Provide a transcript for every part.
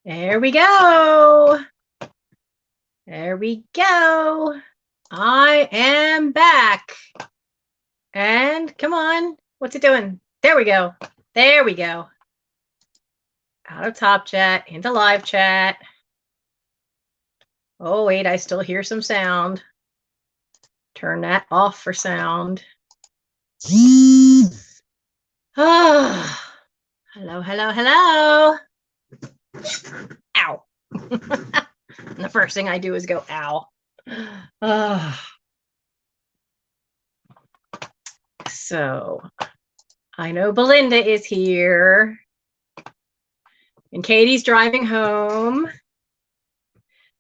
There we go. There we go. I am back. And come on. What's it doing? There we go. There we go. Out of top chat, into live chat. Oh, wait, I still hear some sound. Turn that off for sound. Oh, hello, hello, hello. Ow. And the first thing I do is go, ow. So I know Belinda is here. And Katie's driving home.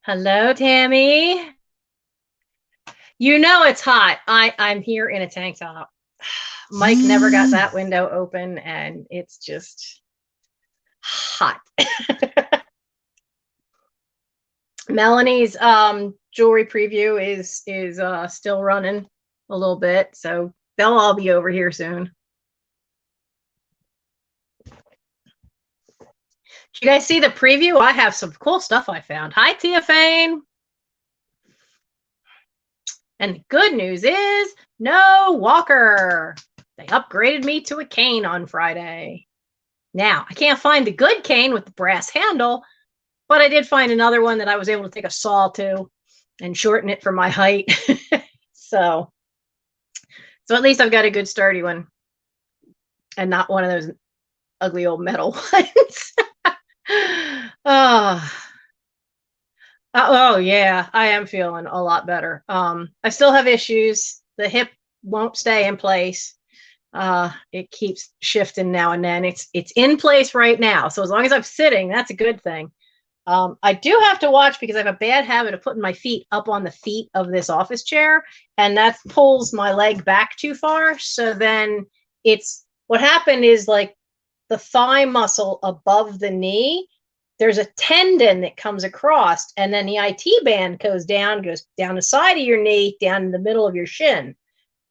Hello, Tammy. You know it's hot. I'm here in a tank top. Mike never got that window open, and it's just hot. Melanie's jewelry preview is still running a little bit, so they'll all be over here soon. Did you guys see the preview? I have some cool stuff I found. Hi, Tia Fane. And the good news is no walker. They upgraded me to a cane on Friday. Now, I can't find the good cane with the brass handle, but I did find another one that I was able to take a saw to and shorten it for my height. So at least I've got a good sturdy one and not one of those ugly old metal ones. Oh yeah, I am feeling a lot better. I still have issues. The hip won't stay in place. It keeps shifting now and then. It's in place right now. So as long as I'm sitting, that's a good thing. I do have to watch because I have a bad habit of putting my feet up on the feet of this office chair, and that pulls my leg back too far. So then what happened is like the thigh muscle above the knee, there's a tendon that comes across, and then the IT band goes down the side of your knee, down in the middle of your shin.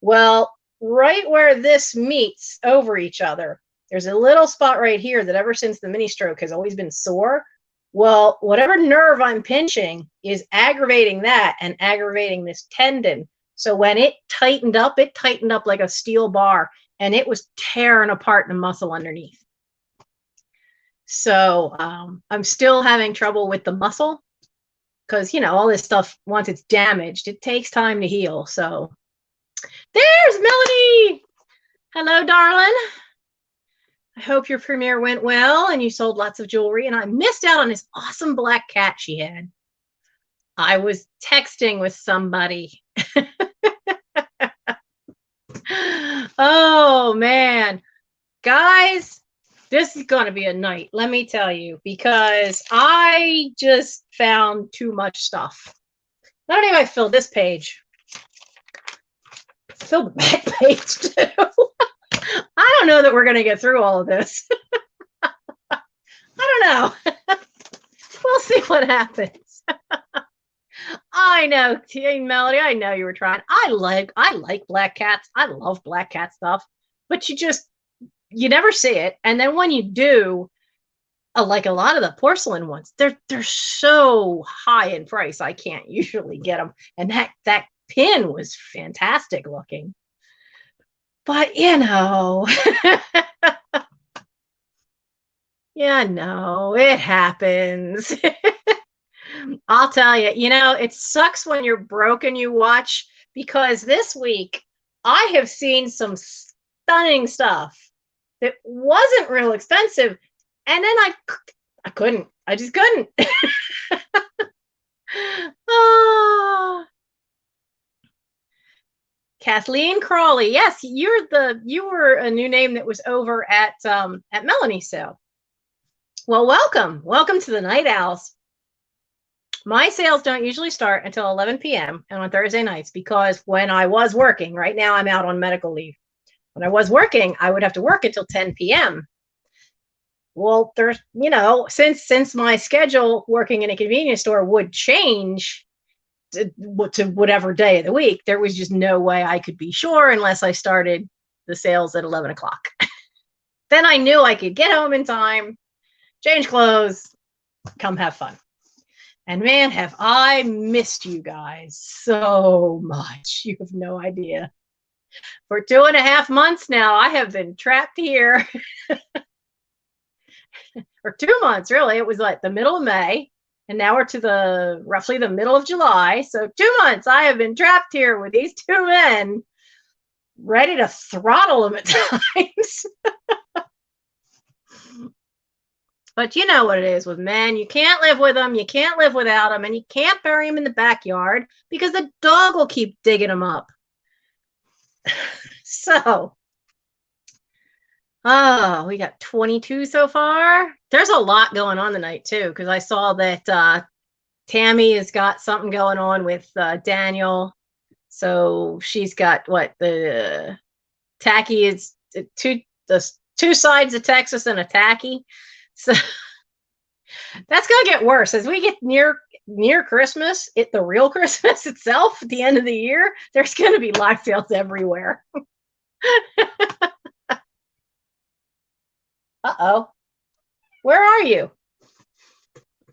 Well, right where this meets over each other, there's a little spot right here that ever since the mini stroke has always been sore. Well, whatever nerve I'm pinching is aggravating that and aggravating this tendon. So when it tightened up like a steel bar, and it was tearing apart the muscle underneath. So I'm still having trouble with the muscle because, all this stuff, once it's damaged, it takes time to heal. So there's Melanie. Hello, darling. I hope your premiere went well and you sold lots of jewelry. And I missed out on this awesome black cat she had. I was texting with somebody. Oh, man. Guys, this is going to be a night, let me tell you, because I just found too much stuff. Not only have I filled this page, fill the back page too. I don't know that we're going to get through all of this. I don't know. We'll see what happens. I know, Melody, I know you were trying. I like black cats. I love black cat stuff, but you never see it. And then when you do, like a lot of the porcelain ones, they're so high in price. I can't usually get them. And that pin was fantastic looking. But it happens. I'll tell you, it sucks when you're broke and you watch, because this week I have seen some stunning stuff that wasn't real expensive. And then I just couldn't. Oh. Kathleen Crawley. Yes, you were a new name that was over at Melanie's sale. Well, welcome to the Night Owls. My sales don't usually start until 11 p.m. and on Thursday nights, because when I was working, right now I'm out on medical leave. When I was working, I would have to work until 10 p.m. Well, there's, since my schedule working in a convenience store would change to whatever day of the week, there was just no way I could be sure unless I started the sales at 11 o'clock. Then I knew I could get home in time, change clothes, come have fun. And man, have I missed you guys so much. You have no idea. For 2.5 months now, I have been trapped here. Or 2 months, really. It was like the middle of May, and now we're to roughly the middle of July. So 2 months I have been trapped here with these two men, ready to throttle them at times. But you know what it is with men. You can't live with them. You can't live without them. And you can't bury them in the backyard because the dog will keep digging them up. So, we got 22 so far. There's a lot going on tonight, too, because I saw that Tammy has got something going on with Daniel. So she's got the tacky is the two sides of Texas and a tacky. So that's going to get worse as we get near Christmas, the real Christmas itself at the end of the year. There's going to be live sales everywhere. Uh-oh. Where are you?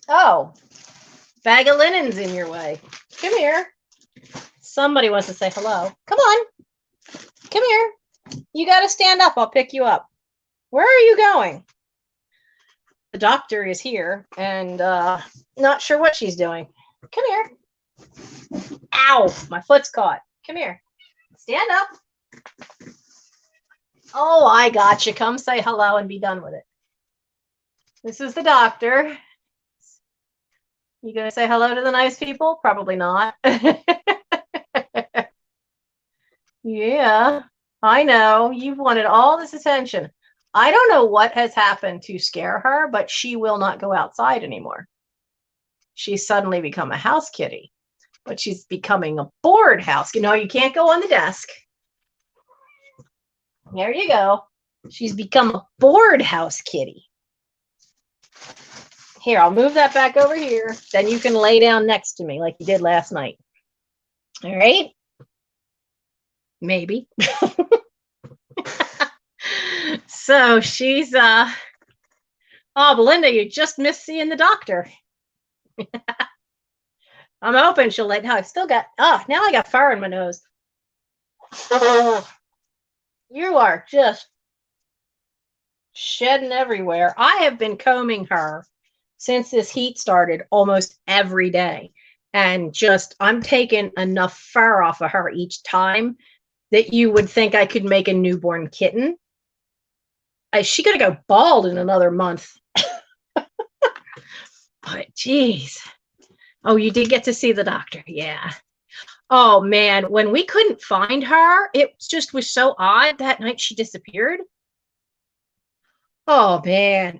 Oh, bag of linen's in your way. Come here. Somebody wants to say hello. Come on. Come here. You got to stand up. I'll pick you up. Where are you going? The doctor is here and not sure what she's doing. Come here. Ow, my foot's caught. Come here. Stand up. Oh, I got you. Come say hello and be done with it. This is the doctor. You gonna say hello to the nice people? Probably not. Yeah, I know. You've wanted all this attention. I don't know what has happened to scare her, but she will not go outside anymore. She's suddenly become a house kitty, but she's becoming a board house. You know, you can't go on the desk. There you go. She's become a board house kitty. Here, I'll move that back over here. Then you can lay down next to me like you did last night. All right? Maybe. So she's oh, Belinda, you just missed seeing the doctor. I'm hoping she'll let. I've still got. Oh, now I got fur in my nose. You are just shedding everywhere. I have been combing her since this heat started almost every day, and I'm taking enough fur off of her each time that you would think I could make a newborn kitten. She's gonna go bald in another month. But geez. Oh, you did get to see the doctor. Yeah. Oh man, when we couldn't find her, it just was so odd. That night she disappeared. Oh man.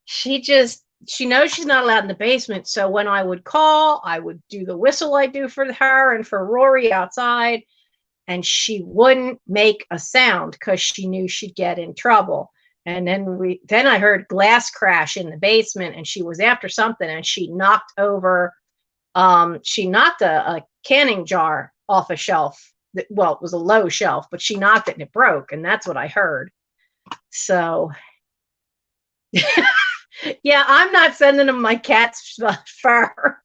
She knows she's not allowed in the basement. So when I would call, I would do the whistle I do for her and for Rory outside. And she wouldn't make a sound because she knew she'd get in trouble. And then I heard glass crash in the basement, and she was after something, and she knocked over. She knocked a canning jar off a shelf. Well, it was a low shelf, but she knocked it and it broke, and that's what I heard. So, yeah, I'm not sending them my cat's fur.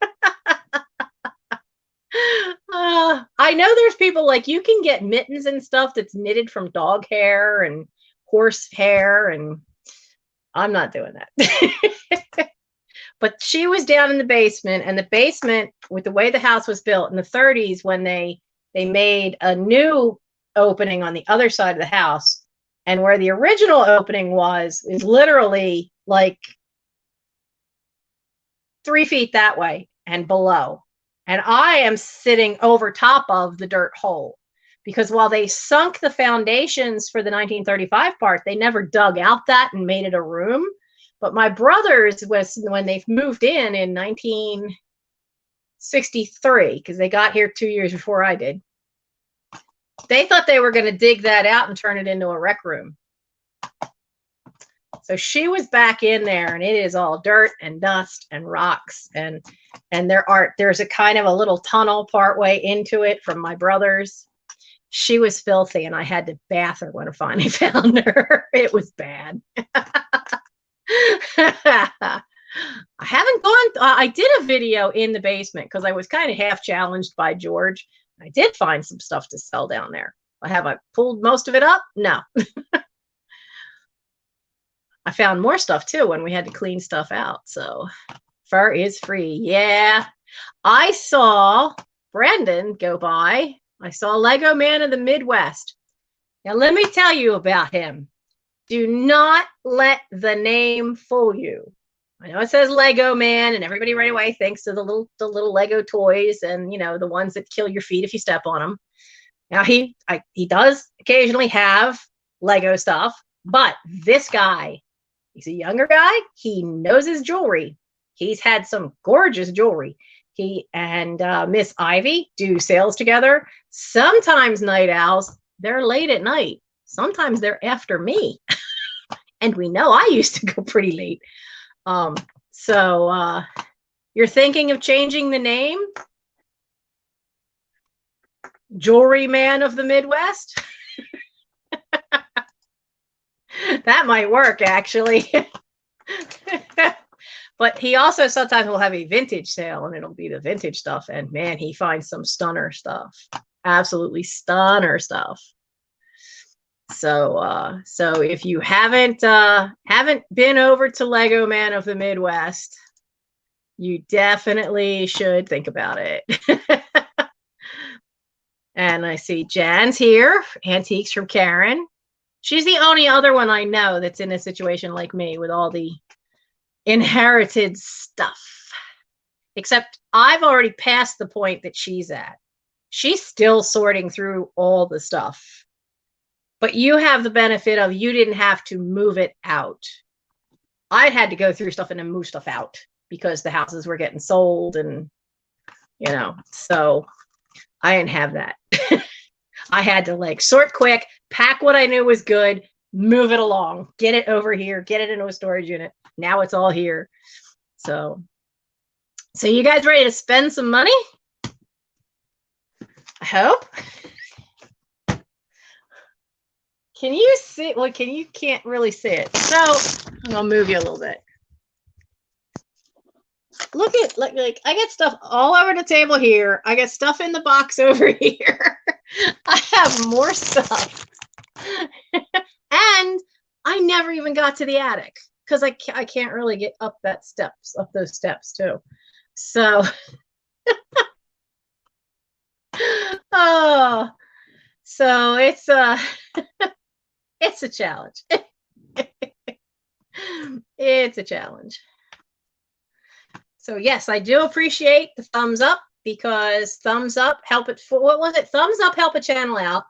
I know there's people like you can get mittens and stuff that's knitted from dog hair and horse hair, and I'm not doing that. But she was down in the basement, and the basement, with the way the house was built in the 30s, when they made a new opening on the other side of the house, and where the original opening is literally like 3 feet that way and below. And I am sitting over top of the dirt hole, because while they sunk the foundations for the 1935 part, they never dug out that and made it a room. But my brothers, when they moved in 1963, because they got here 2 years before I did, they thought they were going to dig that out and turn it into a rec room. So she was back in there, and it is all dirt and dust and rocks, and there's a kind of a little tunnel partway into it from my brothers. She was filthy, and I had to bath her when I finally found her. It was bad. I haven't gone. I did a video in the basement because I was kind of half challenged by George. I did find some stuff to sell down there. Have I pulled most of it up? No. I found more stuff too when we had to clean stuff out. So fur is free. Yeah. I saw Brandon go by. I saw Lego Man of the Midwest. Now, let me tell you about him. Do not let the name fool you. I know it says Lego Man, and everybody right away thinks of the little Lego toys, and the ones that kill your feet if you step on them. Now he does occasionally have Lego stuff, but this guy, he's a younger guy. He knows his jewelry. He's had some gorgeous jewelry. He and Miss Ivy do sales together. Sometimes night owls, they're late at night. Sometimes they're after me. And we know I used to go pretty late. So you're thinking of changing the name? Jewelry Man of the Midwest? That might work, actually. But he also sometimes will have a vintage sale, and it'll be the vintage stuff. And man, he finds some stunner stuff. Absolutely stunner stuff. So if you haven't been over to Lego Man of the Midwest, you definitely should think about it. And I see Jan's here, Antiques from Karen. She's the only other one I know that's in a situation like me with all the inherited stuff. Except I've already passed the point that she's at. She's still sorting through all the stuff. But you have the benefit of you didn't have to move it out. I had to go through stuff and then move stuff out because the houses were getting sold, and so I didn't have that. I had to sort quick, pack what I knew was good, move it along, get it over here, get it into a storage unit. Now it's all here. So you guys ready to spend some money? I hope. Can you see? Well, you can't really see it. So I'm gonna move you a little bit. Look at I got stuff all over the table here. I got stuff in the box over here. I have more stuff. And I never even got to the attic because I can't really get up those steps too. So oh, so it's it's a challenge. It's a challenge. So yes, I do appreciate the thumbs up, because thumbs up help it. What was it? Thumbs up help a channel out.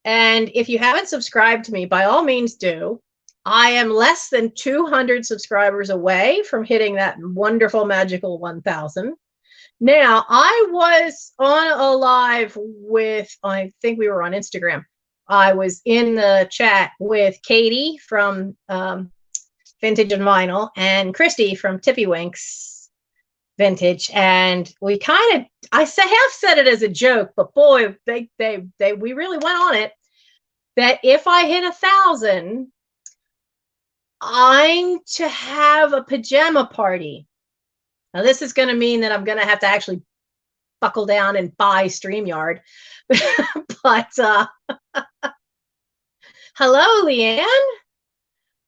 And if you haven't subscribed to me, by all means do. I am less than 200 subscribers away from hitting that wonderful magical 1,000. Now, I was on a live with, I think we were on Instagram. I was in the chat with Katie from Vintage and Vinyl and Christy from Tippywinks Vintage, and we kind of, I half said it as a joke, but boy, we really went on it, that if I hit 1,000, I'm to have a pajama party. Now, this is going to mean that I'm going to have to actually buckle down and buy StreamYard. But hello, Leanne.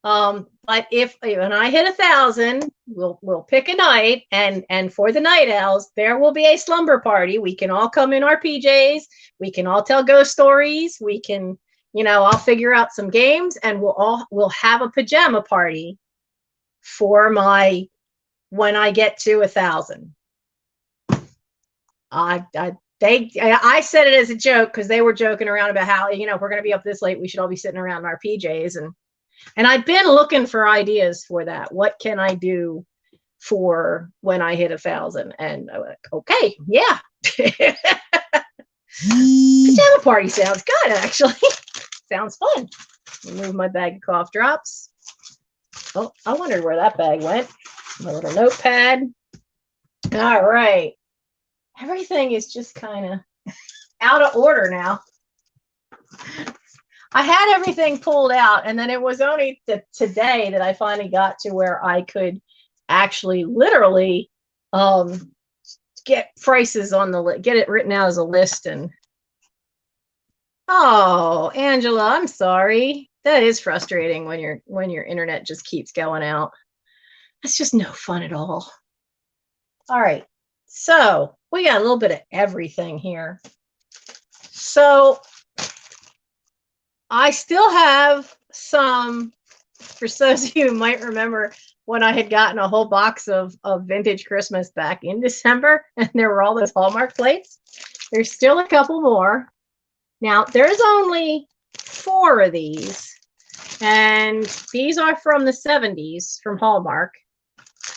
But when I hit 1,000, we'll pick a night, and for the night owls, there will be a slumber party. We can all come in our PJs. We can all tell ghost stories. We can, I'll figure out some games, and we'll have a pajama party for when I get to 1,000. I said it as a joke because they were joking around about how, if we're going to be up this late, we should all be sitting around in our PJs. And I've been looking for ideas for that. What can I do for when I hit 1,000? And I went, okay, yeah. Pajama party sounds good, actually. Sounds fun. Remove my bag of cough drops. Oh, I wondered where that bag went. My little notepad. All right. Everything is just kind of out of order now. I had everything pulled out, and then it was only today that I finally got to where I could actually literally get prices on the list, get it written out as a list. And oh, Angela, I'm sorry. That is frustrating when your internet just keeps going out. That's just no fun at all. All right. So we got a little bit of everything here. So I still have some, for those of you who might remember when I had gotten a whole box of vintage Christmas back in December, and there were all those Hallmark plates. There's still a couple more. Now, there's only 4 of these, and these are from the 70s from Hallmark.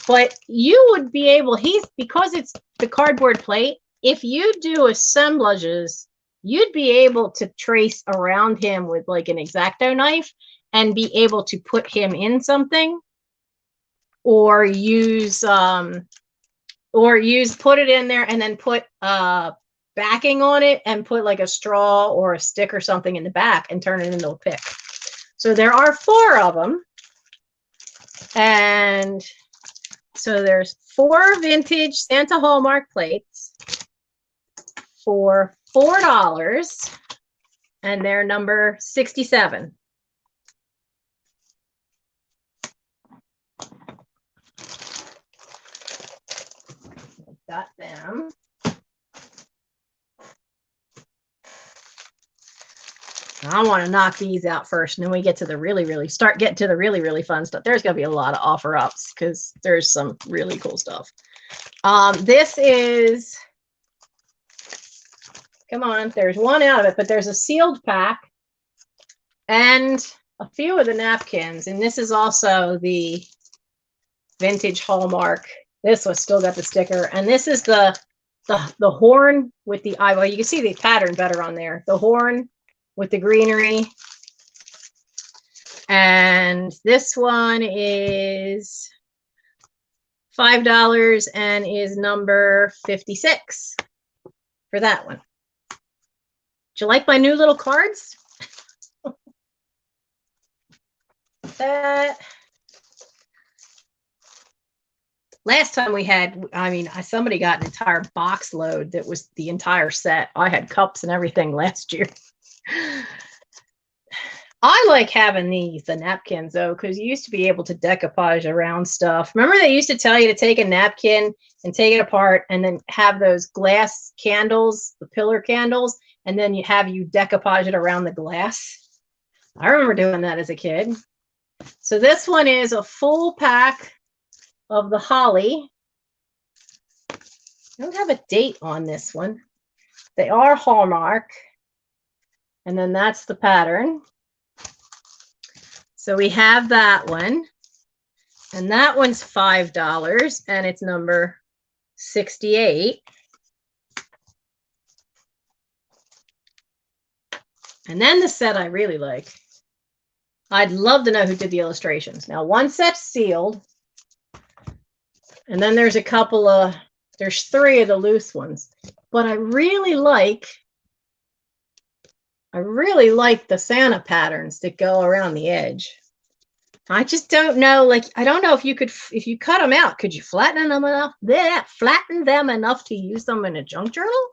But you would be able, because it's the cardboard plate, if you do assemblages, you'd be able to trace around him with like an X-Acto knife and be able to put him in something, or put it in there and then put backing on it and put like a straw or a stick or something in the back and turn it into a pick. So there are 4 of them. And so there's 4 vintage Santa Hallmark plates for $4, and they're number 67. Got them. I want to knock these out first, and then we get to the start getting to the really fun stuff. There's going to be a lot of offer ups because there's some really cool stuff. This is, come on, there's one out of it, but there's a sealed pack and a few of the napkins. And this is also the vintage Hallmark. This one still got the sticker, and this is the horn with the eye. Well, you can see the pattern better on there. The horn with the greenery. And this one is $5 and is number 56 for that one. Do you like my new little cards? That last time we had, somebody got an entire box load that was the entire set. I had cups and everything last year. I like having the napkins though, because you used to be able to decoupage around stuff. Remember they used to tell you to take a napkin and take it apart and then have those glass candles, the pillar candles, and then you decoupage it around the glass. I remember doing that as a kid. So this one is a full pack of the holly. I don't have a date on this one. They are Hallmark. And then that's the pattern. So we have that one. And that one's $5 and it's number 68. And then the set I really like. I'd love to know who did the illustrations. Now, one set's sealed. And then there's there's 3 of the loose ones. But I really like the Santa patterns that go around the edge. I just don't know, I don't know if you cut them out, could you flatten them enough? Flatten them enough to use them in a junk journal?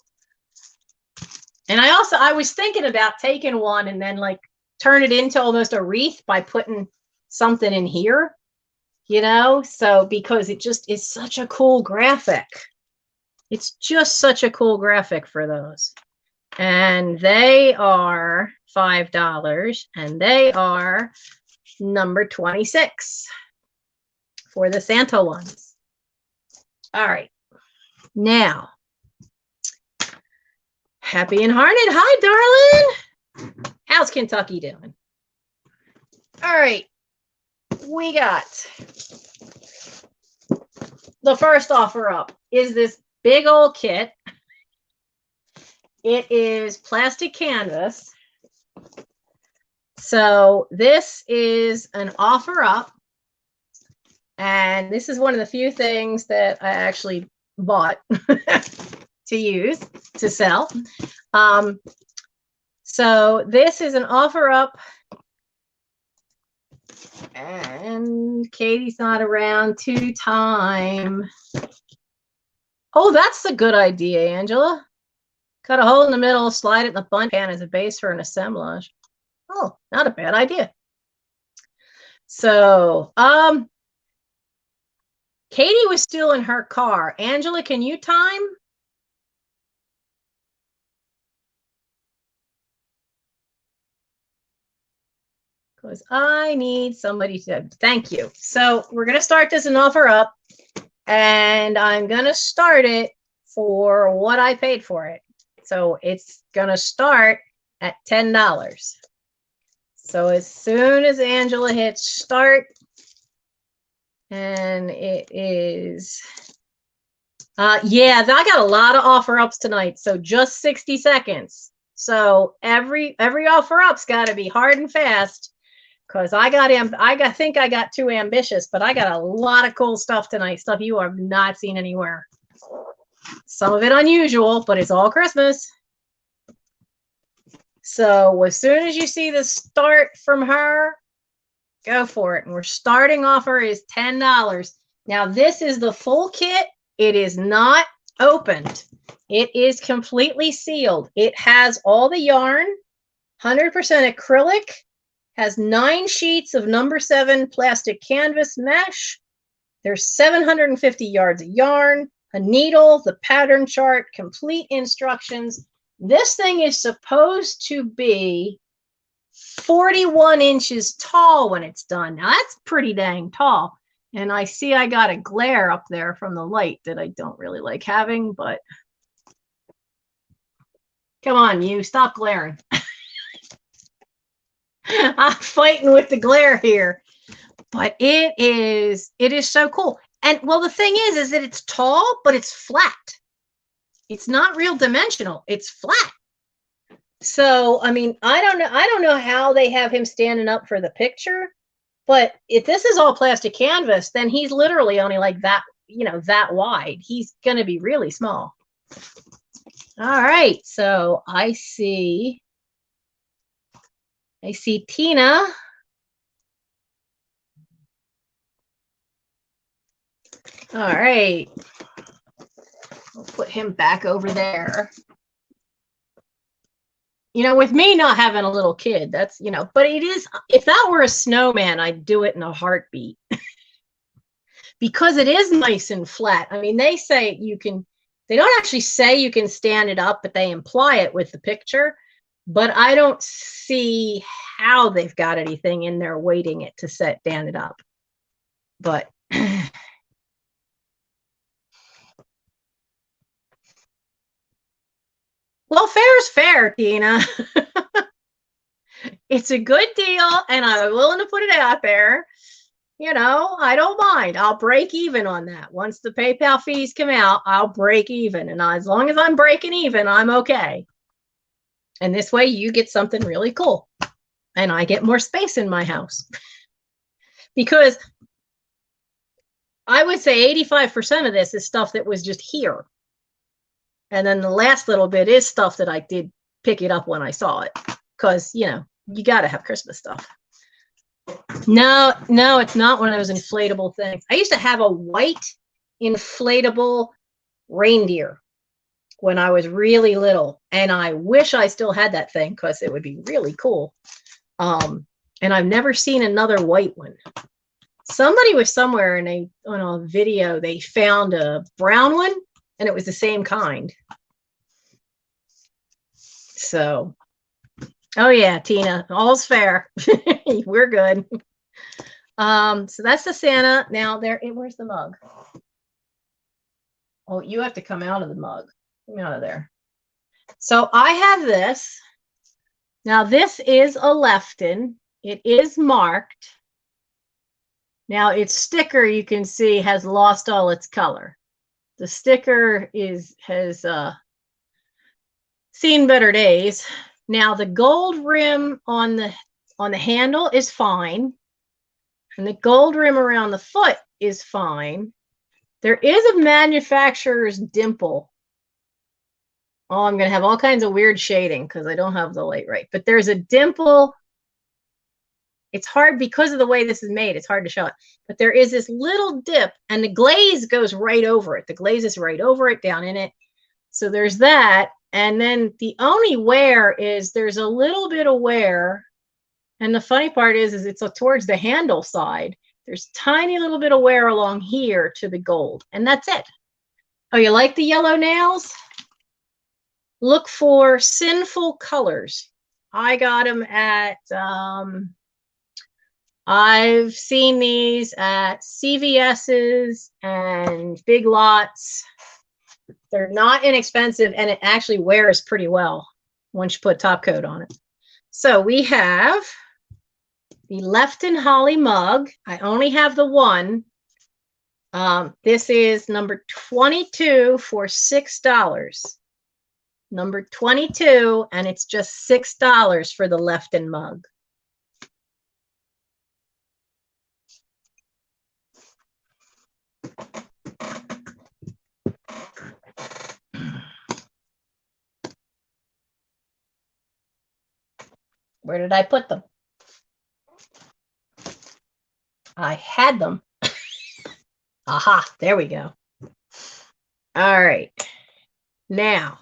And I was thinking about taking one and then turn it into almost a wreath by putting something in here, so because it just is such a cool graphic. It's just such a cool graphic for those. And they are $5 and they are number 26 for the Santa ones. All right. Now, Happy and Hearted. Hi, darling. How's Kentucky doing? All right. We got the first offer up is this big old kit. It is plastic canvas. So this is an offer up. And this is one of the few things that I actually bought to use, to sell. So this is an offer up. And Katie's not around to time. Oh, that's a good idea, Angela. Cut a hole in the middle, slide it in the bun pan as a base for an assemblage. Oh, not a bad idea. So, Katie was still in her car. Angela, can you time? Because I need somebody to, thank you. So we're going to start this and offer up, and I'm going to start it for what I paid for it. So it's going to start at $10. So as soon as Angela hits start, and it is, yeah, I got a lot of offer ups tonight. So just 60 seconds. So every offer up's got to be hard and fast, because I think I got too ambitious, but I got a lot of cool stuff tonight, stuff you have not seen anywhere. Some of it unusual, but it's all Christmas. So as soon as you see the start from her, go for it. And we're starting offer is $10. Now this is the full kit. It is not opened. It is completely sealed. It has all the yarn, 100% acrylic, has 9 sheets of number 7 plastic canvas mesh. There's 750 yards of yarn, a needle, the pattern chart, complete instructions. This thing is supposed to be 41 inches tall when it's done. Now that's pretty dang tall. And I see I got a glare up there from the light that I don't really like having, but come on, you stop glaring. I'm fighting with the glare here, but it is so cool. And well, the thing is that it's tall, but it's flat. It's not real dimensional. It's flat. So, I mean, I don't know how they have him standing up for the picture, but if this is all plastic canvas, then he's literally only like that, that wide. He's going to be really small. All right. So I see Tina. All right. We'll put him back over there. With me not having a little kid, that's, but it is, if that were a snowman, I'd do it in a heartbeat. Because it is nice and flat. I mean, they say they don't actually say you can stand it up, but they imply it with the picture. But I don't see how they've got anything in there waiting it to stand it up. But well, fair's fair, Tina. It's a good deal, and I'm willing to put it out there. I don't mind. I'll break even on that. Once the PayPal fees come out, I'll break even. And as long as I'm breaking even, I'm okay. And this way you get something really cool. And I get more space in my house. Because I would say 85% of this is stuff that was just here. And then the last little bit is stuff that I did pick it up when I saw it. Because, you got to have Christmas stuff. No, it's not one of those inflatable things. I used to have a white inflatable reindeer when I was really little, and I wish I still had that thing because it would be really cool. And I've never seen another white one. Somebody was somewhere on a video, they found a brown one, and it was the same kind. So, oh yeah, Tina, all's fair. We're good. So that's the Santa. Now where's the mug? Oh, you have to come out of the mug. Come out of there. So I have this. Now this is a Lefton. It is marked. Now its sticker, you can see, has lost all its color. The sticker has seen better days. Now the gold rim on the handle is fine. And the gold rim around the foot is fine. There is a manufacturer's dimple Oh, I'm going to have all kinds of weird shading because I don't have the light right. But there's a dimple. It's hard because of the way this is made. It's hard to show it. But there is this little dip, and the glaze goes right over it. The glaze is right over it, down in it. So there's that. And then the only wear is there's a little bit of wear. And the funny part is it's towards the handle side. There's tiny little bit of wear along here to the gold. And that's it. Oh, you like the yellow nails? Look for Sinful Colors. I got them at, I've seen these at CVS's and Big Lots. They're not inexpensive, and it actually wears pretty well once you put top coat on it. So we have the Lefton Holly mug. I only have the one. This is number 22 for $6. Number 22, and it's just $6 for the Lefton mug. Where did I put them? I had them. Aha, there we go. All right. Now,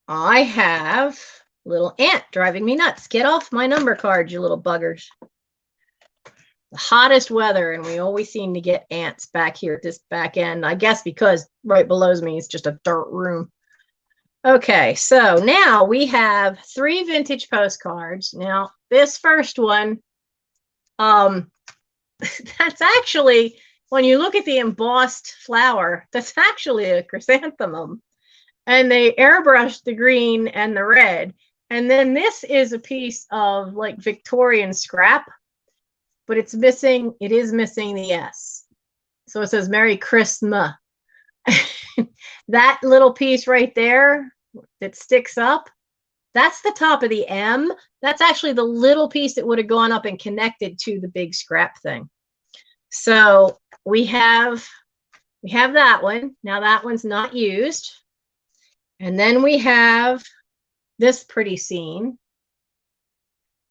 I have little ant driving me nuts. Get off my number card, you little buggers. The hottest weather, and we always seem to get ants back here at this back end. I guess because right below me is just a dirt room. Okay, so now we have 3 vintage postcards. Now, this first one, that's actually, when you look at the embossed flower, that's actually a chrysanthemum. And they airbrushed the green and the red. And then this is a piece of like Victorian scrap, but it is missing the S. So it says Merry Christmas. That little piece right there that sticks up, that's the top of the M. That's actually the little piece that would have gone up and connected to the big scrap thing. So we have that one. Now that one's not used. And then we have this pretty scene.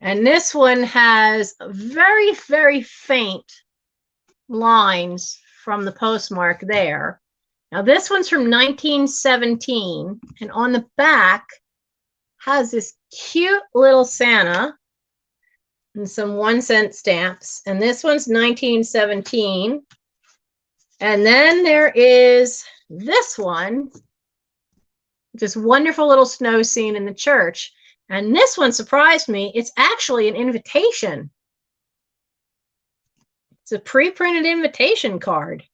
And this one has very, very faint lines from the postmark there. Now this one's from 1917, and on the back has this cute little Santa and some 1-cent stamps. And this one's 1917. And then there is this one, this wonderful little snow scene in the church. And this one surprised me. It's actually an invitation. It's a pre-printed invitation card.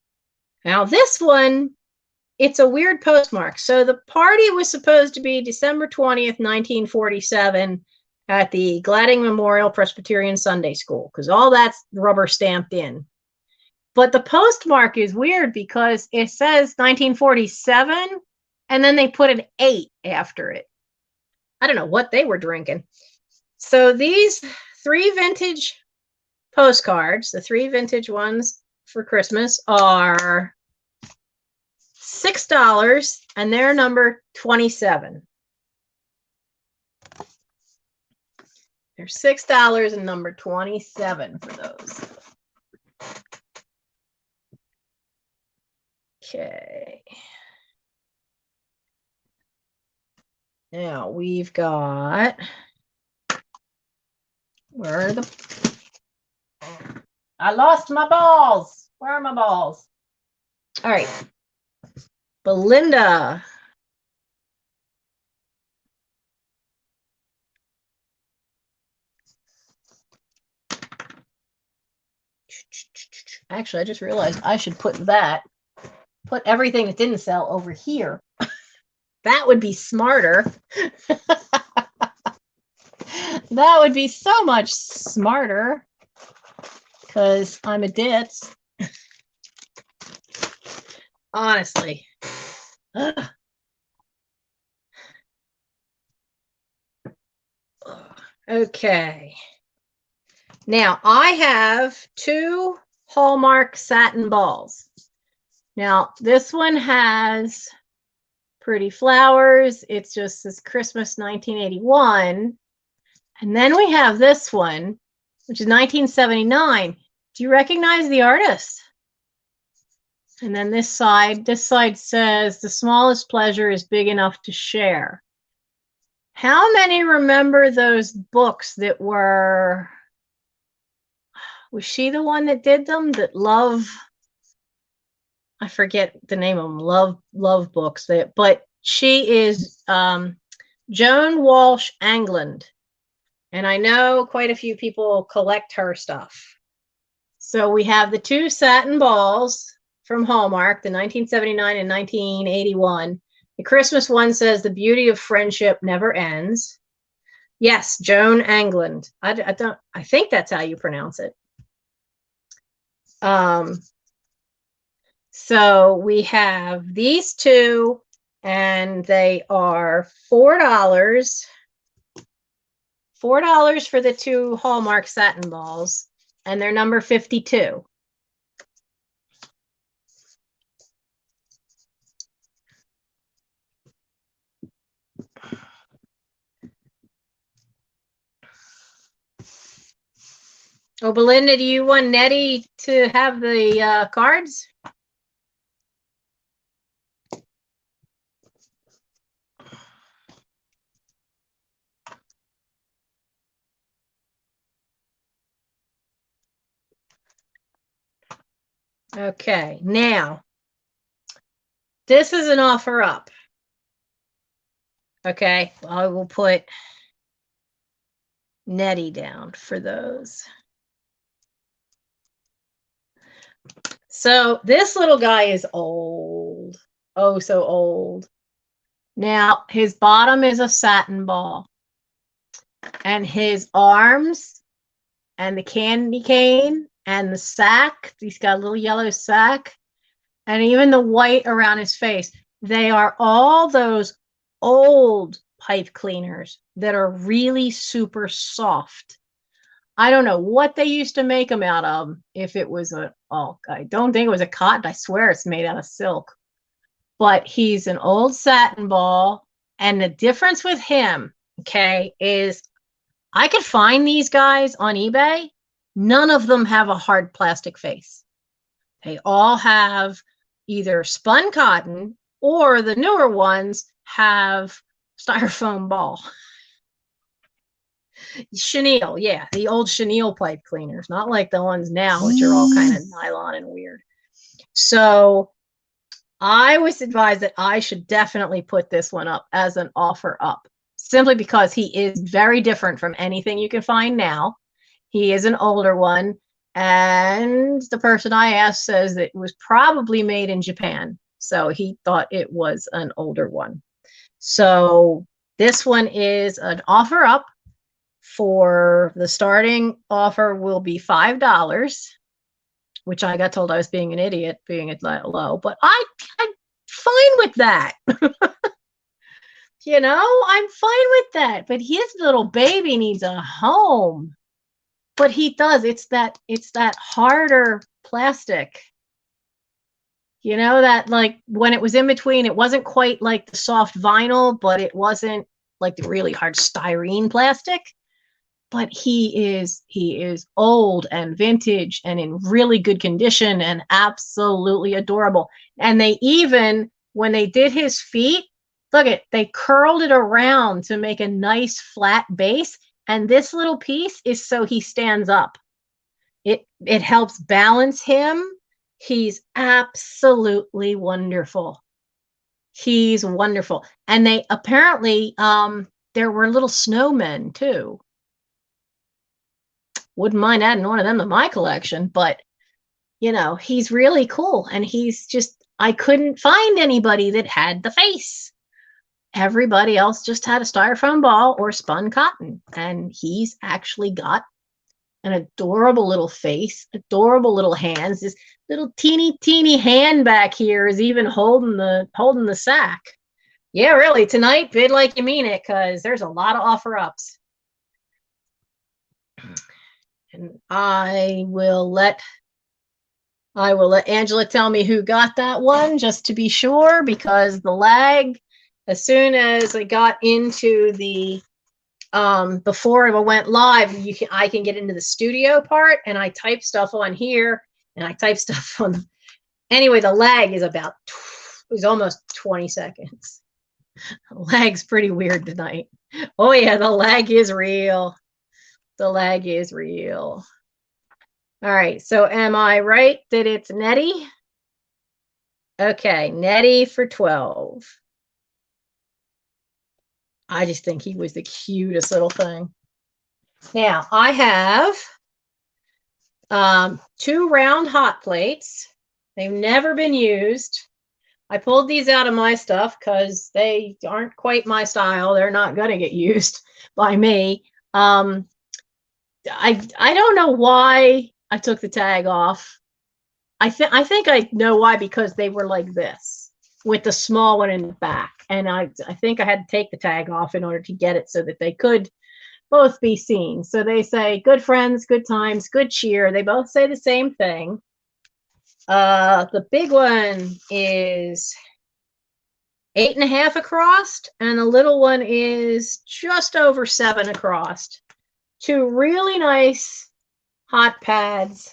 Now this one, it's a weird postmark. So the party was supposed to be December 20th, 1947 at the Gladding Memorial Presbyterian Sunday School, because all that's rubber stamped in. But the postmark is weird because it says 1947, and then they put an 8 after it. I don't know what they were drinking. So these 3 vintage postcards, the 3 vintage ones for Christmas, are $6, and they're number 27. They're $6 and number 27 for those. Okay. Now we've got, where are the, I lost my balls. Where are my balls? All right. Belinda. Actually, I just realized I should put everything that didn't sell over here. That would be smarter. That would be so much smarter because I'm a ditz. Honestly. Ugh. Okay. Now I have 2 Hallmark satin balls. Now this one has Pretty flowers. It's just this Christmas 1981. And then we have this one, which is 1979. Do you recognize the artist? And then this side says, the smallest pleasure is big enough to share. How many remember those books that were, was she the one that did them? That Love, I forget the name of them, Love books. But she is Joan Walsh Angland. And I know quite a few people collect her stuff. So we have the two satin balls from Hallmark, the 1979 and 1981. The Christmas one says, the beauty of friendship never ends. Yes, Joan Angland. I think that's how you pronounce it. So we have these two, and they are $4. $4 for the two Hallmark satin balls, and they're number 52. Oh, Belinda, do you want Nettie to have the cards? Okay, now, this is an offer up. Okay, I will put Nettie down for those. So this little guy is old. Oh, so old. Now, his bottom is a satin ball. And his arms and the candy cane and the sack, he's got a little yellow sack, and even the white around his face, they are all those old pipe cleaners that are really super soft. I don't know what they used to make them out of. If it was I don't think it was a cotton. I swear it's made out of silk. But he's an old satin ball. And the difference with him, okay, is I could find these guys on eBay. None of them have a hard plastic face. They all have either spun cotton, or the newer ones have styrofoam ball. Chenille, yeah, the old chenille pipe cleaners, not like the ones now, which are all kind of nylon and weird. So I was advised that I should definitely put this one up as an offer up, simply because he is very different from anything you can find now. He is an older one, and the person I asked says that it was probably made in Japan, so he thought it was an older one. So this one is an offer up. For the starting offer will be $5, which I got told I was being an idiot, being it low, but I'm fine with that. You know, I'm fine with that. But his little baby needs a home. But he does. It's that harder plastic. You know, that like when it was in between, it wasn't quite like the soft vinyl, but it wasn't like the really hard styrene plastic. But he is old and vintage and in really good condition and absolutely adorable. And they even, when they did his feet, look at, they curled it around to make a nice flat base. And this little piece is so he stands up. It helps balance him. He's absolutely wonderful. He's wonderful. And they apparently, there were little snowmen too. Wouldn't mind adding one of them to my collection, but you know, he's really cool. And he's just, I couldn't find anybody that had the face. Everybody else just had a styrofoam ball or spun cotton. And he's actually got an adorable little face, adorable little hands. This little teeny hand back here is even holding the sack. Yeah, really, tonight, bid like you mean it, because there's a lot of offer ups. And I will let Angela tell me who got that one, just to be sure, because the lag As soon as I got into the before it went live, I can get into the studio part, and I type stuff on here, and I type stuff on. Anyway, the lag is about it was almost 20 seconds. The lag's pretty weird tonight. Oh yeah, the lag is real. The lag is real. All right, so am I right that it's Nettie? Okay, Nettie for 12. I just think he was the cutest little thing. Now, I have 2 round hot plates. They've never been used. I pulled these out of my stuff because they aren't quite my style. They're not going to get used by me. I don't know why I took the tag off. I think I know why, because they were like this with the small one in the back. And I think I had to take the tag off in order to get it so that they could both be seen. So they say good friends, good times, good cheer. They both say the same thing. The big one is 8.5 across, and the little one is just over 7 across. 2 really nice hot pads,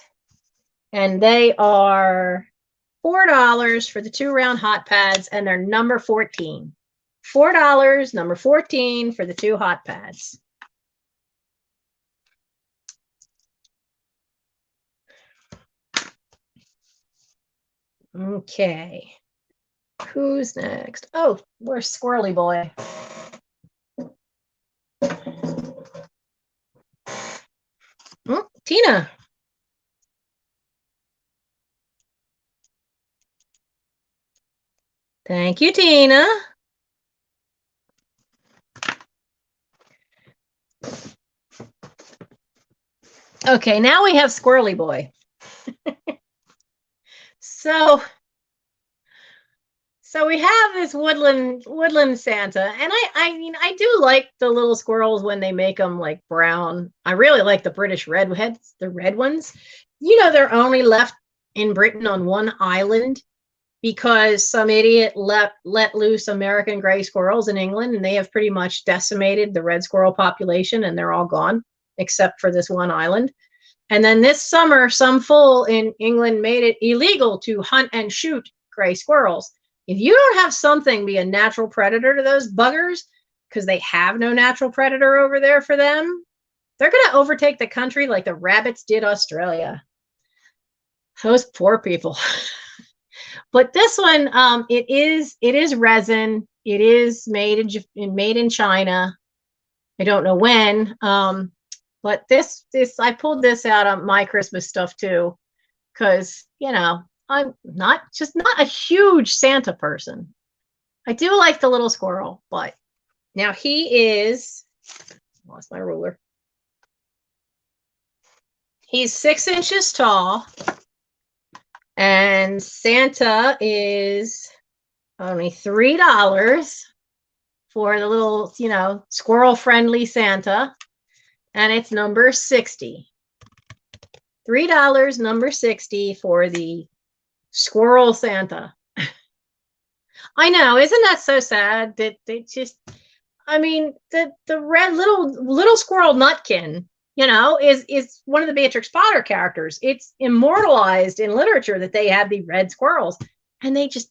and they are $4 for the 2 round hot pads, and they're number 14. $4, number 14 for the 2 hot pads. Okay. Who's next? Oh, where's Squirrely Boy? Oh, Tina. Thank you, Tina. Okay, now we have Squirrely Boy. So we have this woodland Santa, and I mean, I do like the little squirrels when they make them like brown. I really like the British redheads, the red ones. You know, they're only left in Britain on one island because some idiot let loose American gray squirrels in England, and they have pretty much decimated the red squirrel population, and they're all gone except for this one island. And then this summer, some fool in England made it illegal to hunt and shoot gray squirrels. If you don't have something be a natural predator to those buggers, because they have no natural predator over there for them, they're going to overtake the country like the rabbits did Australia. Those poor people. But this one, it is resin. It is made in China. I don't know when. But this I pulled this out on my Christmas stuff too, because you know I'm not a huge Santa person. I do like the little squirrel, but now he is, lost my ruler. He's 6 inches tall, and Santa is only $3 for the little, you know, squirrel friendly Santa. And it's number 60. $3, number 60 for the squirrel Santa. I know, isn't that so sad that they just, I mean, the red little squirrel Nutkin, you know, is one of the Beatrix Potter characters. It's immortalized in literature that they have the red squirrels, and they just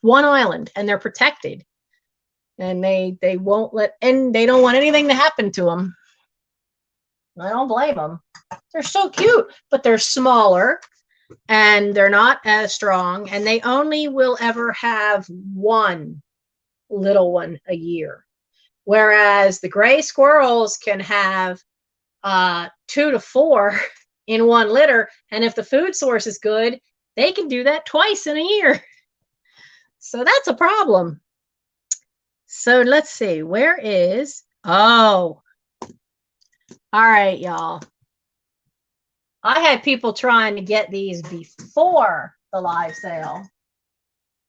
one island, and they're protected, and they won't let, and they don't want anything to happen to them. I don't blame them. They're so cute, but they're smaller and they're not as strong, and they only will ever have one little one a year. Whereas the gray squirrels can have 2 to 4 in one litter, and if the food source is good, they can do that twice in a year. So that's a problem. So let's see, where is, oh, all right, y'all. I had people trying to get these before the live sale,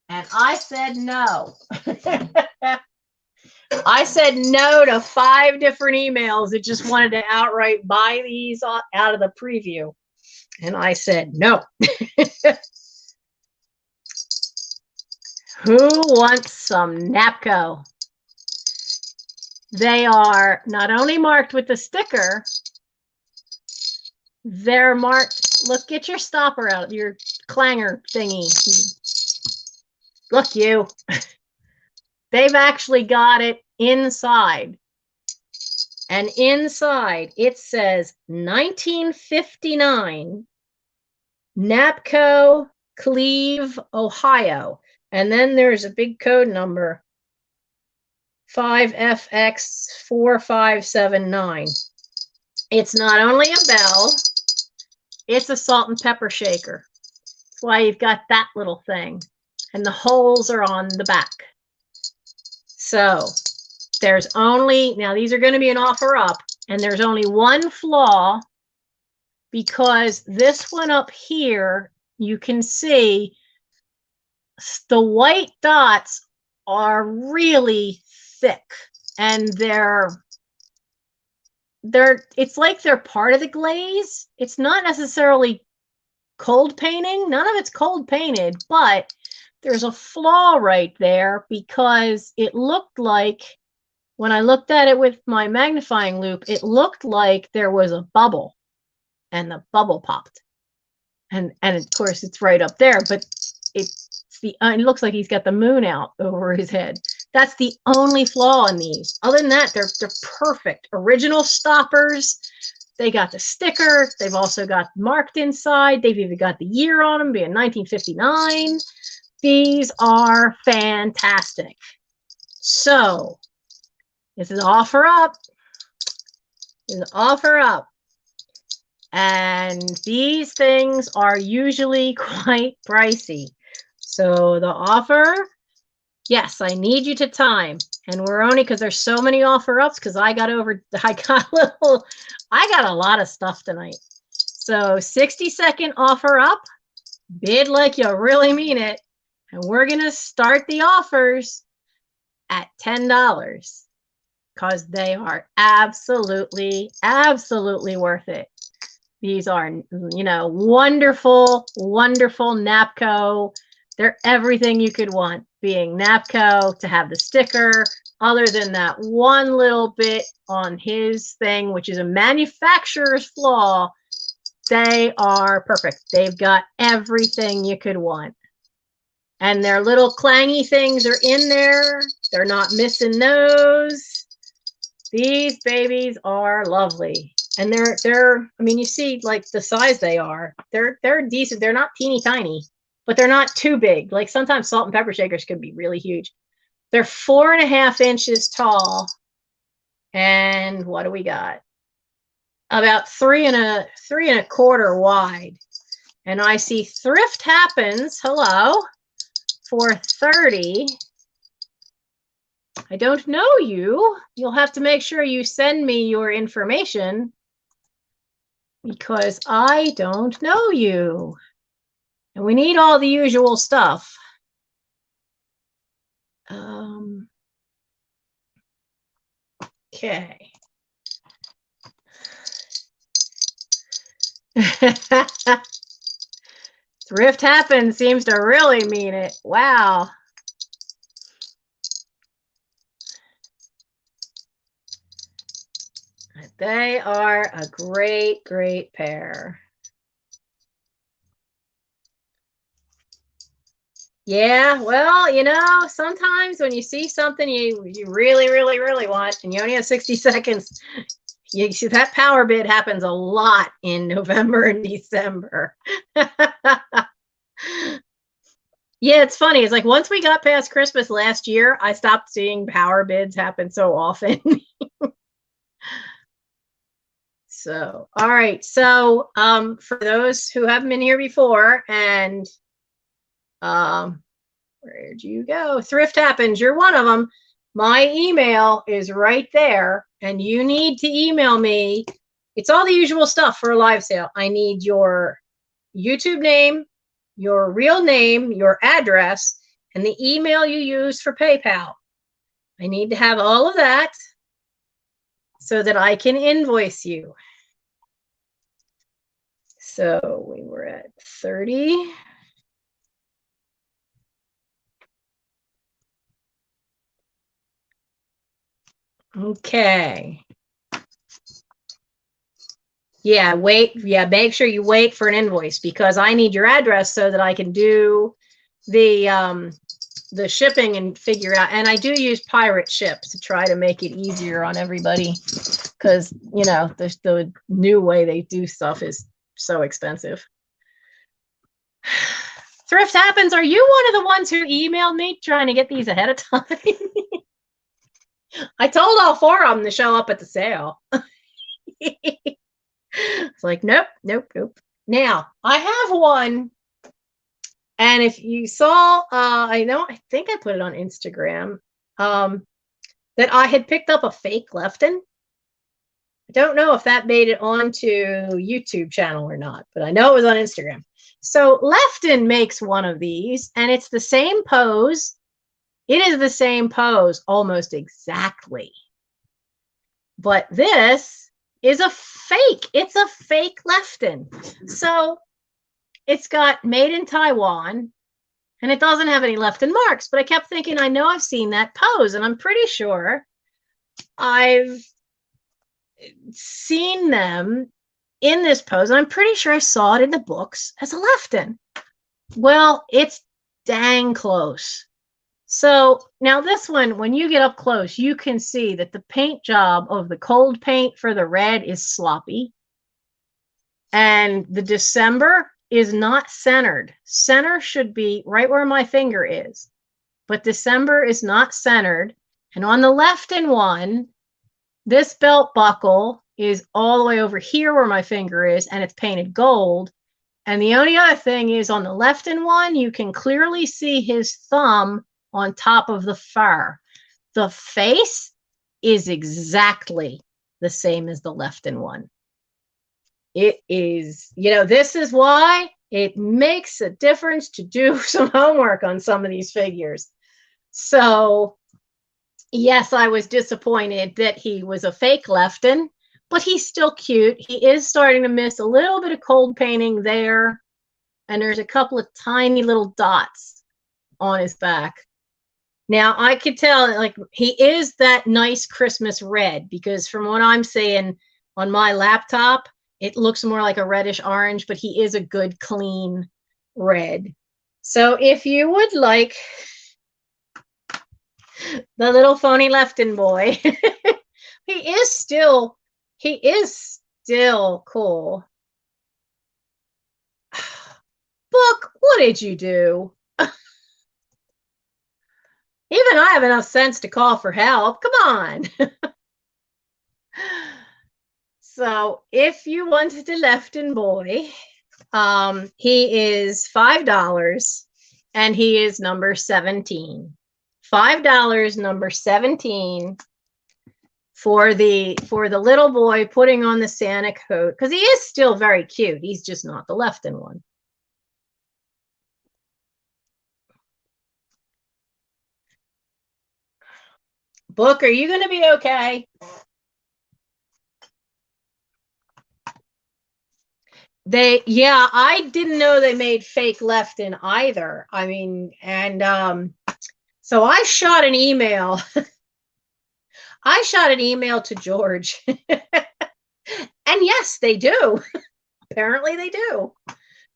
and I said no. I said no to 5 different emails that just wanted to outright buy these out of the preview. And I said no. Who wants some Napco? They are not only marked with the sticker, they're marked. Look, get your stopper out, your clanger thingy. Look, you. They've actually got it inside. And inside it says 1959 Napco, Cleve, Ohio. And then there's a big code number 5FX4579. It's not only a bell, it's a salt and pepper shaker. That's why you've got that little thing. And the holes are on the back. So there's only, now these are going to be an offer up, and there's only one flaw, because this one up here, you can see the white dots are really thick, and it's like they're part of the glaze. It's not necessarily cold painting. None of it's cold painted, but there's a flaw right there, because it looked like, when I looked at it with my magnifying loupe, it looked like there was a bubble, and the bubble popped. And of course it's right up there, but it looks like he's got the moon out over his head. That's the only flaw in these. Other than that, they're perfect. Original stoppers. They got the sticker. They've also got marked inside. They've even got the year on them, being 1959. These are fantastic. So this is offer up. This is offer up. And these things are usually quite pricey. So the offer, yes, I need you to time. And we're only, because there's so many offer ups, because I got a lot of stuff tonight. So 60-second offer up, bid like you really mean it. And we're going to start the offers at $10, because they are absolutely, absolutely worth it. These are, wonderful, wonderful Napco. They're everything you could want, being Napco, to have the sticker, other than that one little bit on his thing, which is a manufacturer's flaw. They are perfect. They've got everything you could want. And their little clangy things are in there. They're not missing those. These babies are lovely. And they're I mean, you see like the size they are. They're decent. They're not teeny tiny, but they're not too big. Like sometimes salt and pepper shakers could be really huge. They're 4.5 inches tall. And what do we got? About 3.25 wide. And I see Thrift Happens, hello, for $30. I don't know you. You'll have to make sure you send me your information, because I don't know you. And we need all the usual stuff. Okay. Thrift Happens seems to really mean it. Wow. They are a great, great pair. Yeah, well, sometimes when you see something you really, really, really want, and you only have 60 seconds, you see that power bid happens a lot in November and December. Yeah, it's funny. It's like once we got past Christmas last year, I stopped seeing power bids happen so often. So, all right. So, for those who haven't been here before, and where'd you go? Thrift Happens, you're one of them. My email is right there, and you need to email me. It's all the usual stuff for a live sale. I need your YouTube name, your real name, your address, and the email you use for PayPal. I need to have all of that so that I can invoice you. So we were at 30. Okay. Yeah, wait. Yeah, make sure you wait for an invoice because I need your address so that I can do the shipping and figure out. And I do use pirate ships to try to make it easier on everybody because, you know, the new way they do stuff is so expensive. Thrift Happens, are you one of the ones who emailed me trying to get these ahead of time? I told all four of them to show up at the sale. It's like, nope, nope, nope. Now, I have one, and if you saw, I think I put it on Instagram, that I had picked up a fake Lefton. I don't know if that made it onto YouTube channel or not, but I know it was on Instagram. So Lefton makes one of these, and it's the same pose. It is the same pose almost exactly. But this is a fake. It's a fake Lefton. So it's got made in Taiwan, and it doesn't have any Lefton marks. But I kept thinking, I know I've seen that pose, and I'm pretty sure I've seen them in this pose. And I'm pretty sure I saw it in the books as a Lefton. Well, it's dang close. So now this one, when you get up close, you can see that the paint job of the cold paint for the red is sloppy. And the December is not centered. Center should be right where my finger is. But December is not centered. And on the Lefton one, this belt buckle is all the way over here where my finger is, and it's painted gold. And the only other thing is on the Lefton one, you can clearly see his thumb on top of the fur. The face is exactly the same as the Lefton one. It is, you know, this is why it makes a difference to do some homework on some of these figures. So, yes, I was disappointed that he was a fake Lefton, but he's still cute. He is starting to miss a little bit of cold painting there, and there's a couple of tiny little dots on his back. Now, I could tell, like, he is that nice Christmas red, because from what I'm seeing on my laptop, it looks more like a reddish orange, but he is a good, clean red. So if you would like the little phony Lefton boy, he is still cool. Book, what did you do? Even I have enough sense to call for help. Come on. So if you wanted a Lefton boy, he is $5, and he is number 17. $5, number 17, for the little boy putting on the Santa coat, because he is still very cute. He's just not the Lefton one. Book, are you going to be okay? Yeah, I didn't know they made fake Lefton either. I mean, and so I shot an email. I shot an email to George. And yes, they do. Apparently they do.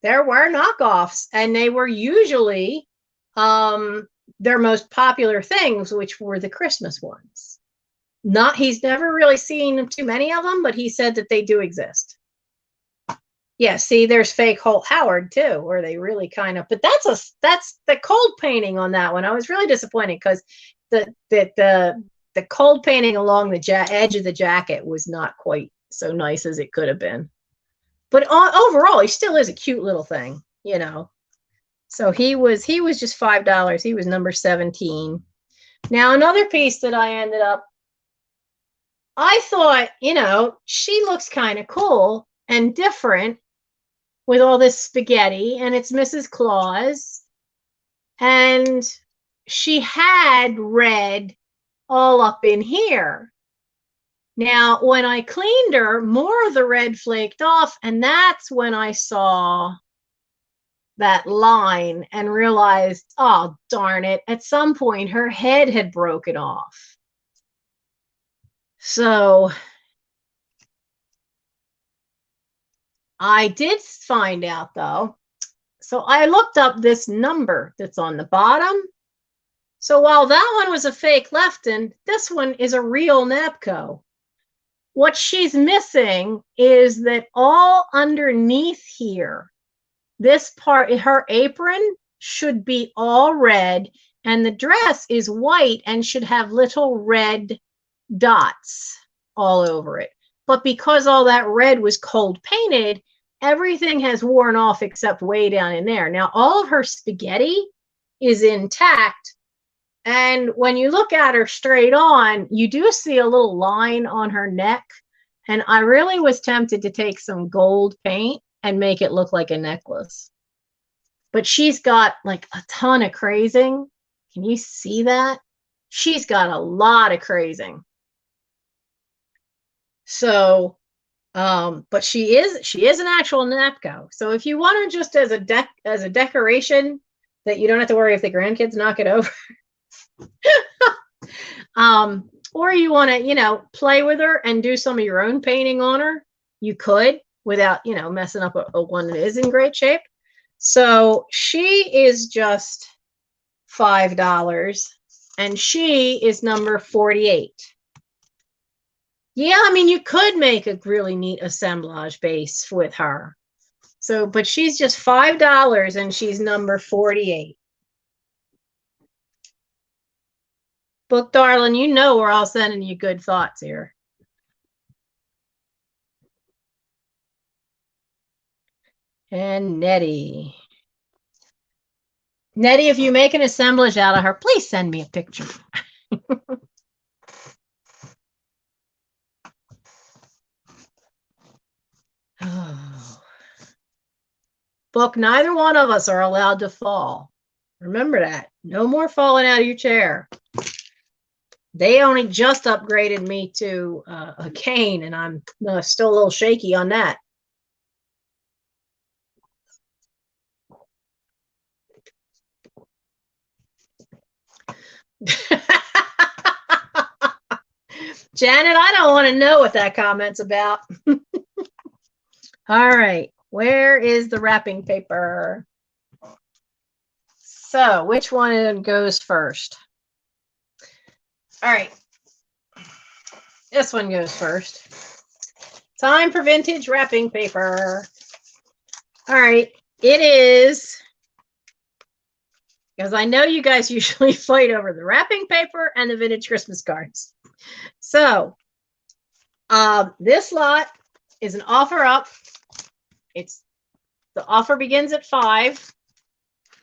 There were knockoffs, and they were usually their most popular things, which were the Christmas ones. He's never really seen too many of them, but he said that they do exist. Yeah, see, there's fake Holt Howard too, where they really kind of, but that's the cold painting on that one. I was really disappointed because the cold painting along the edge of the jacket was not quite so nice as it could have been. But overall, he still is a cute little thing, you know. So he was just $5. He was number 17. Now, another piece that I ended up, I thought, you know, she looks kind of cool and different with all this spaghetti, and it's Mrs. Claus. And she had red all up in here. Now, when I cleaned her, more of the red flaked off, and that's when I saw that line and realized, oh, darn it, at some point her head had broken off. So I did find out though. So I looked up this number that's on the bottom. So while that one was a fake Lefton, this one is a real Napco. What she's missing is that all underneath here, this part, her apron should be all red, and the dress is white and should have little red dots all over it. But because all that red was cold painted, everything has worn off except way down in there. Now, all of her spaghetti is intact. And when you look at her straight on, you do see a little line on her neck. And I really was tempted to take some gold paint and make it look like a necklace. But she's got like a ton of crazing. Can you see that? She's got a lot of crazing. So, but she is an actual Napco. So if you want her just as a decoration that you don't have to worry if the grandkids knock it over, or you want to, play with her and do some of your own painting on her, you could without, messing up a one that is in great shape. So she is just $5 and she is number 48. Yeah, I mean, you could make a really neat assemblage base with her. So, but she's just $5 and she's number 48. Book darling, we're all sending you good thoughts here. And Nettie, if you make an assemblage out of her, please send me a picture. Oh. Book, neither one of us are allowed to fall. Remember that. No more falling out of your chair. They only just upgraded me to a cane, and I'm still a little shaky on that. Janet, I don't want to know what that comment's about. All right, where is the wrapping paper? So, which one goes first? All right, this one goes first. Time for vintage wrapping paper. All right, it is, because I know you guys usually fight over the wrapping paper and the vintage Christmas cards. So, this lot is an offer up. The offer begins at $5,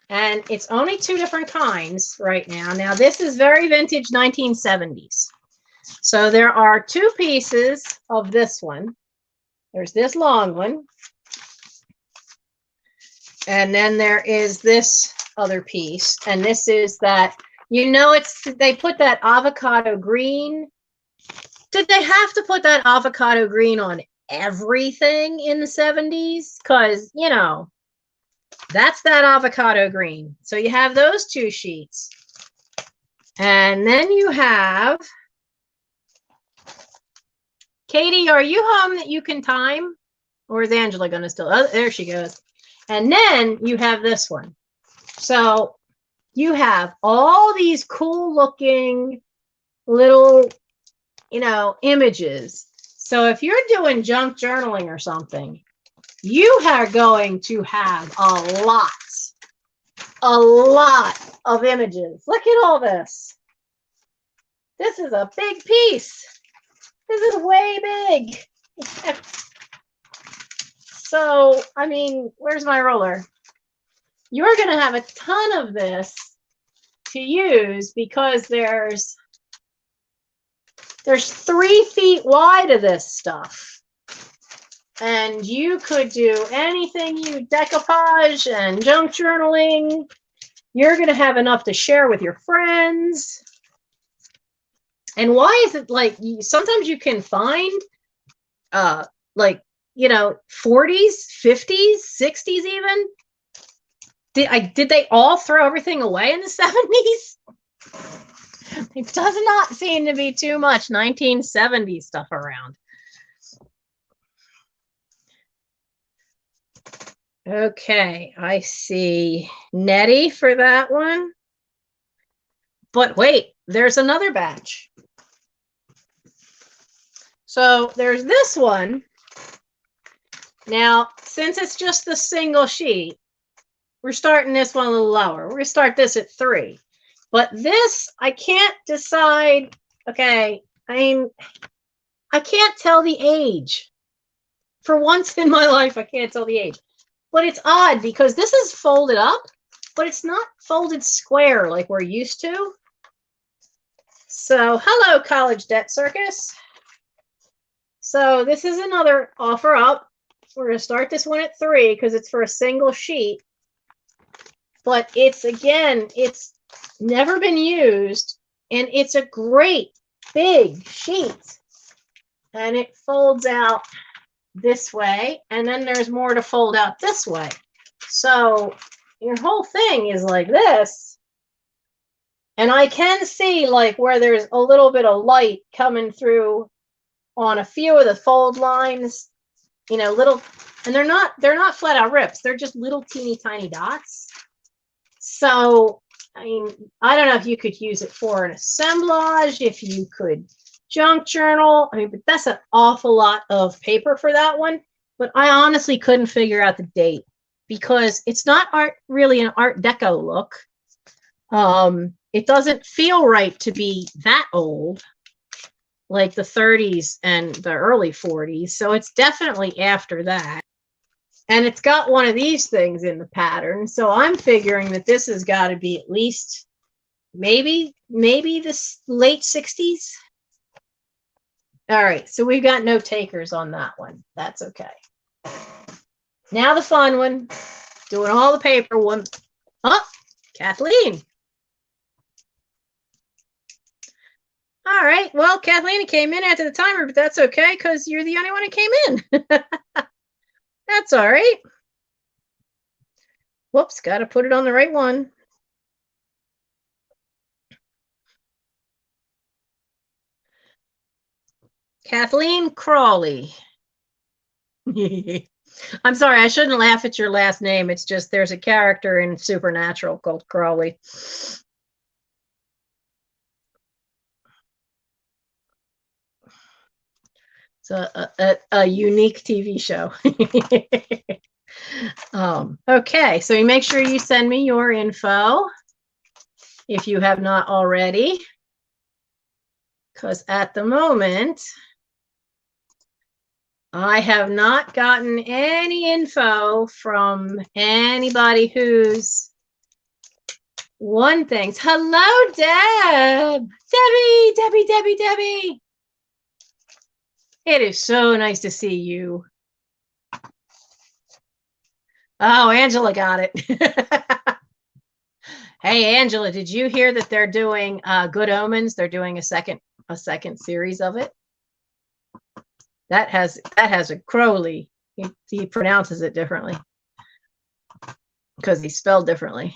and it's only 2 different kinds right now. Now, this is very vintage 1970s. So there are 2 pieces of this one. There's this long one, and then there is this other piece, and this is that, they put that avocado green. Did they have to put that avocado green on everything in the 70s? Because, that's that avocado green. So you have those 2 sheets. And then you have, Katie, are you home that you can time? Or is Angela going to still? Oh, there she goes. And then you have this one. So you have all these cool looking little, images. So if you're doing junk journaling or something, you are going to have a lot of images. Look at all this. This is a big piece. This is way big. So, I mean, where's my roller? You're going to have a ton of this to use because there's 3 feet wide of this stuff. And you could do anything decoupage and junk journaling. You're going to have enough to share with your friends. And why is it like sometimes you can find 40s, 50s, 60s even? Did they all throw everything away in the 70s? It does not seem to be too much 1970s stuff around. Okay, I see Nettie for that one. But wait, there's another batch. So there's this one. Now, since it's just the single sheet, we're starting this one a little lower. We're going to start this at 3. But this, I can't decide. Okay, I mean, I can't tell the age. For once in my life, I can't tell the age. But it's odd because this is folded up, but it's not folded square like we're used to. So, hello, College Debt Circus. So this is another offer up. We're going to start this one at 3 because it's for a single sheet. But it's, again, it's never been used, and it's a great big sheet. And it folds out this way, and then there's more to fold out this way. So your whole thing is like this. And I can see like where there's a little bit of light coming through on a few of the fold lines, you know, little, and they're not flat out rips. They're just little teeny tiny dots. So, I mean, I don't know if you could use it for an assemblage, if you could junk journal. I mean, but that's an awful lot of paper for that one. But I honestly couldn't figure out the date because it's not really an Art Deco look. It doesn't feel right to be that old, like the 30s and the early 40s. So it's definitely after that. And it's got one of these things in the pattern. So I'm figuring that this has got to be at least maybe this late 60s. All right, so we've got no takers on that one. That's okay. Now the fun one, doing all the paper one. Oh, Kathleen. All right, well, Kathleen came in after the timer, but that's okay because you're the only one who came in. That's all right. Whoops, got to put it on the right one. Kathleen Crawley. I'm sorry, I shouldn't laugh at your last name. It's just there's a character in Supernatural called Crawley. It's a unique TV show. Okay, so you make sure you send me your info if you have not already, because at the moment I have not gotten any info from anybody who's won things. Hello, Deb. Debbie. It is so nice to see you. Oh, Angela got it. Hey, Angela, did you hear that they're doing Good Omens? They're doing a second series of it. That has a Crowley. He pronounces it differently because he's spelled differently.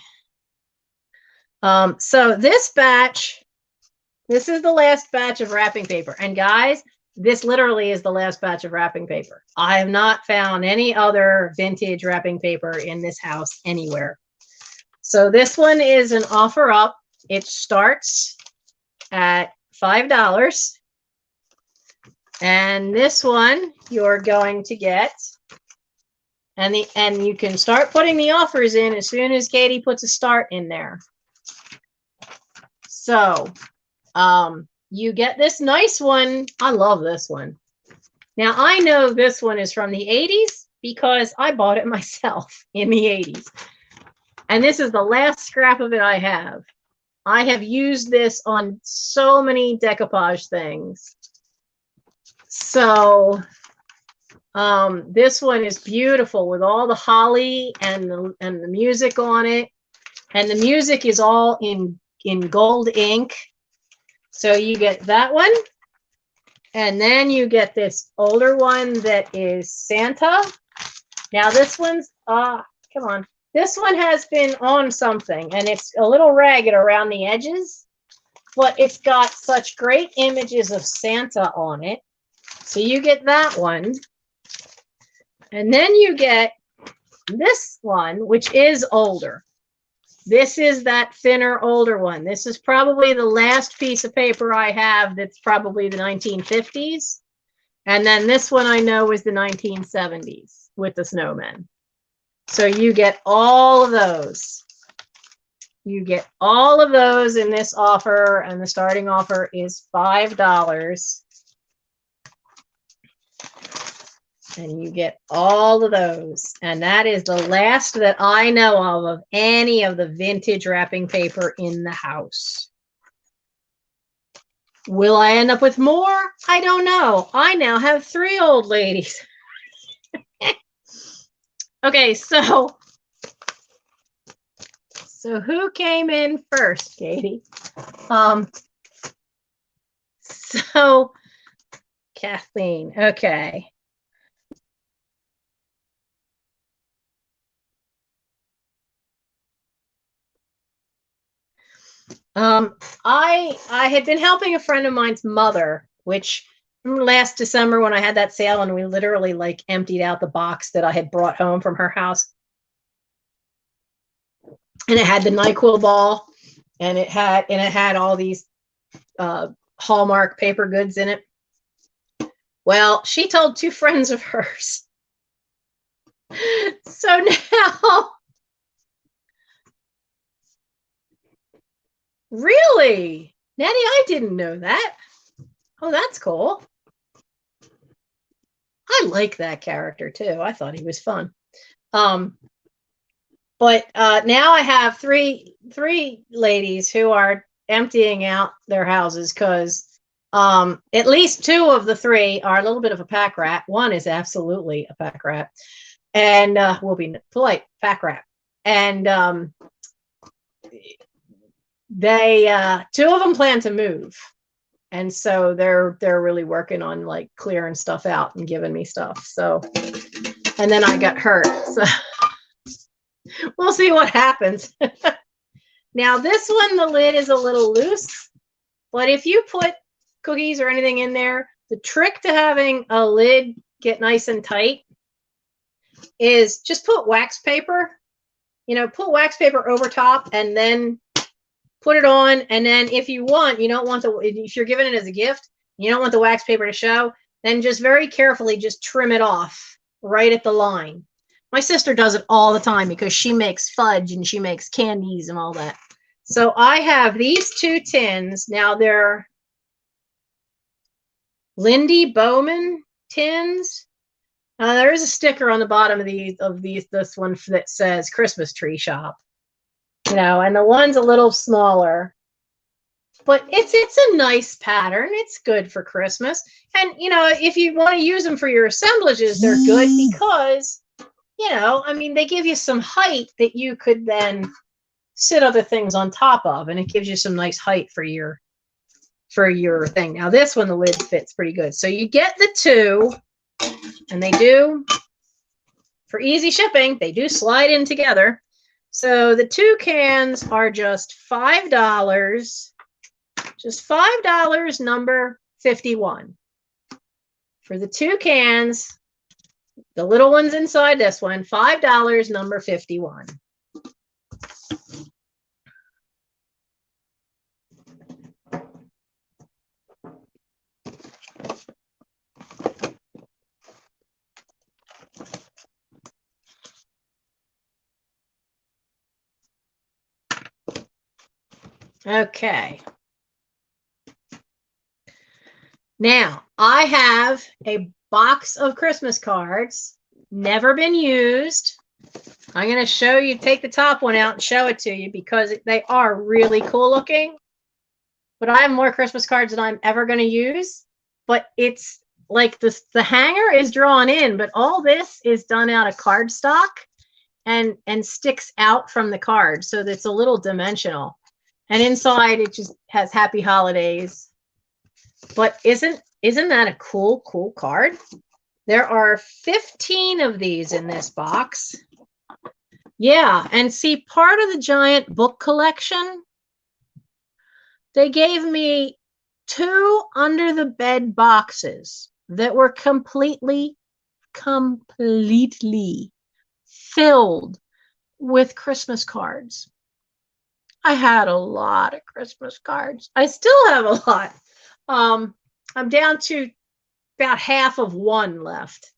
So this batch, this is the last batch of wrapping paper. And guys, this literally is the last batch of wrapping paper. I have not found any other vintage wrapping paper in this house anywhere. So this one is an offer up. It starts at $5. And this one you're going to get, and you can start putting the offers in as soon as Katie puts a start in there. So you get this nice one. I love this one. Now I know this one is from the 80s because I bought it myself in the 80s. And this is the last scrap of it I have. I have used this on so many decoupage things. So this one is beautiful with all the holly and the music on it. And the music is all in gold ink. So you get that one. And then you get this older one that is Santa. Now this one's, come on. This one has been on something and it's a little ragged around the edges. but it's got such great images of Santa on it. So you get that one. And then you get this one, which is older. This is that thinner, older one. This is probably the last piece of paper I have that's probably the 1950s. And then this one I know is the 1970s with the snowmen. So you get all of those. You get all of those in this offer, and the starting offer is $5. And you get all of those. And that is the last that I know of any of the vintage wrapping paper in the house. Will I end up with more? I don't know. I now have 3 old ladies. Okay, so who came in first, Katie? So Kathleen, okay. I had been helping a friend of mine's mother, which last December when I had that sale and we literally like emptied out the box that I had brought home from her house. And it had the NyQuil ball and it had all these Hallmark paper goods in it. Well, she told 2 friends of hers. So now, really? Nettie, I didn't know that. Oh, that's cool. I like that character too. I thought he was fun. But now I have three ladies who are emptying out their houses because at least 2 of the 3 are a little bit of a pack rat. One is absolutely a pack rat, and we'll be polite, pack rat. And they 2 of them plan to move, and so they're really working on like clearing stuff out and giving me stuff. So, and then I got hurt. So. We'll see what happens. Now, this one, the lid is a little loose, but if you put cookies or anything in there, the trick to having a lid get nice and tight is just put wax paper, put wax paper over top and then put it on. And then if you want, if you're giving it as a gift, you don't want the wax paper to show, then just very carefully just trim it off right at the line. My sister does it all the time because she makes fudge and she makes candies and all that. So I have these 2 tins. Now they're Lindy Bowman tins. There is a sticker on the bottom of this one that says Christmas tree shop. And the one's a little smaller. But it's a nice pattern. It's good for Christmas. And if you want to use them for your assemblages, they're good because they give you some height that you could then sit other things on top of, and it gives you some nice height for your thing. Now this one, the lid fits pretty good. So you get the 2, and they do, for easy shipping, they do slide in together. So the 2 cans are just $5, number 51. For the 2 cans, the little ones inside this one, $5, number 51. Okay. Now, I have a box of Christmas cards, never been used. I'm going to show you, take the top one out and show it to you because they are really cool looking. But I have more Christmas cards than I'm ever going to use. But it's like the hanger is drawn in, but all this is done out of cardstock and sticks out from the card. So that's a little dimensional. And inside it just has Happy Holidays. But isn't that a cool card? There are 15 of these in this box. Yeah, and see, part of the giant book collection They gave me 2 under the bed boxes that were completely filled with Christmas cards. I had a lot of Christmas cards. I still have a lot. I'm down to about half of one left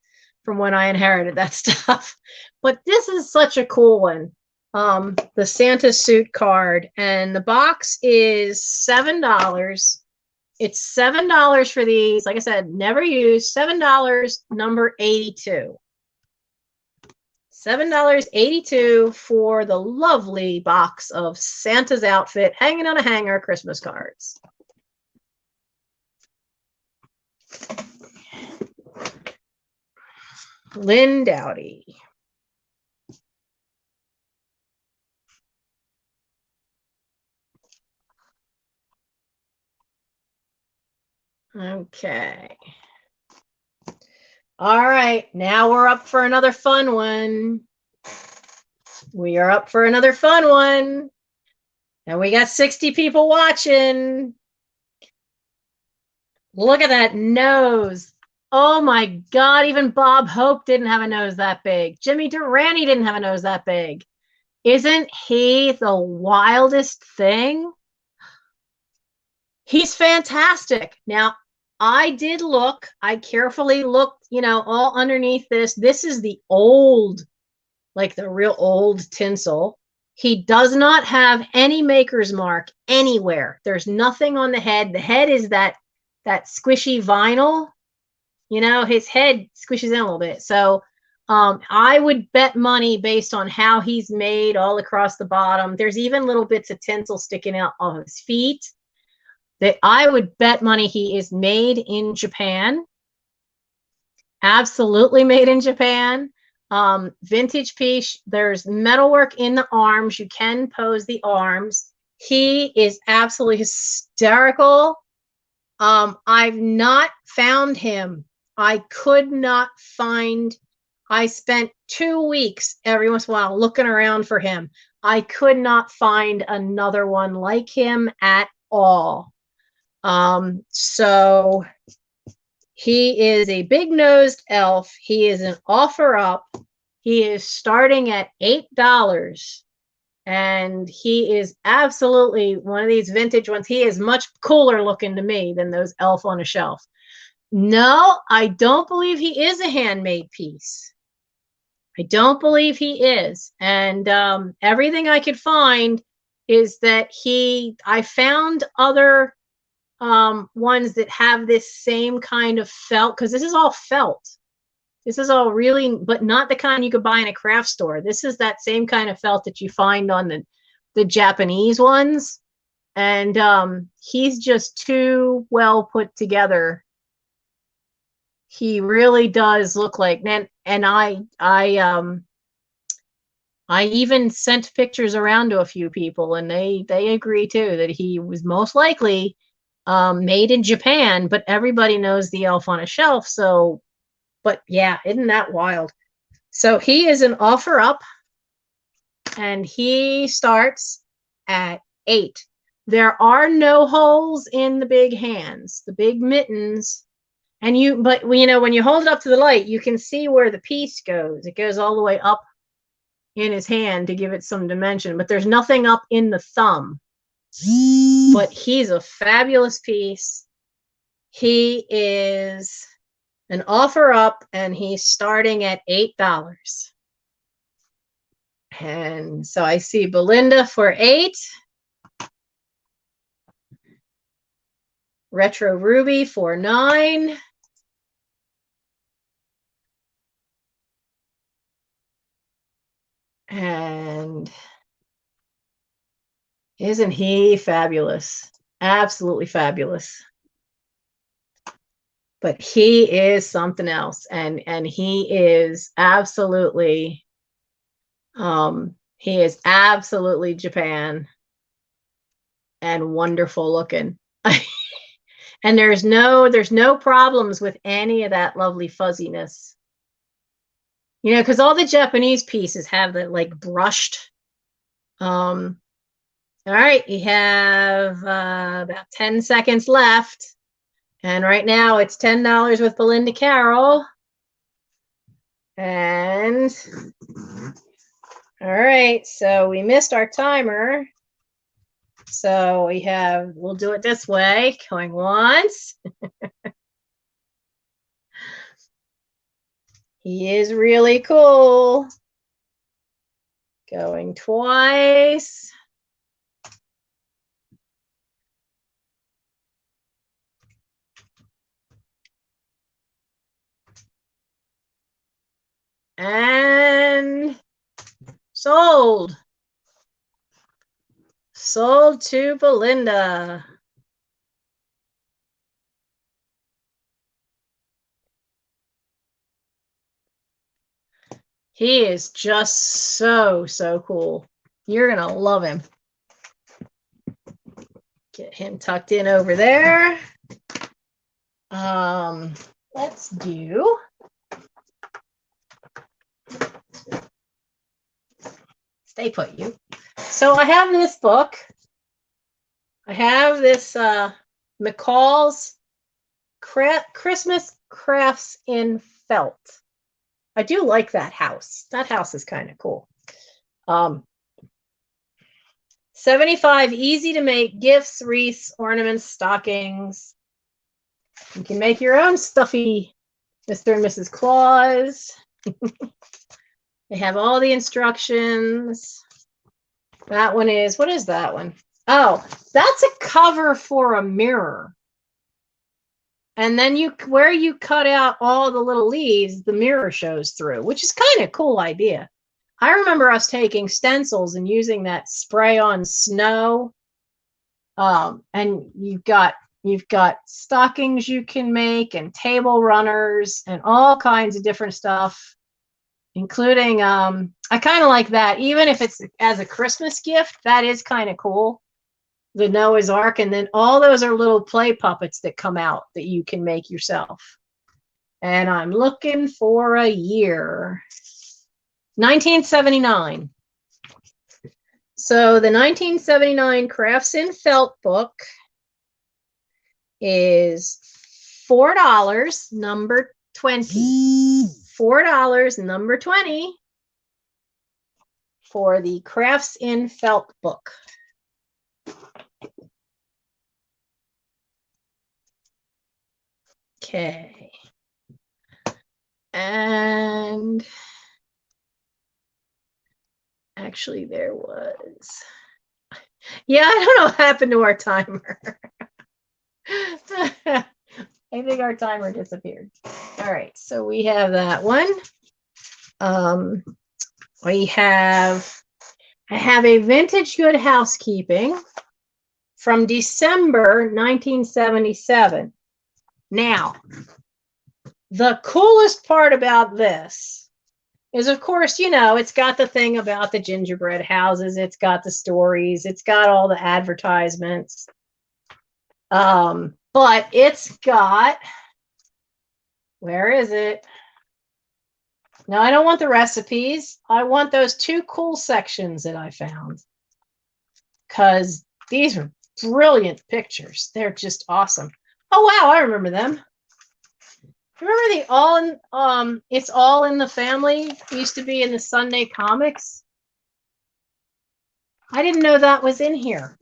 from when I inherited that stuff. But this is such a cool one. The Santa suit card, and the box is $7. It's $7 for these. Like I said, never used. $7, number 82. $7.82 for the lovely box of Santa's outfit hanging on a hanger Christmas cards. Lynn Dowdy. Okay. All right, now we're up for another fun one. We are up for another fun one. And we got 60 people watching. Look at that nose. Oh my God, even Bob Hope didn't have a nose that big. Jimmy Durante didn't have a nose that big. Isn't he the wildest thing? He's fantastic. Now, I did look, I carefully looked, all underneath this. This is the old, like the real old tinsel. He does not have any maker's mark anywhere. There's nothing on the head. The head is that squishy vinyl. His head squishes in a little bit. So I would bet money based on how he's made all across the bottom. There's even little bits of tinsel sticking out on his feet. That I would bet money he is made in Japan. Absolutely made in Japan. Vintage piece. There's metalwork in the arms. You can pose the arms. He is absolutely hysterical. I've not found him. I could not find. I spent 2 weeks every once in a while looking around for him. I could not find another one like him at all. So he is a big-nosed elf. He is an offer up. He is starting at $8. And he is absolutely one of these vintage ones. He is much cooler looking to me than those elf on a shelf. No, I don't believe he is a handmade piece. I don't believe he is. And everything I could find is that I found other ones that have this same kind of felt, because this is all felt. This is all really, but not the kind you could buy in a craft store. This is that same kind of felt that you find on the Japanese ones. And he's just too well put together. He really does look like, and I even sent pictures around to a few people, and they agree too that he was most likely made in Japan, but everybody knows the elf on a shelf. So, but yeah, isn't that wild? So he is an offer up, and he starts at $8. There are no holes in the big hands, the big mittens. But when you hold it up to the light, you can see where the piece goes. It goes all the way up in his hand to give it some dimension, but there's nothing up in the thumb. But he's a fabulous piece. He is an offer up, and he's starting at $8. And so I see Belinda for $8. Retro Ruby for $9. And isn't he fabulous? Absolutely fabulous. But he is something else, and he is absolutely Japan and wonderful looking. And there's no problems with any of that lovely fuzziness. Because all the Japanese pieces have that like brushed All right, you have about 10 seconds left. And right now it's $10 with Belinda Carroll. And all right, so we missed our timer. So we'll do it this way, going once. He is really cool. Going twice. And sold. Sold to Belinda. He is just so cool. You're going to love him. Get him tucked in over there. Let's do stay put, you. So I have this book. I have this McCall's Christmas Crafts in Felt. I do like that house. That house is kind of cool. 75 easy to make gifts, wreaths, ornaments, stockings. You can make your own stuffy Mr. and Mrs. Claus. They have all the instructions. That one is, what is that one? Oh, that's a cover for a mirror. And then where you cut out all the little leaves, the mirror shows through, which is kind of a cool idea. I remember us taking stencils and using that spray on snow. And you've got stockings you can make and table runners and all kinds of different stuff, including I kind of like that. Even if it's as a Christmas gift, that is kind of cool. The Noah's Ark, and then all those are little play puppets that come out that you can make yourself. And I'm looking for a year. 1979. So the 1979 Crafts in Felt book is $4, number 20. $4, number 20 for the Crafts in Felt book. Okay. And actually there was, yeah, I don't know what happened to our timer. I think our timer disappeared. All right, so we have that one. I have a Vintage Good Housekeeping from December 1977. Now, the coolest part about this is, of course, it's got the thing about the gingerbread houses. It's got the stories. It's got all the advertisements. But it's got, where is it? No, I don't want the recipes. I want those two cool sections that I found, because these are brilliant pictures. They're just awesome. Oh, wow, I remember them. Remember the It's All in the Family? It used to be in the Sunday comics. I didn't know that was in here.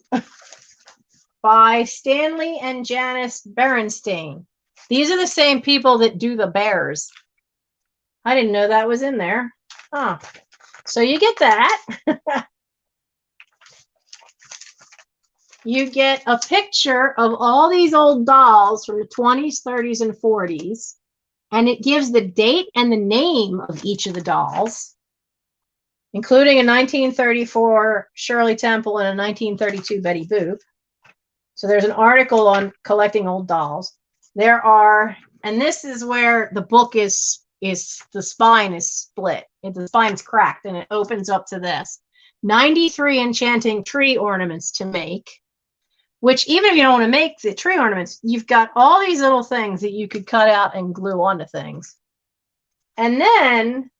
By Stanley and Janice Berenstein. These are the same people that do the bears. I didn't know that was in there. Oh, so you get that. You get a picture of all these old dolls from the 20s, 30s, and 40s. And it gives the date and the name of each of the dolls, including a 1934 Shirley Temple and a 1932 Betty Boop. So there's an article on collecting old dolls. There are, and this is where the book is the spine is split. The spine's cracked and it opens up to this. 93 enchanting tree ornaments to make, which even if you don't want to make the tree ornaments, you've got all these little things that you could cut out and glue onto things. And then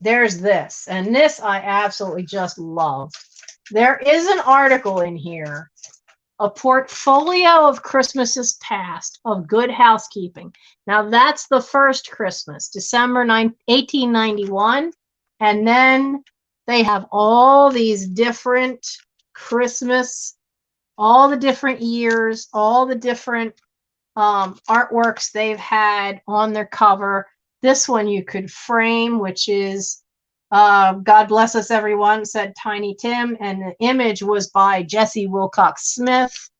there's this, and this I absolutely just love. There is an article in here, a portfolio of Christmases past of Good Housekeeping. Now that's the first Christmas, December 1891. And then they have all these different Christmas, all the different years, all the different artworks they've had on their cover. This one you could frame, which is God Bless Us Everyone, said Tiny Tim, and the image was by Jesse Wilcox Smith.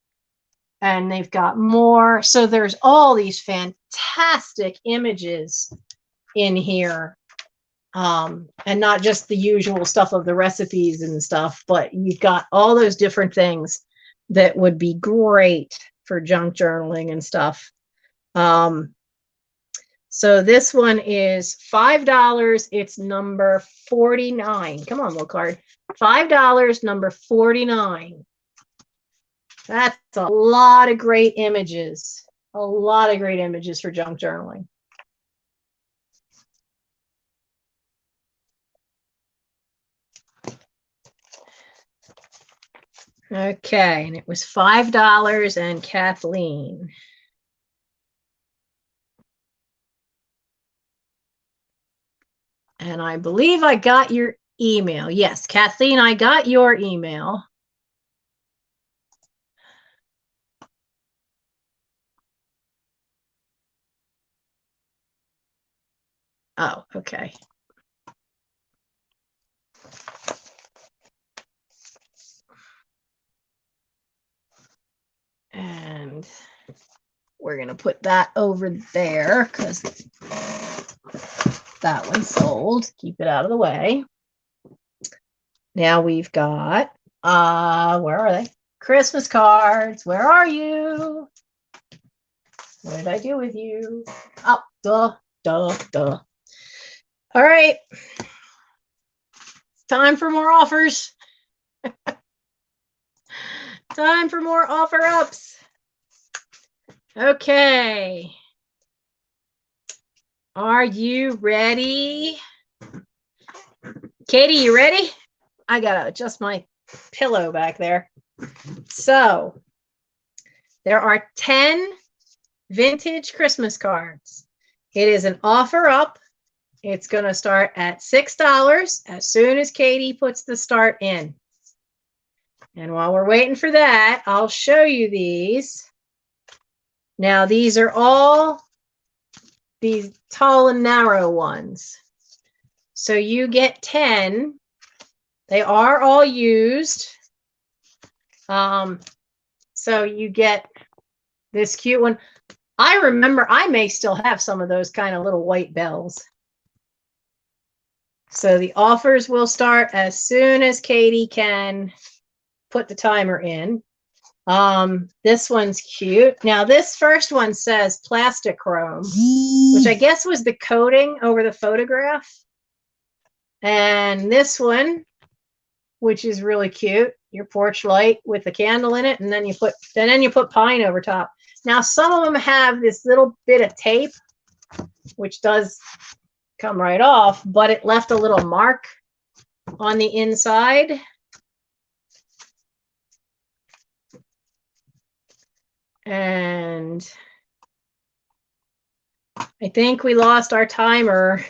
And they've got more. So there's all these fantastic images in here. And not just the usual stuff of the recipes and stuff, but you've got all those different things that would be great for junk journaling and stuff. So this one is $5. It's number 49. Come on, little card. $5, number 49. That's a lot of great images. A lot of great images for junk journaling. Okay, and it was $5 and Kathleen. And I believe I got your email. Yes, Kathleen, I got your email. Oh, okay. And we're going to put that over there because that one's sold. Keep it out of the way. Now we've got, where are they? Christmas cards. Where are you? What did I do with you? Oh, duh. All right. Time for more offers. Time for more offer ups. Okay. Are you ready? Katie, you ready? I gotta adjust my pillow back there. So there are 10 vintage Christmas cards. It is an offer up. It's going to start at $6 as soon as Katie puts the start in. And while we're waiting for that, I'll show you these. Now, these are all these tall and narrow ones. So you get 10. They are all used. So you get this cute one. I remember I may still have some of those kind of little white bells. So the offers will start as soon as Katie can put the timer in. This one's cute. Now this first one says plastic chrome, which I guess was the coating over the photograph. And this one, which is really cute, your porch light with the candle in it, and then you put pine over top. Now some of them have this little bit of tape, which does come right off, but it left a little mark on the inside. And I think we lost our timer.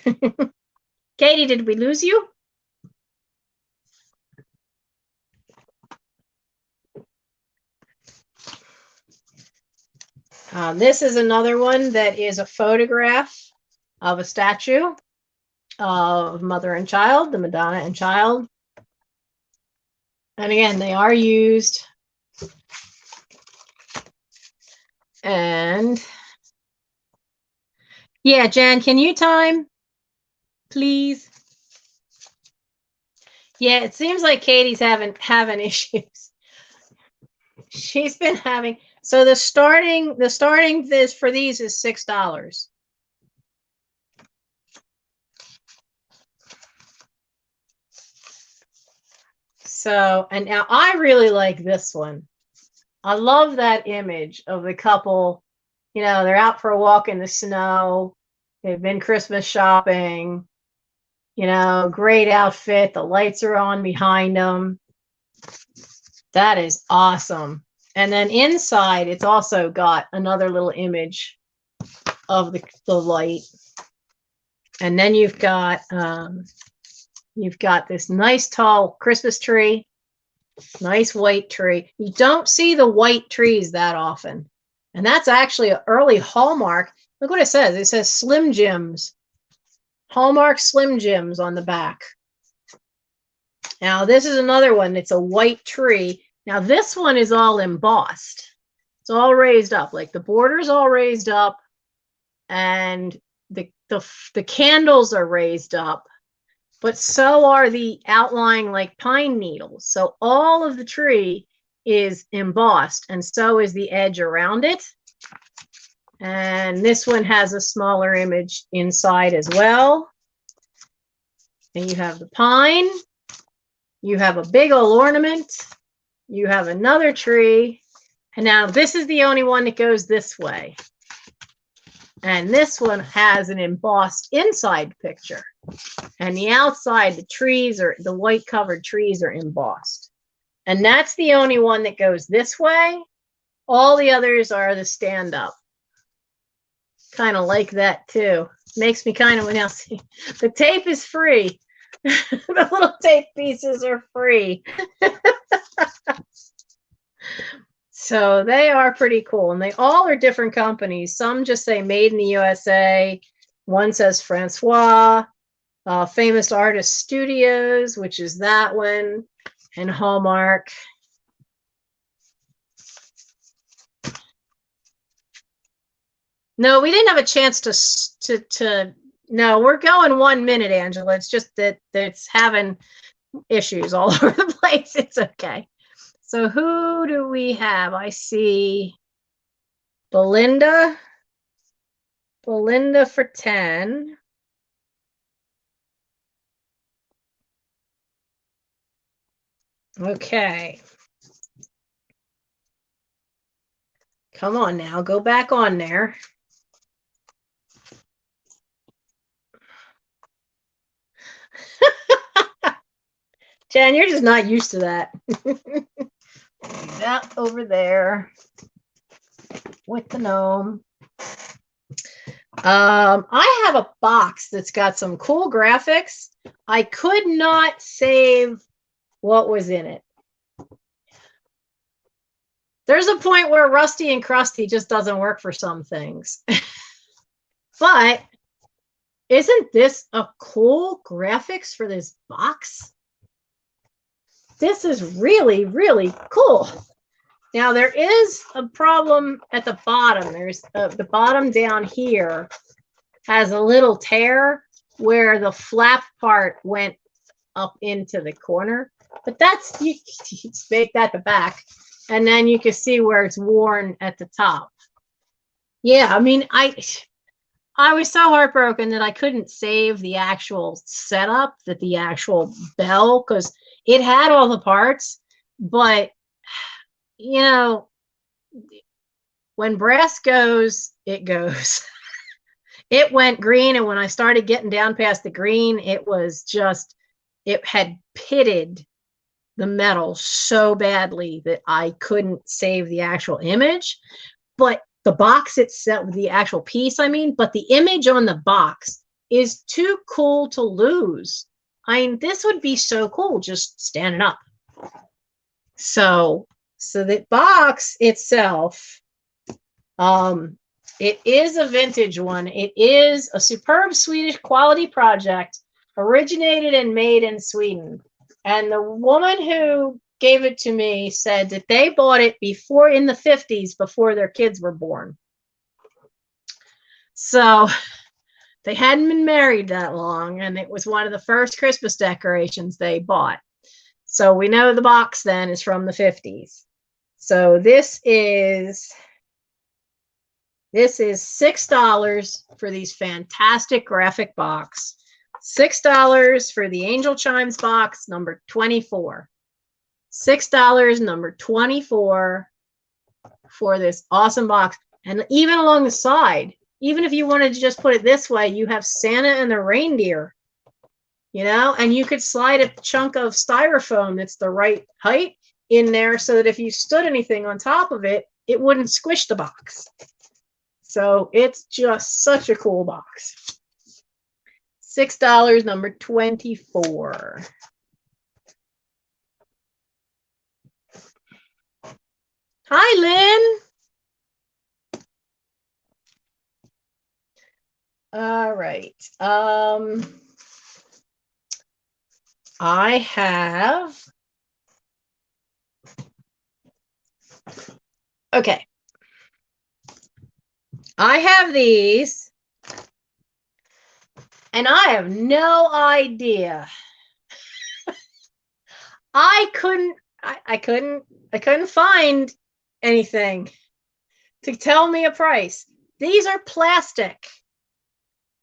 Katie, did we lose you? This is another one that is a photograph of a statue of mother and child, the Madonna and child. And again, they are used. And yeah, Jan, can you time, please? Yeah, it seems like Katie's having issues. She's been having. So the starting this for these is $6. So, and now I really like this one. I love that image of the couple. You know, they're out for a walk in the snow. They've been Christmas shopping. You know, great outfit. The lights are on behind them. That is awesome. And then inside, it's also got another little image of the light. And then you've got this nice tall Christmas tree, nice white tree. You don't see the white trees that often. And that's actually an early Hallmark. Look what it says. It says Slim Jims. Hallmark Slim Jims on the back. Now, this is another one. It's a white tree. Now, this one is all embossed. It's all raised up. Like the border's all raised up. And the candles are raised up. But so are the outlying like pine needles. So all of the tree is embossed. And so is the edge around it. And this one has a smaller image inside as well. And you have the pine. You have a big old ornament. You have another tree. And now this is the only one that goes this way. And this one has an embossed inside picture. And the outside, the trees are, the white covered trees are embossed. And that's the only one that goes this way. All the others are the stand up. Kind of like that too. Makes me kind of, when I see the tape is free. The little tape pieces are free. So they are pretty cool. And they all are different companies. Some just say made in the USA. One says Francois, Famous Artist Studios, which is that one, and Hallmark. No, we didn't have a chance to no, we're going 1 minute, Angela. It's just that it's having issues all over the place. It's okay. So who do we have? I see Belinda. Belinda for 10. Okay. Come on now, go back on there. Jen, you're just not used to that. That over there with the gnome. I have a box that's got some cool graphics. I could not save what was in it. There's a point where Rusty and Krusty just doesn't work for some things. But isn't this a cool graphics for this box? This is really, really cool. Now, there is a problem at the bottom. There's the bottom down here has a little tear where the flap part went up into the corner. But that's, you make that the back. And then you can see where it's worn at the top. Yeah, I mean, I was so heartbroken that I couldn't save the actual setup, that the actual bell, because it had all the parts, but you know, when brass goes, it goes. It went green, and when I started getting down past the green, it was just, it had pitted the metal so badly that I couldn't save the actual image. But the box itself, the actual piece, I mean, but the image on the box is too cool to lose. I mean, this would be so cool just standing up. So the box itself, it is a vintage one. It is a superb Swedish quality project, originated and made in Sweden. And the woman who gave it to me said that they bought it before, in the 50s, before their kids were born. So they hadn't been married that long, and it was one of the first Christmas decorations they bought. So we know the box then is from the 50s. So this is $6 for these fantastic graphic box. $6 for the Angel Chimes box, number 24. $6, number 24, for this awesome box. And even along the side, even if you wanted to just put it this way, you have Santa and the reindeer. you know, and you could slide a chunk of styrofoam that's the right height in there so that if you stood anything on top of it, it wouldn't squish the box. So it's just such a cool box. $6, number 24. Hi, Lynn. All right. I have, okay. I have these, and I have no idea. I couldn't find anything to tell me a price. These are plastic.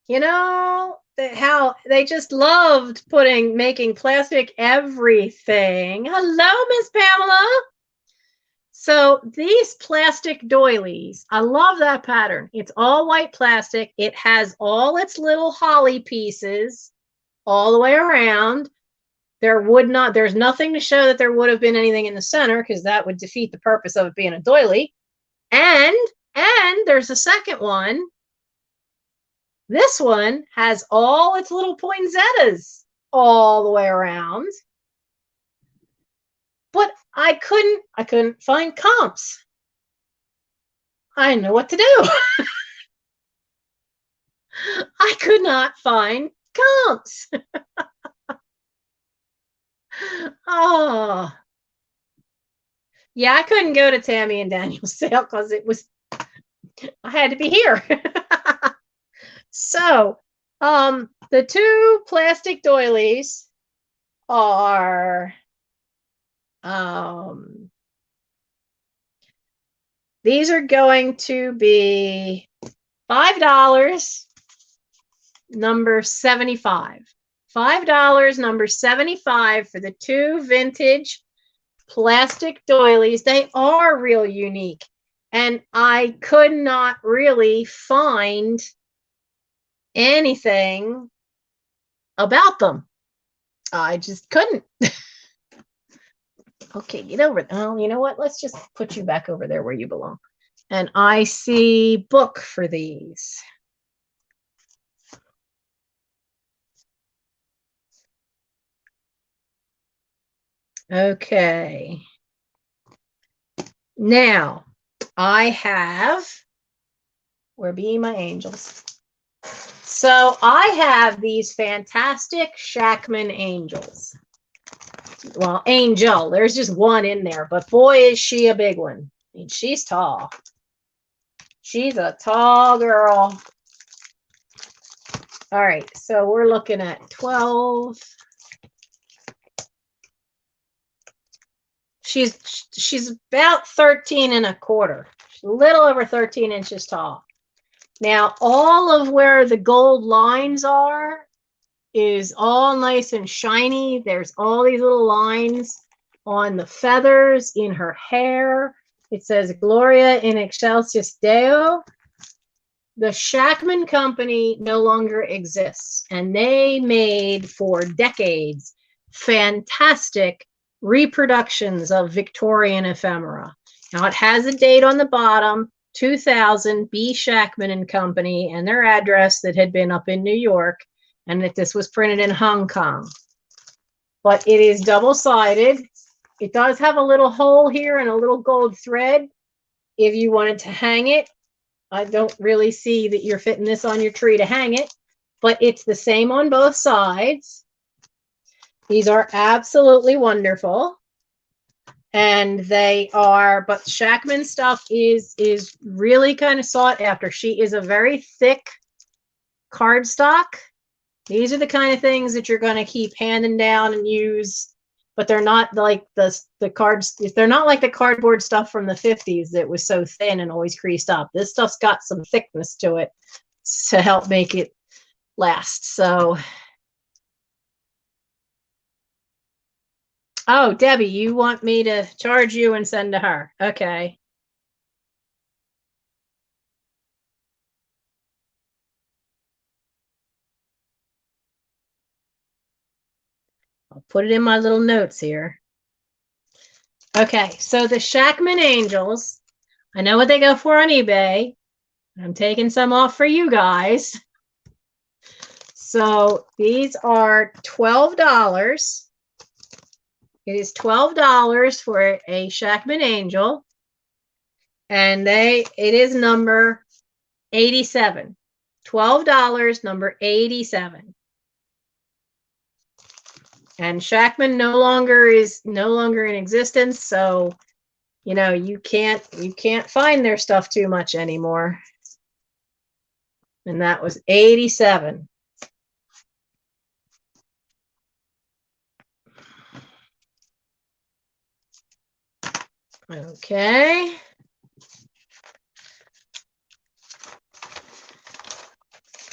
You know, how they just loved making plastic everything. Hello, Miss Pamela. So these plastic doilies, I love that pattern. It's all white plastic. It has all its little holly pieces all the way around. There's nothing to show that there would have been anything in the center because that would defeat the purpose of it being a doily. And there's a second one. This one has all its little poinsettias all the way around. But I couldn't find comps. I didn't know what to do. I could not find comps. Oh. Yeah, I couldn't go to Tammy and Daniel's sale because I had to be here. So, the two plastic doilies are, these are going to be $5, number 75. $5, number 75 for the two vintage plastic doilies. They are real unique, and I could not really find anything about them. I just couldn't. Okay, get over it. Oh, you know what? Let's just put you back over there where you belong. And I see book for these. Okay. Now, I have, where be my angels? So I have these fantastic Shackman angels. Well, angel, there's just one in there, but boy, is she a big one. I mean, she's tall. She's a tall girl. All right, so we're looking at 12. She's about 13 and a quarter. She's a little over 13 inches tall. Now, all of where the gold lines are is all nice and shiny. There's all these little lines on the feathers, in her hair. It says Gloria in Excelsis Deo. The Shackman Company no longer exists, and they made for decades fantastic reproductions of Victorian ephemera. Now it has a date on the bottom, 2000, B. Shackman and Company, and their address that had been up in New York, and that this was printed in Hong Kong. But it is double-sided. It does have a little hole here and a little gold thread if you wanted to hang it. I don't really see that you're fitting this on your tree to hang it, but it's the same on both sides. These are absolutely wonderful. And they are, but Shackman stuff is really kind of sought after. She is a very thick cardstock. These are the kind of things that you're going to keep handing down and use, but they're not like the cards. They're not like the cardboard stuff from the 50s that was so thin and always creased up. This stuff's got some thickness to it to help make it last. So, oh, Debbie, you want me to charge you and send to her? Okay. I'll put it in my little notes here. Okay, so the Shackman Angels, I know what they go for on eBay. I'm taking some off for you guys. So these are $12. It is $12 for a Shackman Angel. And it is number 87. $12, number 87. And Shackman no longer in existence, so you can't find their stuff too much anymore. And that was 87. Okay.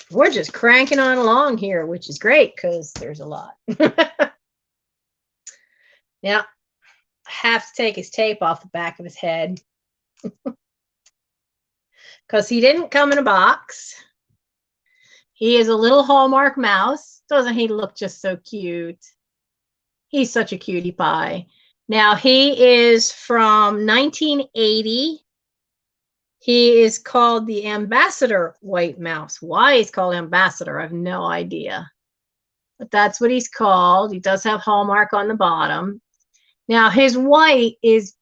We're just cranking on along here, which is great because there's a lot. Now, I have to take his tape off the back of his head because he didn't come in a box. He is a little Hallmark mouse. Doesn't he look just so cute? He's such a cutie pie. Now, he is from 1980. He is called the Ambassador White Mouse. Why he's called Ambassador, I have no idea. But that's what he's called. He does have Hallmark on the bottom. Now, his white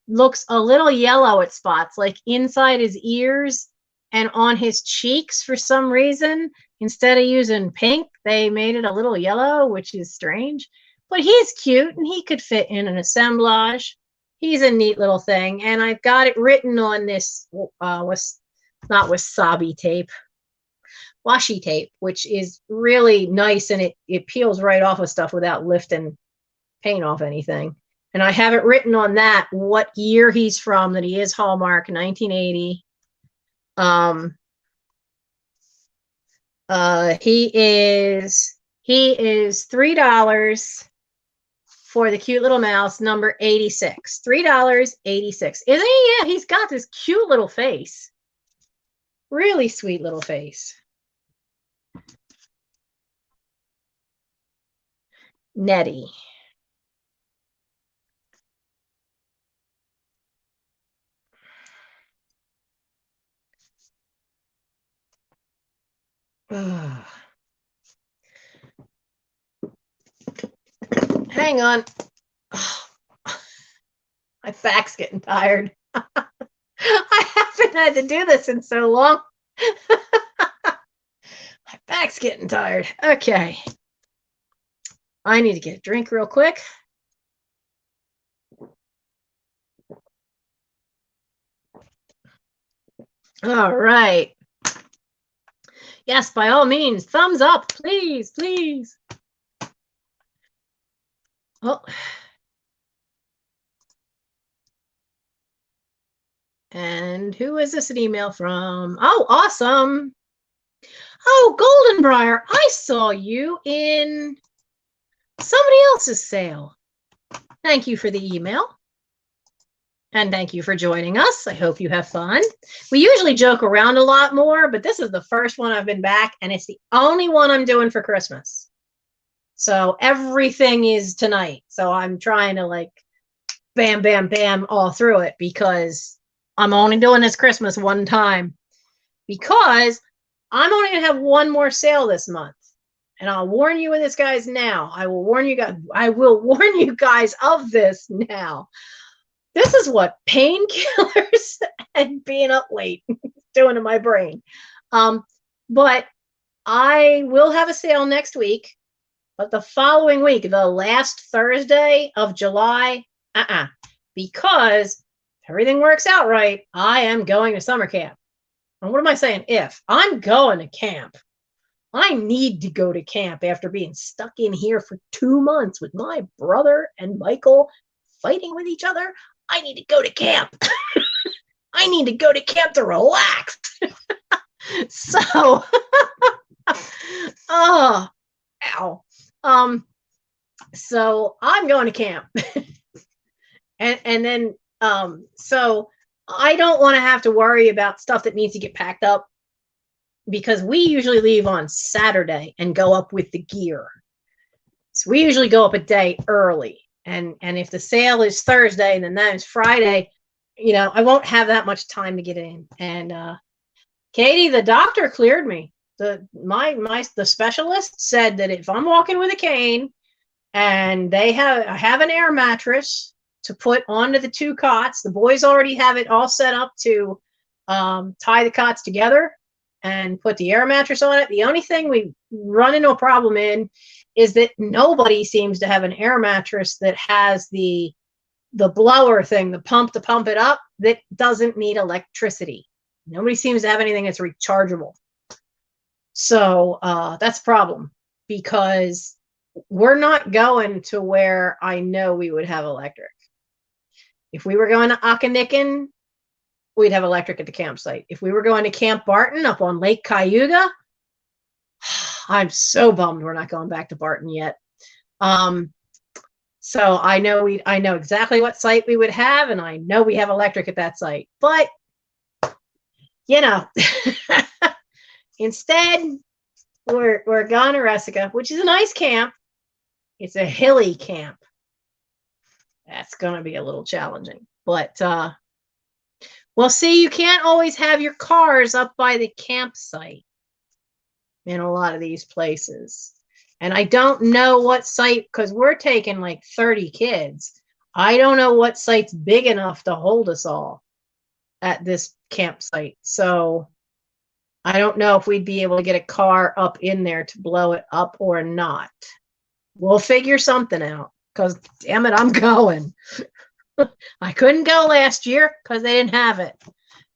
looks a little yellow at spots, like inside his ears and on his cheeks for some reason. Instead of using pink, they made it a little yellow, which is strange. But he's cute, and he could fit in an assemblage. He's a neat little thing, and I've got it written on this, not wasabi tape, washi tape, which is really nice, and it peels right off of stuff without lifting paint off anything. And I have it written on that what year he's from, that he is Hallmark, 1980. He is $3 for the cute little mouse, number 86. $3.86. Isn't he? Yeah, he's got this cute little face. Really sweet little face. Nettie. Hang on. Oh, my back's getting tired. I haven't had to do this in so long. My back's getting tired. Okay. I need to get a drink real quick. All right. Yes, by all means, thumbs up, please, please. Oh. And who is this an email from? Oh, awesome. Oh, Goldenbriar, I saw you in somebody else's sale. Thank you for the email. And thank you for joining us. I hope you have fun. We usually joke around a lot more, but this is the first one I've been back, and it's the only one I'm doing for Christmas. So everything is tonight. So I'm trying to like bam, bam, bam all through it because I'm only doing this Christmas one time because I'm only going to have one more sale this month. And I'll warn you of this, guys, now. I will warn you guys of this now. This is what painkillers and being up late is doing to my brain. But I will have a sale next week. But the following week, the last Thursday of July, because if everything works out right, I am going to summer camp. And what am I saying? If I'm going to camp, I need to go to camp after being stuck in here for 2 months with my brother and Michael fighting with each other. I need to go to camp. I need to go to camp to relax. So, oh, ow. So I'm going to camp. and then, so I don't want to have to worry about stuff that needs to get packed up because we usually leave on Saturday and go up with the gear. So we usually go up a day early. And if the sale is Thursday, then that is Friday, I won't have that much time to get in. And Katie, the doctor cleared me. The specialist said that if I'm walking with a cane and I have an air mattress to put onto the 2 cots, the boys already have it all set up to tie the cots together and put the air mattress on it. The only thing we run into a problem in is that nobody seems to have an air mattress that has the blower thing, the pump to pump it up, that doesn't need electricity. Nobody seems to have anything that's rechargeable. So that's a problem, because we're not going to where I know we would have electric. If we were going to Akanikin, we'd have electric at the campsite. If we were going to Camp Barton up on Lake Cayuga, I'm so bummed we're not going back to Barton yet. So I know exactly what site we would have, and I know we have electric at that site. But instead, we're going to Resica, which is a nice camp. It's a hilly camp. That's going to be a little challenging. But well, see, you can't always have your cars up by the campsite in a lot of these places. And I don't know what site, because we're taking like 30 kids. I don't know what site's big enough to hold us all at this campsite. So I don't know if we'd be able to get a car up in there to blow it up or not. We'll figure something out, because damn it, I'm going. I couldn't go last year because they didn't have it.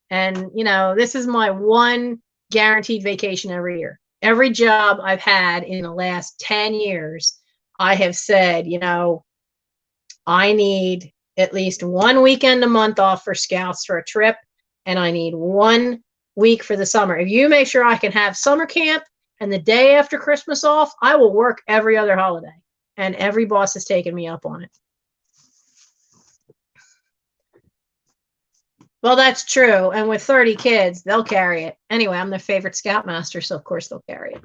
And, this is my one guaranteed vacation every year. Every job I've had in the last 10 years, I have said, I need at least 1 weekend a month off for scouts for a trip, and I need 1 week for the summer. If you make sure I can have summer camp and the day after Christmas off, I will work every other holiday. And every boss has taken me up on it. Well, that's true. And with 30 kids, they'll carry it. Anyway, I'm their favorite scoutmaster, so of course they'll carry it.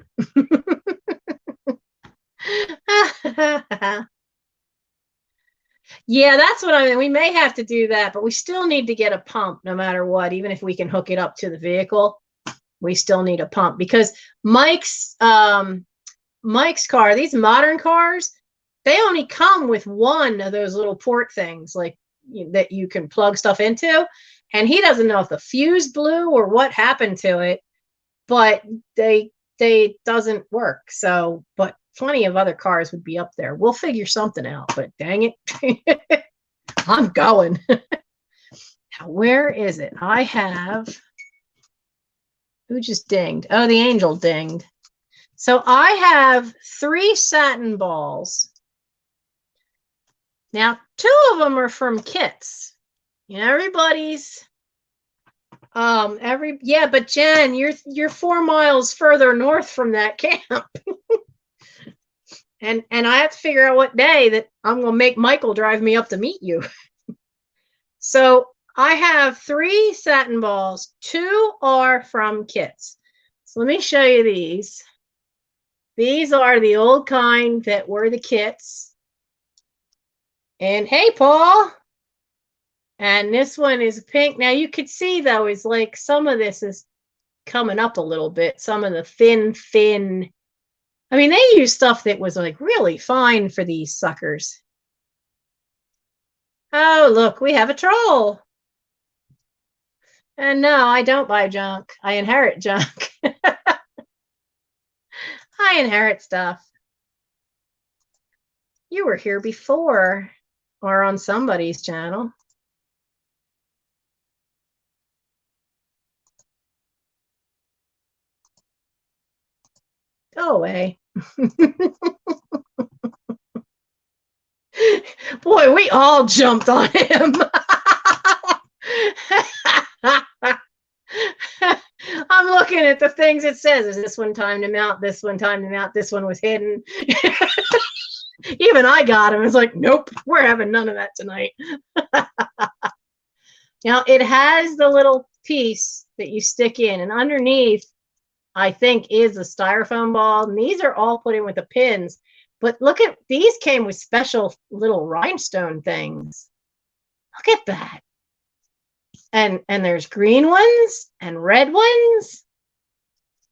Yeah, that's what I mean. We may have to do that, but we still need to get a pump no matter what. Even if we can hook it up to the vehicle, we still need a pump, because Mike's car, these modern cars, they only come with one of those little port things like that you can plug stuff into. And he doesn't know if the fuse blew or what happened to it, but they doesn't work. So, but plenty of other cars would be up there. We'll figure something out, but dang it. I'm going. Now, where is it? I have, who just dinged? Oh, the angel dinged. So I have 3 satin balls. Now, 2 of them are from kits. Everybody's but Jen, you're 4 miles further north from that camp. and I have to figure out what day that I'm going to make Michael drive me up to meet you. So I have 3 satin balls. 2 are from kits. So let me show you these. These are the old kind that were the kits. And hey, Paul. And this one is pink. Now you could see, though, is like some of this is coming up a little bit. Some of the thin. I mean, they use stuff that was like really fine for these suckers. Oh, look, we have a troll. And no, I don't buy junk. I inherit junk. I inherit stuff. You were here before, or on somebody's channel. Go away. Boy, we all jumped on him. I'm looking at the things it says. Is this one time to mount? This one time to mount? This one was hidden. Even I got him. It's like, nope, we're having none of that tonight. Now, it has the little piece that you stick in, and underneath, I think, is a styrofoam ball. And these are all put in with the pins. But look at, these came with special little rhinestone things. Look at that. And there's green ones and red ones.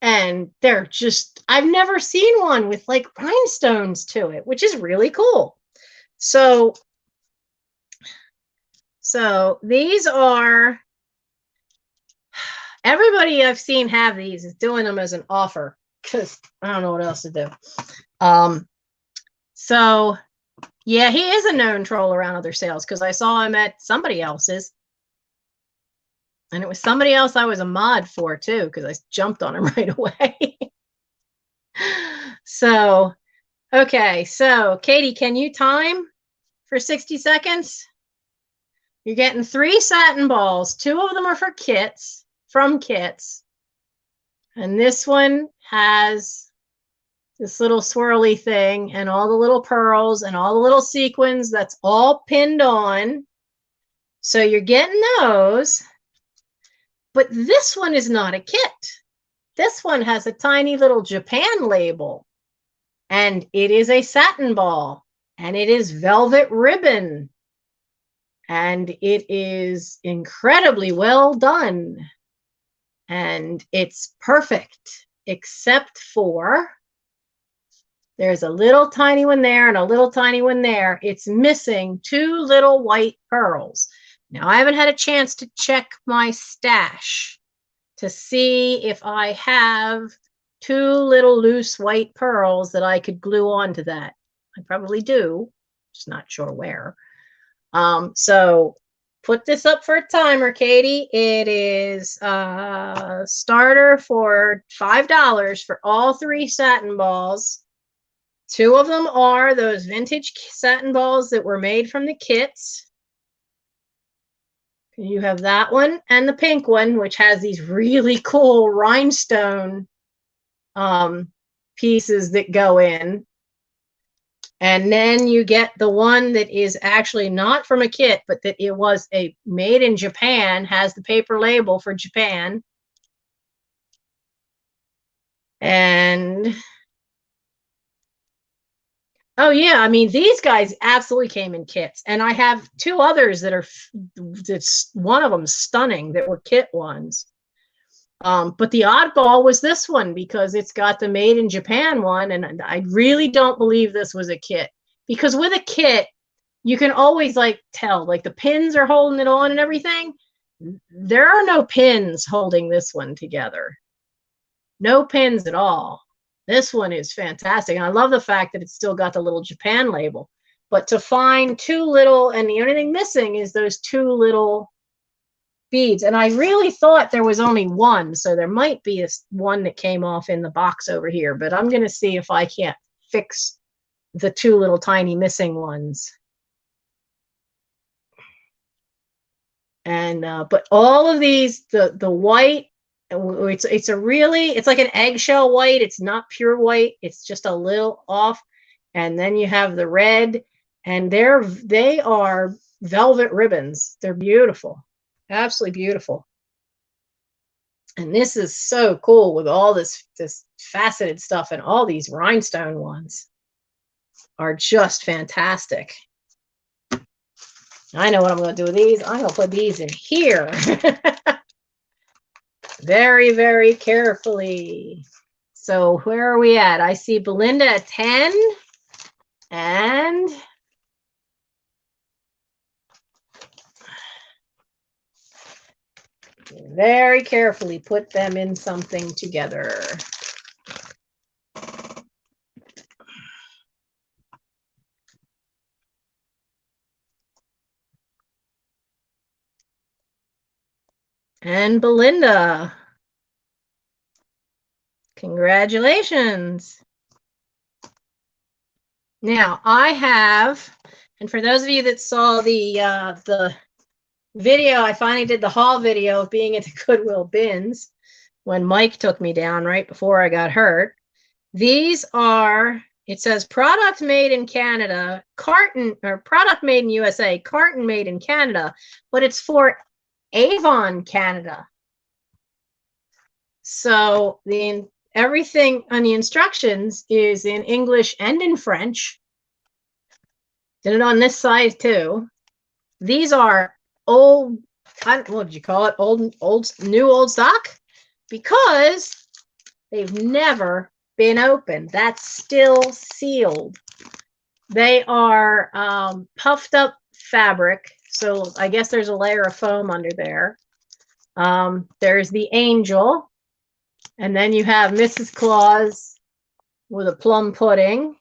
And they're just, I've never seen one with like rhinestones to it, which is really cool. So these are, everybody I've seen have these is doing them as an offer because I don't know what else to do. So yeah, he is a known troll around other sales because I saw him at somebody else's. And it was somebody else I was a mod for too, because I jumped on him right away. So, okay. So Katie, can you time for 60 seconds? You're getting 3 satin balls. 2 of them are for kits, from kits. And this one has this little swirly thing and all the little pearls and all the little sequins. That's all pinned on. So you're getting those. But this one is not a kit. This one has a tiny little Japan label. And it is a satin ball. And it is velvet ribbon. And it is incredibly well done. And it's perfect, except for there's a little tiny one there and a little tiny one there. It's missing 2 little white pearls. Now, I haven't had a chance to check my stash to see if I have 2 little loose white pearls that I could glue onto that. I probably do, just not sure where. So put this up for a timer, Katie. It is starter for $5 for all 3 satin balls. 2 of them are those vintage satin balls that were made from the kits. You have that one and the pink one, which has these really cool rhinestone pieces that go in. And then you get the one that is actually not from a kit, but that it was a made in Japan, has the paper label for Japan. And oh yeah, I mean, these guys absolutely came in kits. And I have 2 others that are, that's one of them stunning, that were kit ones. But the oddball was this one because it's got the made in Japan one. And I really don't believe this was a kit, because with a kit, you can always like tell, like the pins are holding it on and everything. There are no pins holding this one together. No pins at all. This one is fantastic. And I love the fact that it's still got the little Japan label. But to find 2 little, and the only thing missing is those 2 little beads. And I really thought there was only one. So there might be one that came off in the box over here. But I'm going to see if I can't fix the 2 little tiny missing ones. And but all of these, the white, it's like an eggshell white. It's not pure white. It's just a little off. And then you have the red, and they are velvet ribbons. They're beautiful, absolutely beautiful. And this is so cool with all this faceted stuff, and all these rhinestone ones are just fantastic. I know what I'm going to do with these. I'm going to put these in here. Very, very carefully. So where are we at? I see Belinda at 10. And very carefully put them in something together. And Belinda, congratulations. Now I have, and for those of you that saw the video, I finally did the haul video of being at the Goodwill bins when Mike took me down right before I got hurt. These are, it says product made in Canada, carton, or product made in USA, carton made in Canada, but it's for Avon, Canada. So everything on the instructions is in English and in French. Did it on this side too. These are old, what did you call it? New old stock, because they've never been opened. That's still sealed. They are puffed up fabric, so I guess there's a layer of foam under there. There's the angel, and then you have Mrs. Claus with a plum pudding.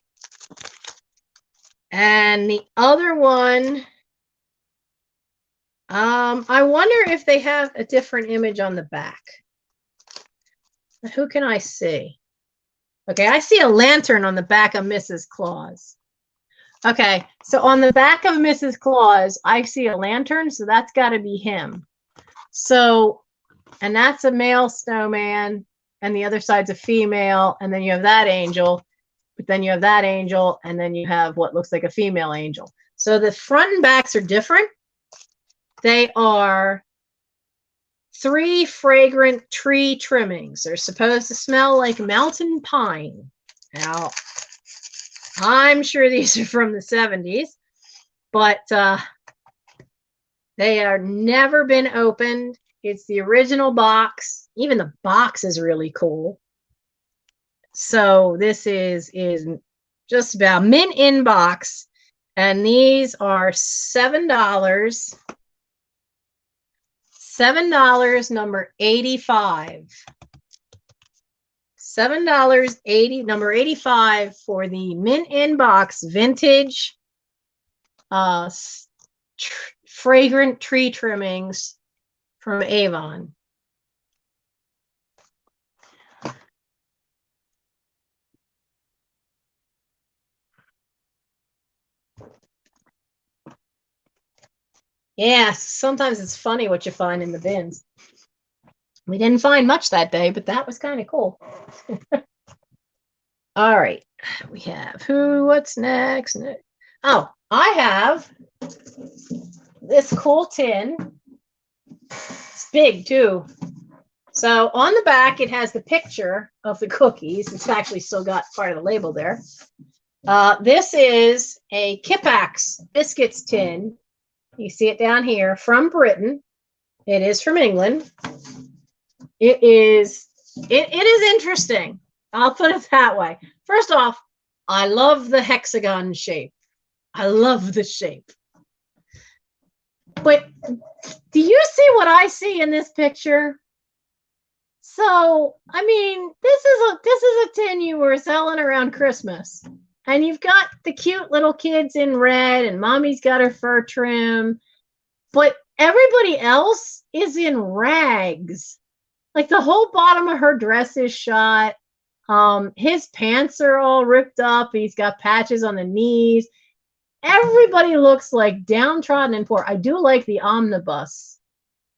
And the other one, I wonder if they have a different image on the back. Who can I see? Okay, I see a lantern on the back of Mrs. Claus. Okay, so on the back of Mrs. Claus, I see a lantern, so that's got to be him. So, and that's a male snowman, and the other side's a female, and then you have that angel, but then you have that angel, and then you have what looks like a female angel. So the front and backs are different. They are 3 fragrant tree trimmings. They're supposed to smell like mountain pine. Now, I'm sure these are from the 70s, but they are never been opened. It's the original box. Even the box is really cool. So this is just about mint in box, and these are $7. $7, number 85. $7.80, number 85 for the mint in box vintage fragrant tree trimmings from Avon. Yeah, sometimes it's funny what you find in the bins. We didn't find much that day, but that was kind of cool. All right, we have what's next? Oh, I have this cool tin. It's big too. So on the back, it has the picture of the cookies. It's actually still got part of the label there. This is a Kipax biscuits tin. You see it down here, from Britain. It is from England. It is interesting. I'll put it that way. First off, I love the hexagon shape. I love the shape. But do you see what I see in this picture? So, I mean, this is a tin you were selling around Christmas. And you've got the cute little kids in red, and mommy's got her fur trim. But everybody else is in rags. Like, the whole bottom of her dress is shot. His pants are all ripped up. He's got patches on the knees. Everybody looks like downtrodden and poor. I do like the omnibus,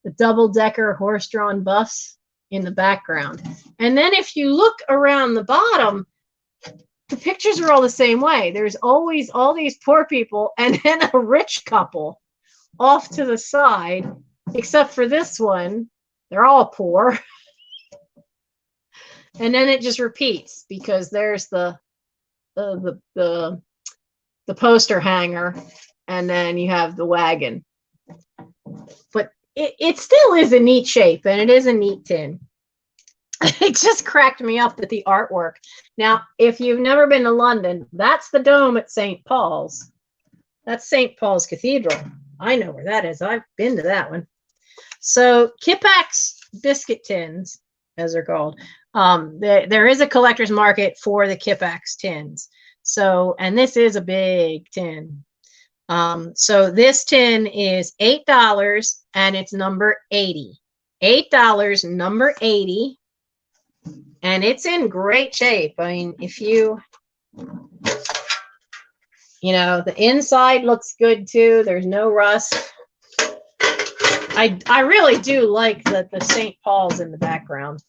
the double-decker horse-drawn bus in the background. And then if you look around the bottom, the pictures are all the same way. There's always all these poor people and then a rich couple off to the side, except for this one. They're all poor. And then it just repeats, because there's the poster hanger, and then you have the wagon. But it still is a neat shape, and it is a neat tin. It just cracked me up with the artwork. Now, if you've never been to London, that's the dome at St. Paul's. That's St. Paul's Cathedral. I know where that is. I've been to that one. So Kipax biscuit tins, as they're called, there is a collector's market for the Kipax tins. So, and this is a big tin. So this tin is $8, and it's number 80. $8, number 80. And it's in great shape. I mean, if you know, the inside looks good too. There's no rust. I really do like the St. Paul's in the background.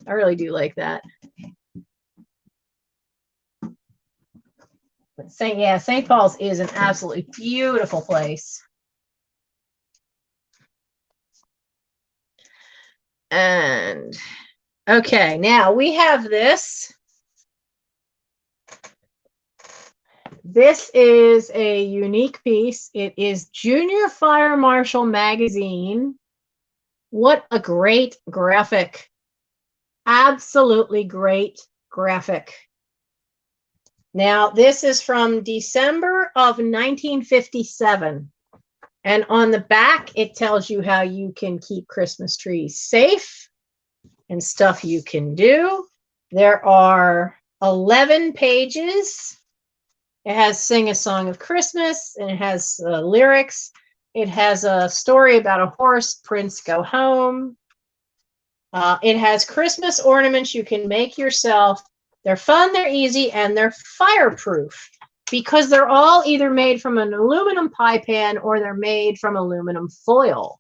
I really do like that. But St. Paul's is an absolutely beautiful place. And Okay, now we have this. This is a unique piece. It is Junior Fire Marshal Magazine. What a great graphic. Absolutely great graphic. Now, this is from December of 1957. And on the back, it tells you how you can keep Christmas trees safe and stuff you can do. There are 11 pages. It has Sing a Song of Christmas, and it has lyrics. It has a story about a horse, Prince Go Home. It has Christmas ornaments you can make yourself. They're fun, they're easy, and they're fireproof because they're all either made from an aluminum pie pan or they're made from aluminum foil,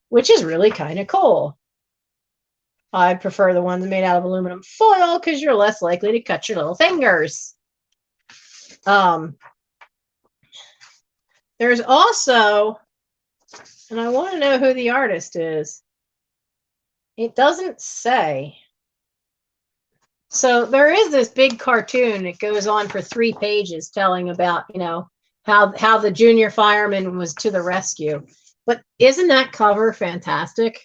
which is really kind of cool. I prefer the ones made out of aluminum foil because you're less likely to cut your little fingers. There's also, and I want to know who the artist is. It doesn't say. So there is this big cartoon. It goes on for 3 pages telling about, you know, how the junior fireman was to the rescue. But isn't that cover fantastic?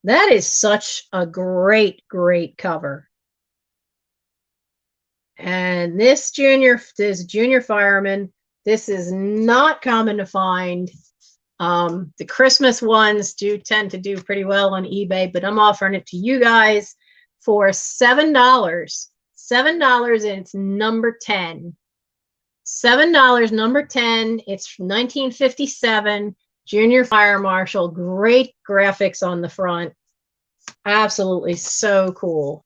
That is such a great, great cover. And this junior fireman, this is not common to find. The Christmas ones do tend to do pretty well on eBay, but I'm offering it to you guys for $7. $7, and it's number 10. $7, number 10. It's from 1957. Junior Fire Marshal. Great graphics on the front. Absolutely so cool.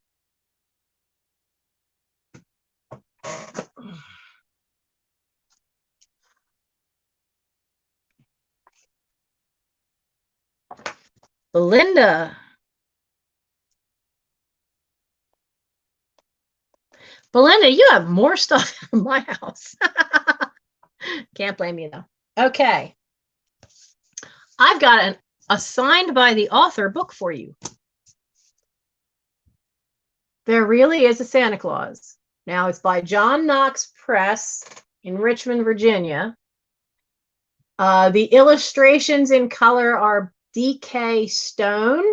Belinda. Belinda, you have more stuff in my house. Can't blame you, though. Okay. I've got a signed by the author book for you. There Really Is a Santa Claus. Now, it's by John Knox Press in Richmond, Virginia. The illustrations in color are D.K. Stone.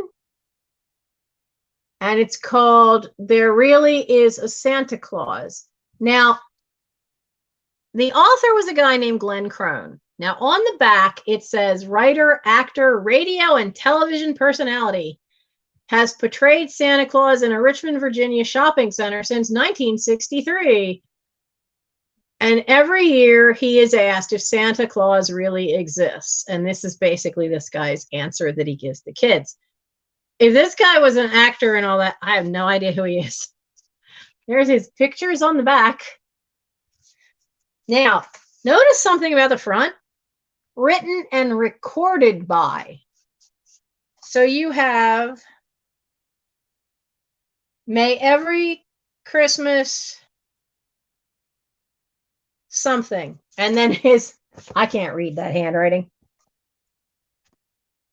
And it's called There Really Is a Santa Claus. Now, the author was a guy named Glenn Crone. Now, on the back, it says writer, actor, radio, and television personality. Has portrayed Santa Claus in a Richmond, Virginia shopping center since 1963. And every year he is asked if Santa Claus really exists. And this is basically this guy's answer that he gives the kids. If this guy was an actor and all that, I have no idea who he is. There's his pictures on the back. Now, notice something about the front. Written and recorded by. So you have May Every Christmas something. And then I can't read that handwriting.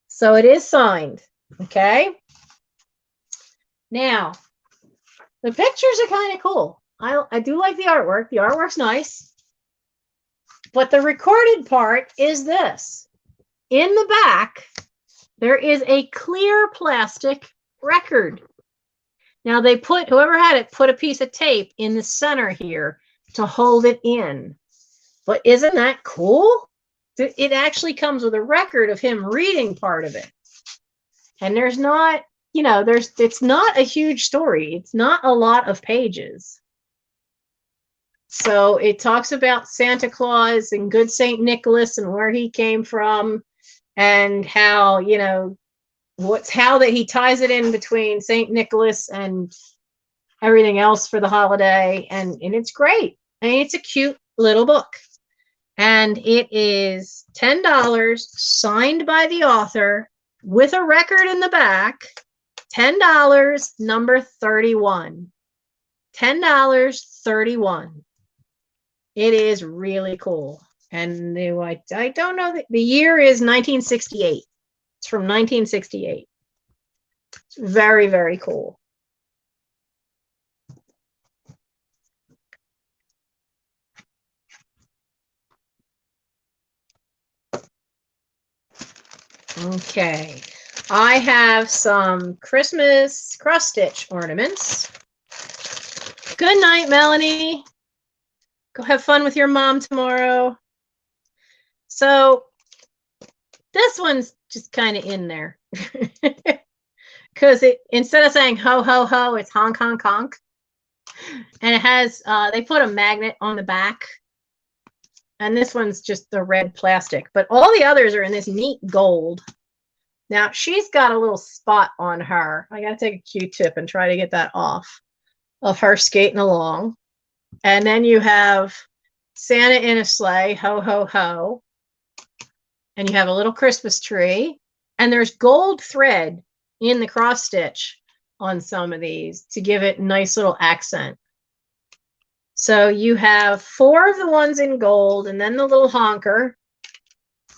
So it is signed. Okay. Now, the pictures are kind of cool. I do like the artwork. The artwork's nice. But the recorded part is this. In the back, there is a clear plastic record. Now, whoever had it put a piece of tape in the center here to hold it in. But isn't that cool? It actually comes with a record of him reading part of it. And there's not, it's not a huge story. It's not a lot of pages. So it talks about Santa Claus and good St. Nicholas and where he came from and how, how that he ties it in between St. Nicholas and everything else for the holiday. And it's great. I mean, it's a cute little book. And it is $10 signed by the author with a record in the back. $10, number 31. $10, 31. It is really cool. And I don't know, the year is 1968. It's from 1968. It's very, very cool. Okay, I have some Christmas cross-stitch ornaments. Good night, Melanie. Go have fun with your mom tomorrow. So this one's just kind of in there. Because it, instead of saying ho, ho, ho, it's honk, honk, honk. And it has, they put a magnet on the back. And this one's just the red plastic. But all the others are in this neat gold. Now, she's got a little spot on her. I got to take a Q-tip and try to get that off of her skating along. And then you have Santa in a sleigh, ho, ho, ho. And you have a little Christmas tree. And there's gold thread in the cross stitch on some of these to give it a nice little accent. So you have 4 of the ones in gold and then the little honker.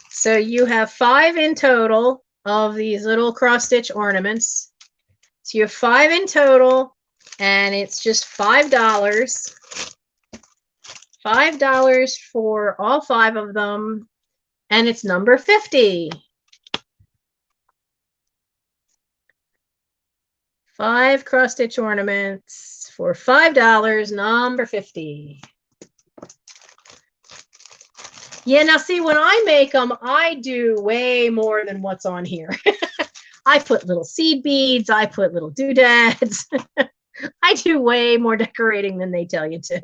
So you have 5 in total of these little cross stitch ornaments. So you have 5 in total, and it's just $5. $5 for all 5 of them, and it's number 50. 5 cross stitch ornaments for $5, number 50. Yeah, now see, when I make them, I do way more than what's on here. I put little seed beads, I put little doodads. I do way more decorating than they tell you to.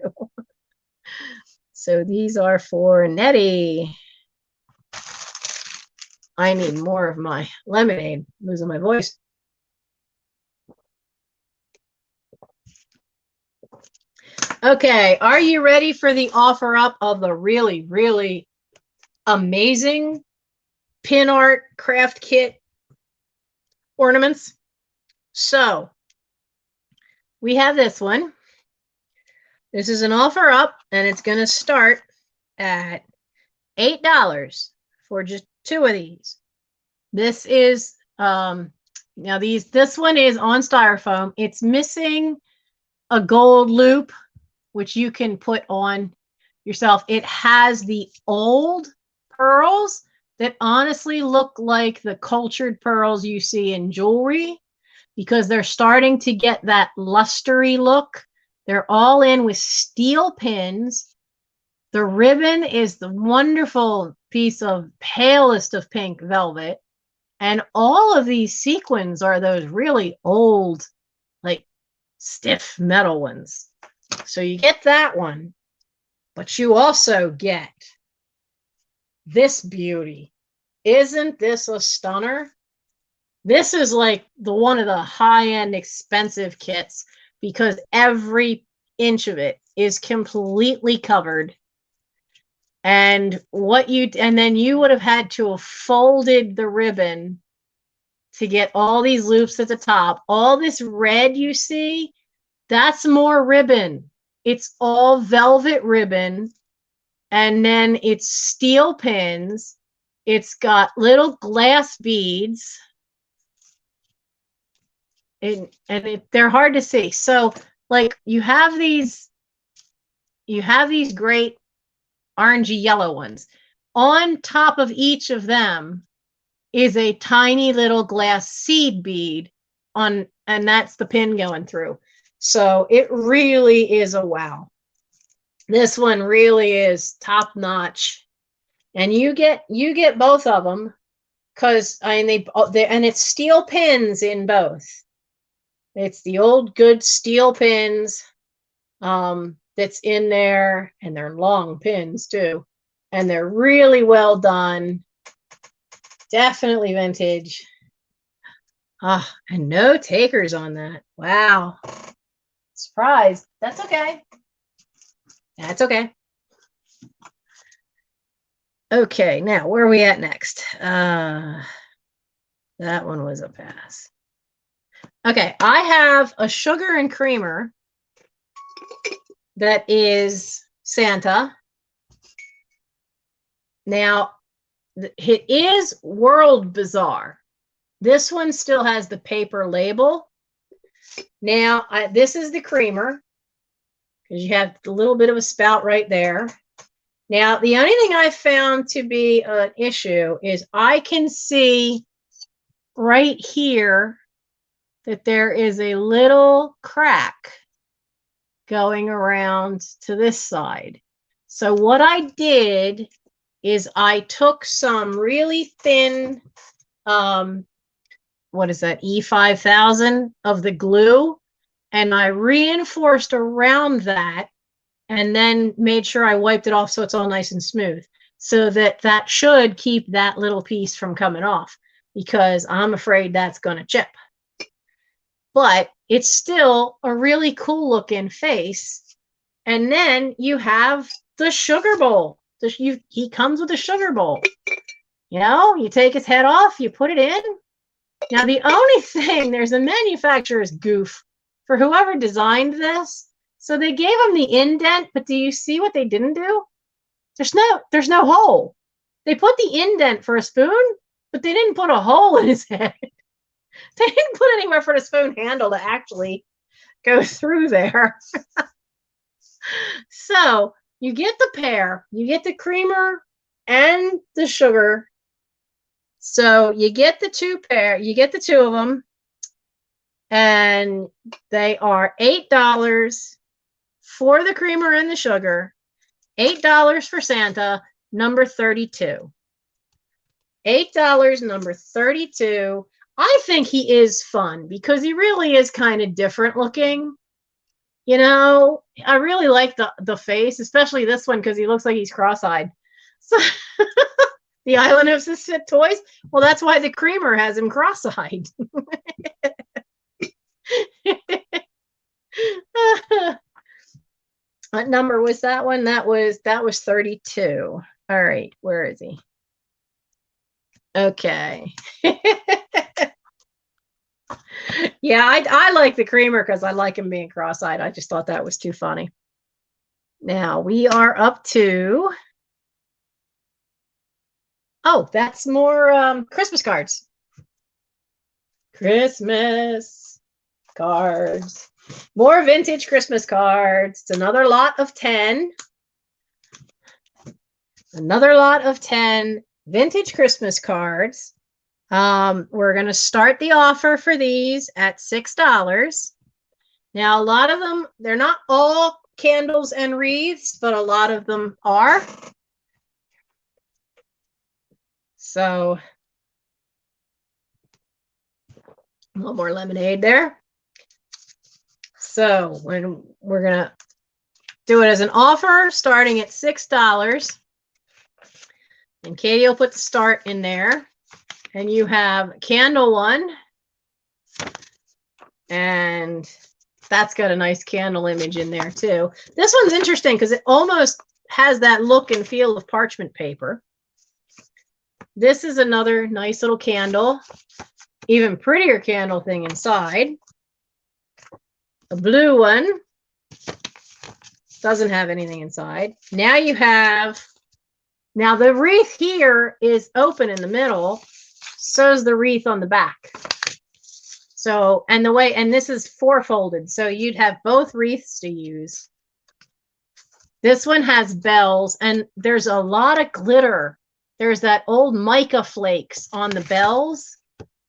So these are for Nettie. I need more of my lemonade. I'm losing my voice. Okay, are you ready for the offer up of the really, really amazing pin art craft kit ornaments? So we have this one. This is an offer up, and it's going to start at $8 for just 2 of these. This is now this one is on styrofoam. It's missing a gold loop, which you can put on yourself. It has the old pearls that honestly look like the cultured pearls you see in jewelry, because they're starting to get that lustery look. They're all in with steel pins. The ribbon is the wonderful piece of palest of pink velvet. And all of these sequins are those really old, like stiff metal ones. So you get that one, but you also get this beauty. Isn't this a stunner? This is like one of the high-end expensive kits, because every inch of it is completely covered. And then you would have had to have folded the ribbon to get all these loops at the top. All this red you see, that's more ribbon. It's all velvet ribbon, and then it's steel pins. It's got little glass beads, and they're hard to see. So, like, you have these great orangey yellow ones. On top of each of them is a tiny little glass seed bead and that's the pin going through. So it really is a wow. This one really is top notch, and you get both of them, because I mean and it's steel pins in both. It's the old good steel pins that's in there, and they're long pins too, and they're really well done. Definitely vintage. And no takers on that. Wow. Surprised. That's okay. That's okay. Okay, now where are we at next? That one was a pass. Okay, I have a sugar and creamer that is Santa. Now, it is World Bazaar. This one still has the paper label. Now, this is the creamer, because you have a little bit of a spout right there. Now, the only thing I found to be an issue is I can see right here that there is a little crack going around to this side. So what I did is I took some really thin, what is that, E5000 of the glue, and I reinforced around that and then made sure I wiped it off so it's all nice and smooth, so that should keep that little piece from coming off, because I'm afraid that's going to chip. But it's still a really cool looking face. And then you have the sugar bowl. He comes with a sugar bowl. You know, you take his head off, you put it in. Now, the only thing, there's a manufacturer's goof for whoever designed this. So they gave him the indent, but do you see what they didn't do? There's no hole. They put the indent for a spoon, but they didn't put a hole in his head. They didn't put anywhere for the spoon handle to actually go through there. So you get the pair, you get the creamer and the sugar. So you get the two of them, and they are $8 for the creamer and the sugar, $8 for Santa, number 32. $8, number 32. I think he is fun because he really is kind of different looking. You know, I really like the face, especially this one, because he looks like he's cross-eyed. So the Island of Misfit Toys. Well, that's why the creamer has him cross-eyed. What number was that one? That was 32. All right, where is he? Okay. Yeah, I like the creamer because I like him being cross-eyed. I just thought that was too funny. Now we are up to, oh, that's more Christmas cards. Christmas cards. More vintage Christmas cards. It's another lot of 10. Another lot of 10 vintage Christmas cards. We're going to start the offer for these at $6. Now, a lot of them, they're not all candles and wreaths, but a lot of them are. So, a little more lemonade there. So, when we're going to do it as an offer, starting at $6. And Katie will put the start in there. And you have candle one. And that's got a nice candle image in there too. This one's interesting because it almost has that look and feel of parchment paper. This is another nice little candle. Even prettier candle thing inside. A blue one. Doesn't have anything inside. Now you have, now the wreath here is open in the middle. So is the wreath on the back. So, and the way, and this is four-folded, so you'd have both wreaths to use. This one has bells, and there's a lot of glitter. There's that old mica flakes on the bells.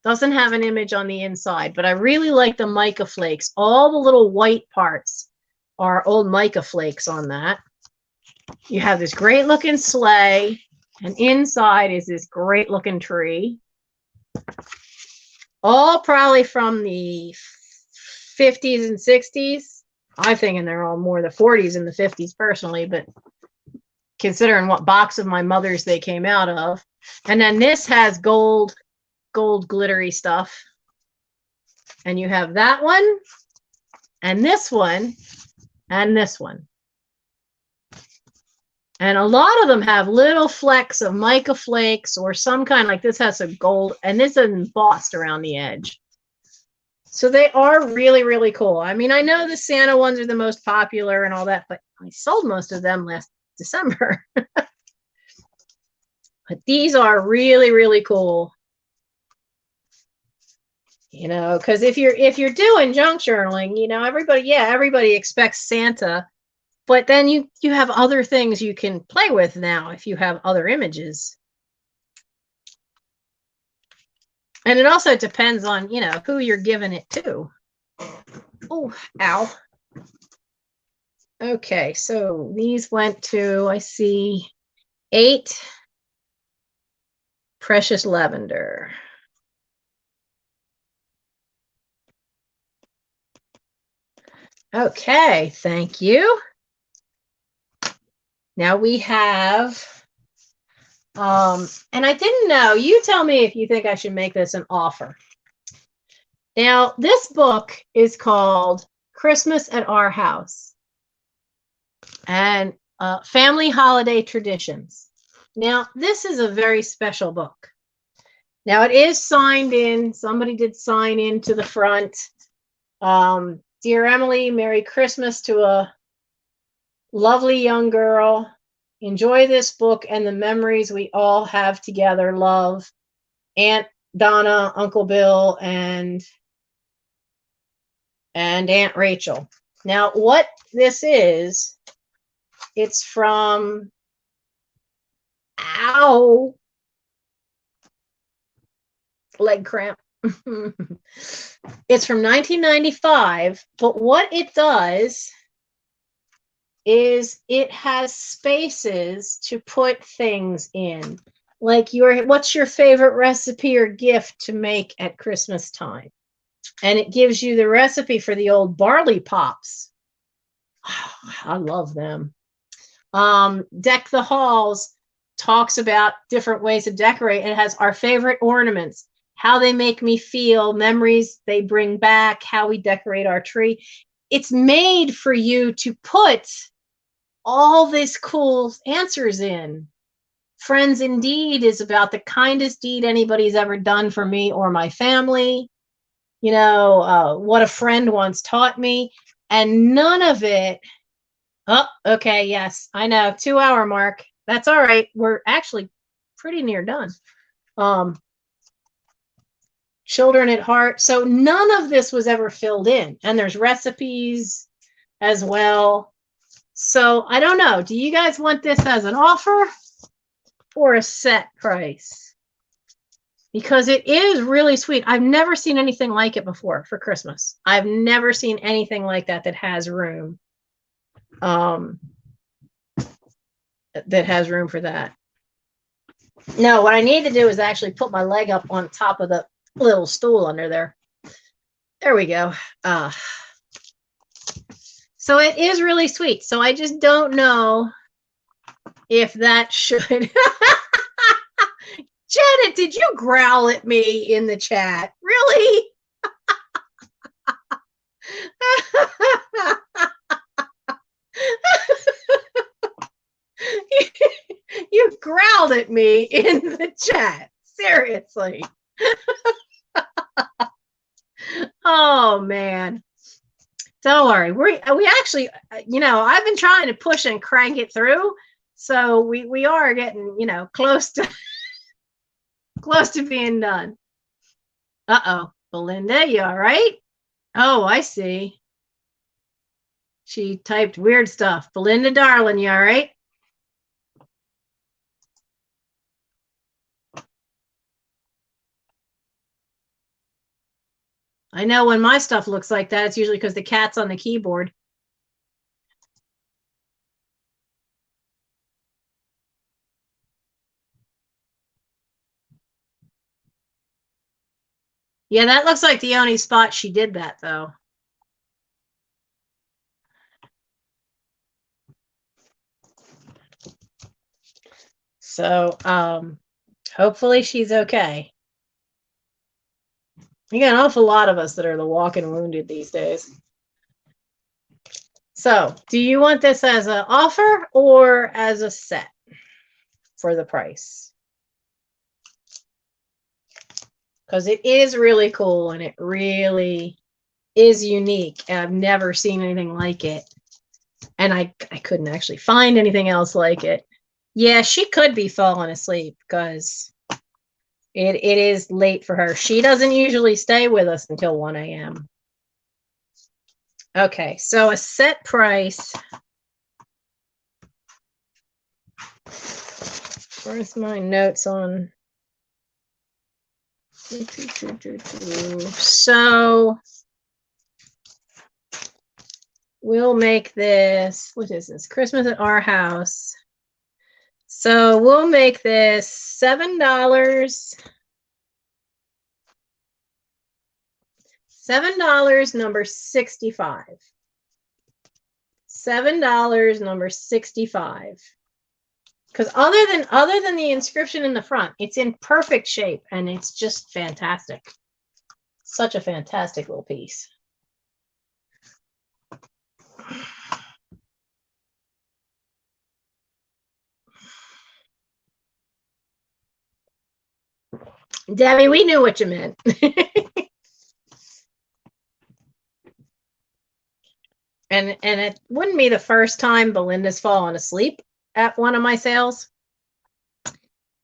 Doesn't have an image on the inside, but I really like the mica flakes. All the little white parts are old mica flakes on that. You have this great-looking sleigh, and inside is this great-looking tree. All probably from the 50s and 60s. I'm thinking they're all more the 40s and the 50s personally, but considering what box of my mother's they came out of. And then this has gold glittery stuff. And you have that one, and this one, and this one. And a lot of them have little flecks of mica flakes or some kind, like this has some gold, and this is embossed around the edge. So they are really, really cool. I mean, I know the Santa ones are the most popular and all that, but I sold most of them last December. But these are really, really cool. You know, because if you're doing junk journaling, you know, everybody expects Santa, but then you have other things you can play with now if you have other images. And it also depends on, you know, who you're giving it to. Oh, ow. Okay, so these went to, I see, 8 Precious Lavender. Okay, thank you. Now we have, and I didn't know, you tell me if you think I should make this an offer. Now, this book is called Christmas at Our House and Family Holiday Traditions. Now, this is a very special book. Now, it is signed in. Somebody did sign into the front. Dear Emily, Merry Christmas to a lovely young girl. Enjoy this book and the memories we all have together. Love, Aunt Donna, Uncle Bill, and Aunt Rachel. Now, what this is, it's from, ow, leg cramp. It's from 1995, but what it does is it has spaces to put things in. Like what's your favorite recipe or gift to make at Christmas time? And it gives you the recipe for the old barley pops. Oh, I love them. Deck the Halls talks about different ways to decorate. It has our favorite ornaments, how they make me feel, memories they bring back, how we decorate our tree. It's made for you to put all these cool answers in. Friends Indeed is about the kindest deed anybody's ever done for me or my family. You know, what a friend once taught me. And none of it. Oh, okay. Yes, I know. 2-hour mark. That's all right. We're actually pretty near done. Children at Heart. So none of this was ever filled in. And there's recipes as well. So I don't know. Do you guys want this as an offer or a set price? Because it is really sweet. I've never seen anything like it before for Christmas. I've never seen anything like that that has room. That has room for that. No, what I need to do is actually put my leg up on top of the little stool under there. There we go. So it is really sweet. So I just don't know if that should. Janet, did you growl at me in the chat? Really? You growled at me in the chat. Seriously. Oh, man. Don't worry. We actually, you know, I've been trying to push and crank it through. So we are getting, you know, close to being done. Uh-oh. Belinda, you all right? Oh, I see. She typed weird stuff. Belinda, darling, you all right? I know when my stuff looks like that, it's usually because the cat's on the keyboard. Yeah, that looks like the only spot she did that, though. So, hopefully she's okay. You got an awful lot of us that are the walking wounded these days. So, do you want this as an offer or as a set for the price? Because it is really cool and it really is unique. I've never seen anything like it. And I couldn't actually find anything else like it. Yeah, she could be falling asleep because It is late for her. She doesn't usually stay with us until 1 a.m. Okay, so a set price. Where's my notes on? So we'll make this, what is this? Christmas at our house. So we'll make this $7. $7, number 65. $7, number 65. Because other than the inscription in the front, it's in perfect shape and it's just fantastic. Such a fantastic little piece. Debbie, we knew what you meant. and it wouldn't be the first time Belinda's fallen asleep at one of my sales.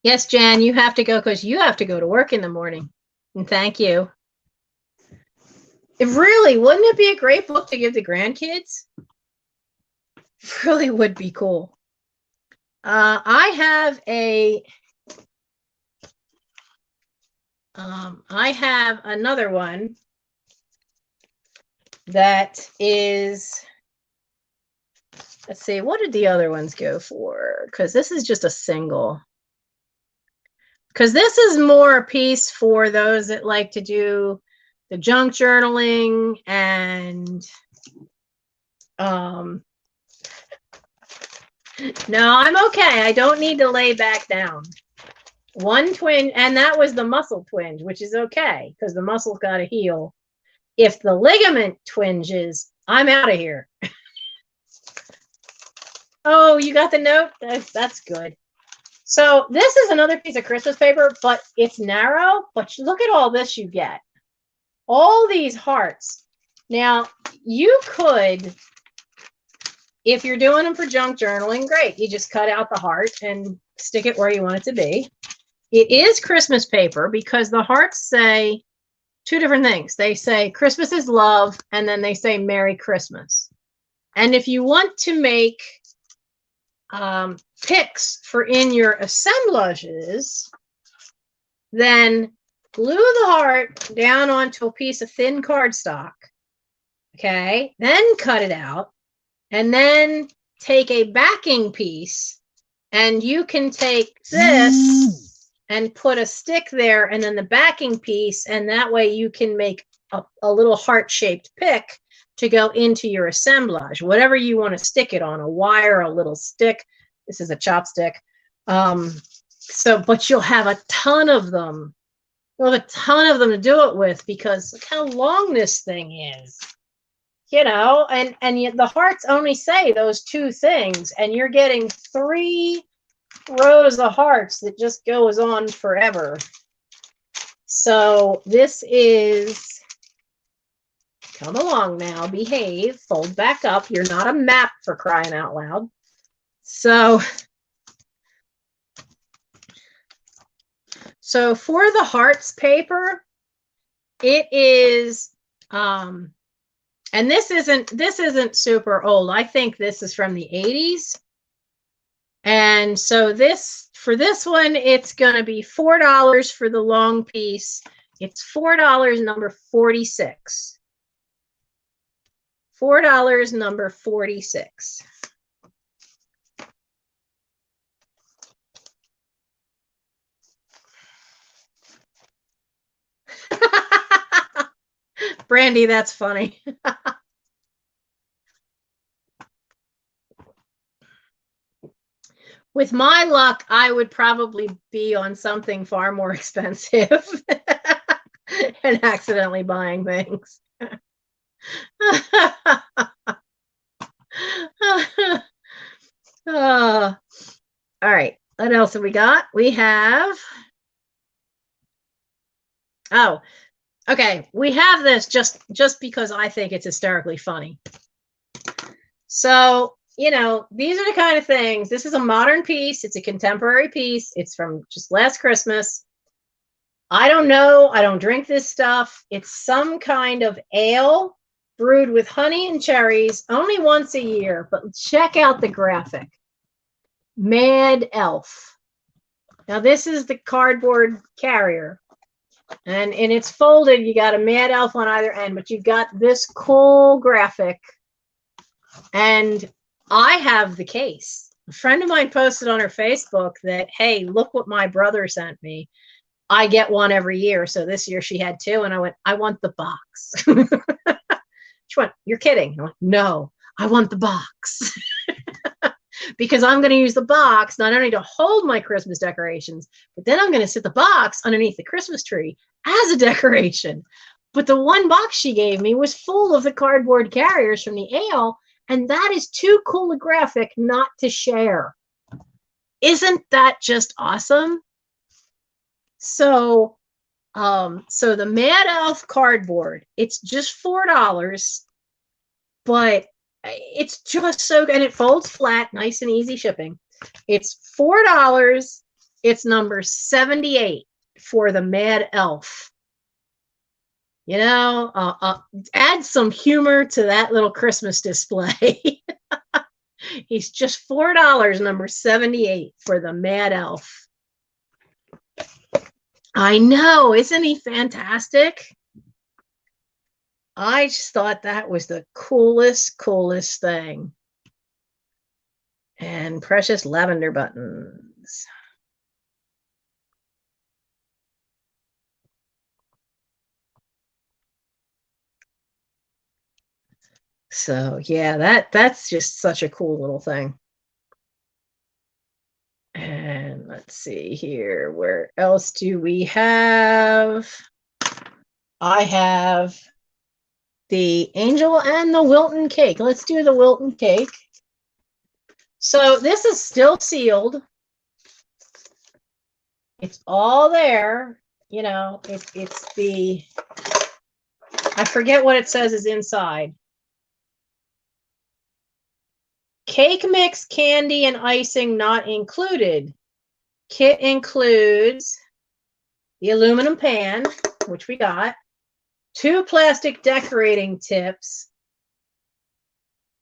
Yes, Jan, you have to go because you have to go to work in the morning. And thank you. It really, wouldn't it be a great book to give the grandkids? It really would be cool. I have another one that is, let's see, what did the other ones go for? Because this is just a single. Because this is more a piece for those that like to do the junk journaling and no, I'm okay. I don't need to lay back down. One twinge, and that was the muscle twinge, which is okay because the muscle's got to heal. If the ligament twinges, I'm out of here. Oh, you got the note? That's good. So this is another piece of Christmas paper, but it's narrow. But look at all this you get. All these hearts. Now, you could, if you're doing them for junk journaling, great. You just cut out the heart and stick it where you want it to be. It is Christmas paper because the hearts say two different things. They say Christmas is love, and then they say Merry Christmas. And if you want to make picks for in your assemblages, then glue the heart down onto a piece of thin cardstock. Okay, then cut it out, and then take a backing piece, and you can take this and put a stick there and then the backing piece, and that way you can make a little heart-shaped pick to go into your assemblage, whatever you want to stick it on, a wire, a little stick. This is a chopstick. But you'll have a ton of them. You'll have a ton of them to do it with because look how long this thing is. You know, and yet the hearts only say those two things, and you're getting 3 rows of hearts that just goes on forever. So this is, come along now, behave, fold back up. You're not a map, for crying out loud. So for the hearts paper, it is and this isn't super old. I think this is from the 80s. And so for this one, it's going to be $4 for the long piece. It's $4, number 46. $4, number 46. Brandy, that's funny. With my luck, I would probably be on something far more expensive and accidentally buying things. All right. What else have we got? We have, oh, okay. We have this just because I think it's hysterically funny. So, you know, these are the kind of things. This is a modern piece. It's a contemporary piece. It's from just last Christmas. I don't know. I don't drink this stuff. It's some kind of ale brewed with honey and cherries only once a year. But check out the graphic. Mad Elf. Now, this is the cardboard carrier. And it's folded. You got a Mad Elf on either end, but you've got this cool graphic. And I have the case. A friend of mine posted on her Facebook that, hey, look what my brother sent me. I get one every year. So this year she had two. And I went, I want the box. She went, you're kidding. I went, no, I want the box. Because I'm going to use the box not only to hold my Christmas decorations, but then I'm going to sit the box underneath the Christmas tree as a decoration. But the one box she gave me was full of the cardboard carriers from the ale. And that is too cool a graphic not to share. Isn't that just awesome? So the Mad Elf cardboard, it's just $4, but it's just so good. And it folds flat, nice and easy shipping. It's $4. It's number 78 for the Mad Elf. You know, add some humor to that little Christmas display. He's just $4, number 78 for the Mad Elf. I know, isn't he fantastic? I just thought that was the coolest thing. And precious lavender buttons. So yeah, that's just such a cool little thing. And let's see here, where else do we have? I have the angel and the Wilton cake. Let's do the Wilton cake. So this is still sealed. It's all there. You know, it's the, I forget what it says is inside. Cake mix, candy, and icing not included. Kit includes the aluminum pan, which we got, 2 plastic decorating tips,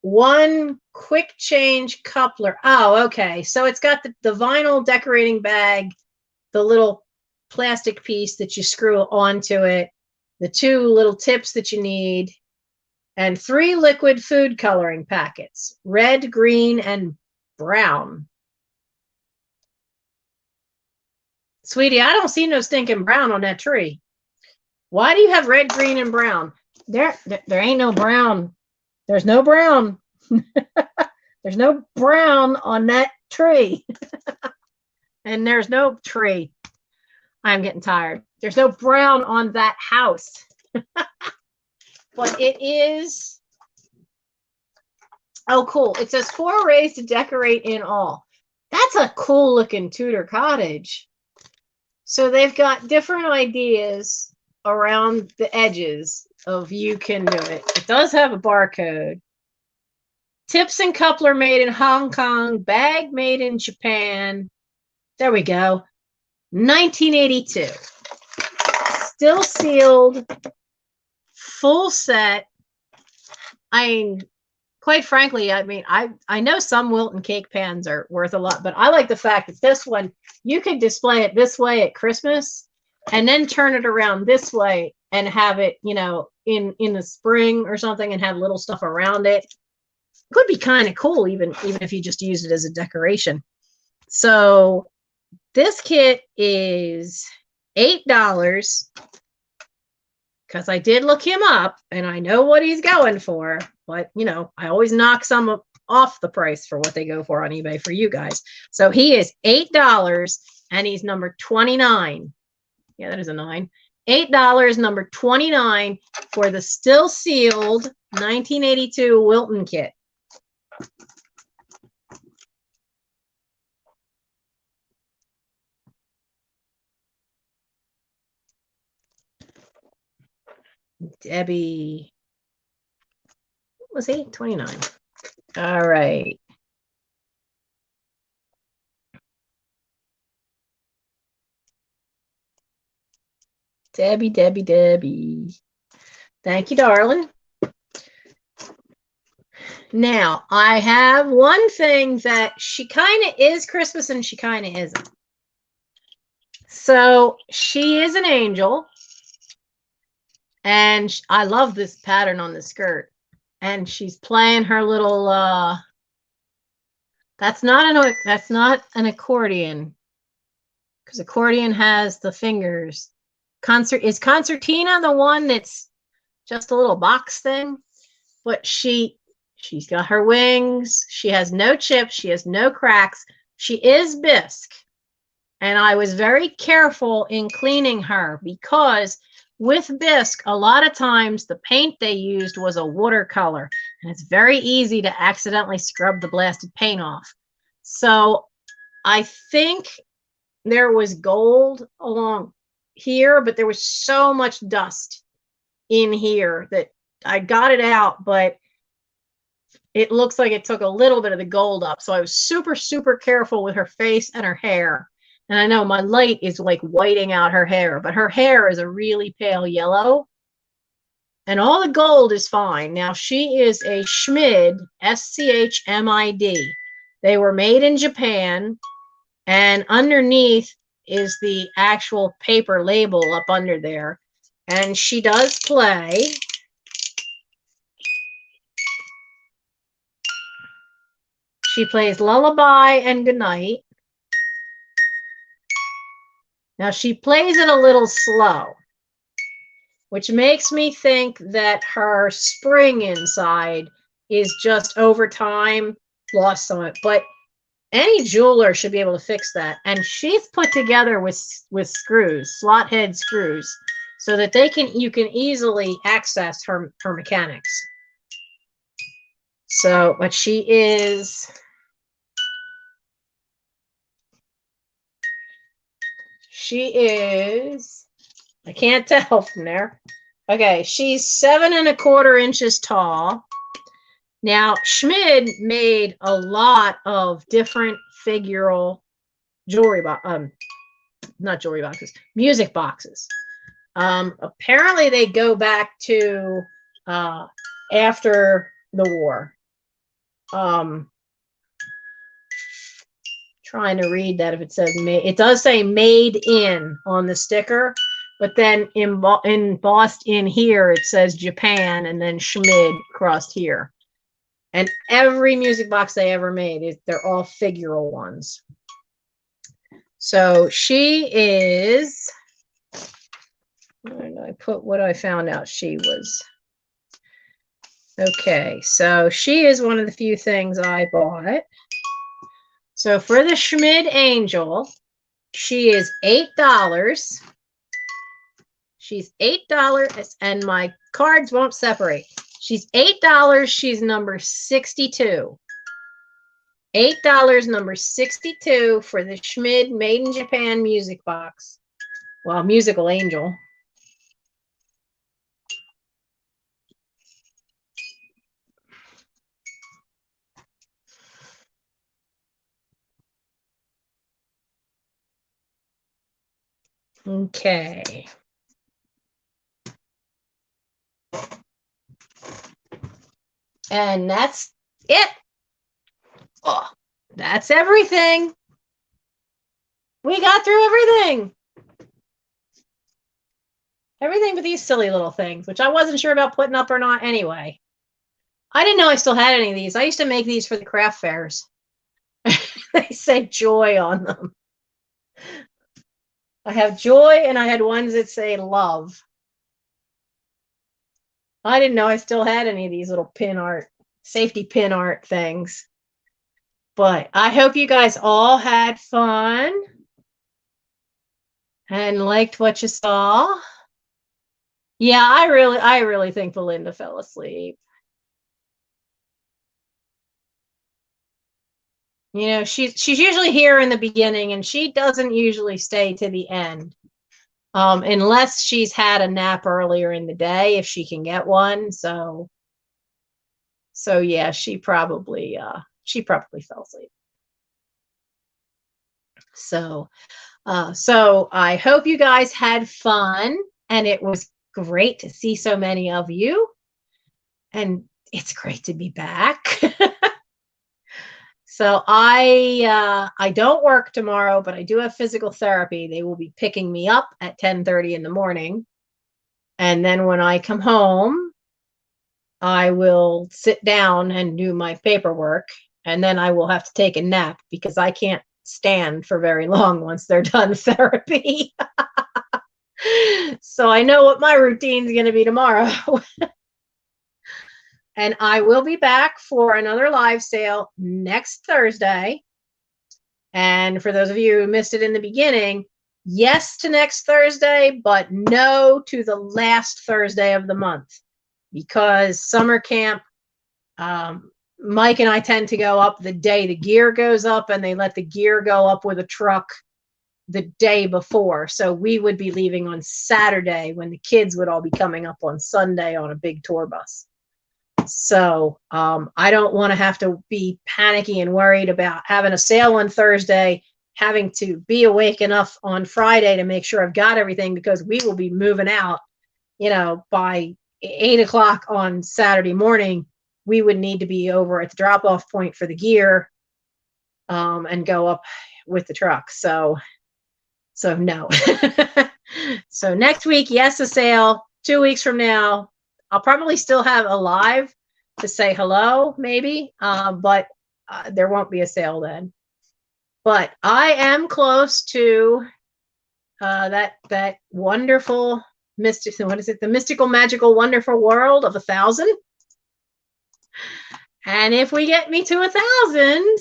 1 quick change coupler. Oh, okay. So it's got the vinyl decorating bag, the little plastic piece that you screw onto it, the 2 little tips that you need, and 3 liquid food coloring packets, red, green, and brown. Sweetie, I don't see no stinking brown on that tree. Why do you have red, green, and brown? There ain't no brown. There's no brown. There's no brown on that tree. And there's no tree. I'm getting tired. There's no brown on that house. But it is, oh, cool. It says 4 ways to decorate in all. That's a cool looking Tudor cottage. So they've got different ideas around the edges of you can do it. It does have a barcode. Tips and coupler made in Hong Kong, bag made in Japan. There we go. 1982. Still sealed. Full set. I mean, quite frankly, I mean, I know some Wilton cake pans are worth a lot, but I like the fact that this one, you could display it this way at Christmas and then turn it around this way and have it, you know, in the spring or something and have little stuff around it. It could be kind of cool, even if you just use it as a decoration. So this kit is $8. Because I did look him up and I know what he's going for, but you know, I always knock some off the price for what they go for on eBay for you guys. So he is $8 and he's number 29. Yeah, that is a 9. $8, number 29 for the still sealed 1982 Wilton kit. Debbie, what was he? 29. All right. Debbie, Debbie, Debbie. Thank you, darling. Now, I have one thing that she kind of is Christmas and she kind of isn't. So she is an angel. And I love this pattern on the skirt. And she's playing her little, that's not an accordion. Because accordion has the fingers. Is concertina the one that's just a little box thing? But she's got her wings. She has no chips. She has no cracks. She is bisque. And I was very careful in cleaning her because with bisque, a lot of times the paint they used was a watercolor. And it's very easy to accidentally scrub the blasted paint off. So I think there was gold along here, but there was so much dust in here that I got it out, but it looks like it took a little bit of the gold up. So I was super, super careful with her face and her hair. And I know my light is like whiting out her hair, but her hair is a really pale yellow. And all the gold is fine. Now, she is a Schmid, SCHMID. They were made in Japan. And underneath is the actual paper label up under there. And she does play. She plays Lullaby and Goodnight. Now, she plays it a little slow, which makes me think that her spring inside is just over time lost some of it. But any jeweler should be able to fix that. And she's put together with screws, slot head screws, so that you can easily access her mechanics. So, but she is I can't tell from there. Okay, she's 7 1/4 inches tall. Now, Schmid made a lot of different figural jewelry not jewelry boxes, music boxes. Apparently they go back to after the war. Trying to read that if it says made. It does say made in on the sticker, but then embossed in here it says Japan and then Schmid crossed here. And every music box they ever made, they're all figural ones. So she is, where did I put what I found out she was? Okay, so she is one of the few things I bought. So for the Schmid Angel, she is $8. She's $8, and my cards won't separate. She's $8. She's number 62. $8, number 62 for the Schmid Made in Japan music box. Well, musical angel. Okay. And that's it. Oh, that's everything. We got through everything. Everything but these silly little things, which I wasn't sure about putting up or not anyway. I didn't know I still had any of these. I used to make these for the craft fairs. They say joy on them. I have joy, and I had ones that say love. I didn't know I still had any of these little pin art, safety pin art things. But I hope you guys all had fun and liked what you saw. Yeah, I really think Belinda fell asleep. You know, she's usually here in the beginning, and she doesn't usually stay to the end. Unless she's had a nap earlier in the day, if she can get one. So yeah, she probably fell asleep. So I hope you guys had fun. And it was great to see so many of you. And it's great to be back. So I don't work tomorrow, but I do have physical therapy. They will be picking me up at 10:30 in the morning. And then when I come home, I will sit down and do my paperwork. And then I will have to take a nap because I can't stand for very long once they're done therapy. So I know what my routine is going to be tomorrow. And I will be back for another live sale next Thursday. And for those of you who missed it in the beginning, yes to next Thursday, but no to the last Thursday of the month, because summer camp, Mike and I tend to go up the day the gear goes up, and they let the gear go up with a truck the day before. So we would be leaving on Saturday when the kids would all be coming up on Sunday on a big tour bus. So I don't want to have to be panicky and worried about having a sale on Thursday, having to be awake enough on Friday to make sure I've got everything, because we will be moving out, by 8 o'clock on Saturday morning. We would need to be over at the drop-off point for the gear and go up with the truck. So no. So next week, yes, a sale. 2 weeks from now, I'll probably still have a live to say hello, maybe, but there won't be a sale then. But I am close to that wonderful the mystical, magical, wonderful world of 1,000. And if we get me to 1,000,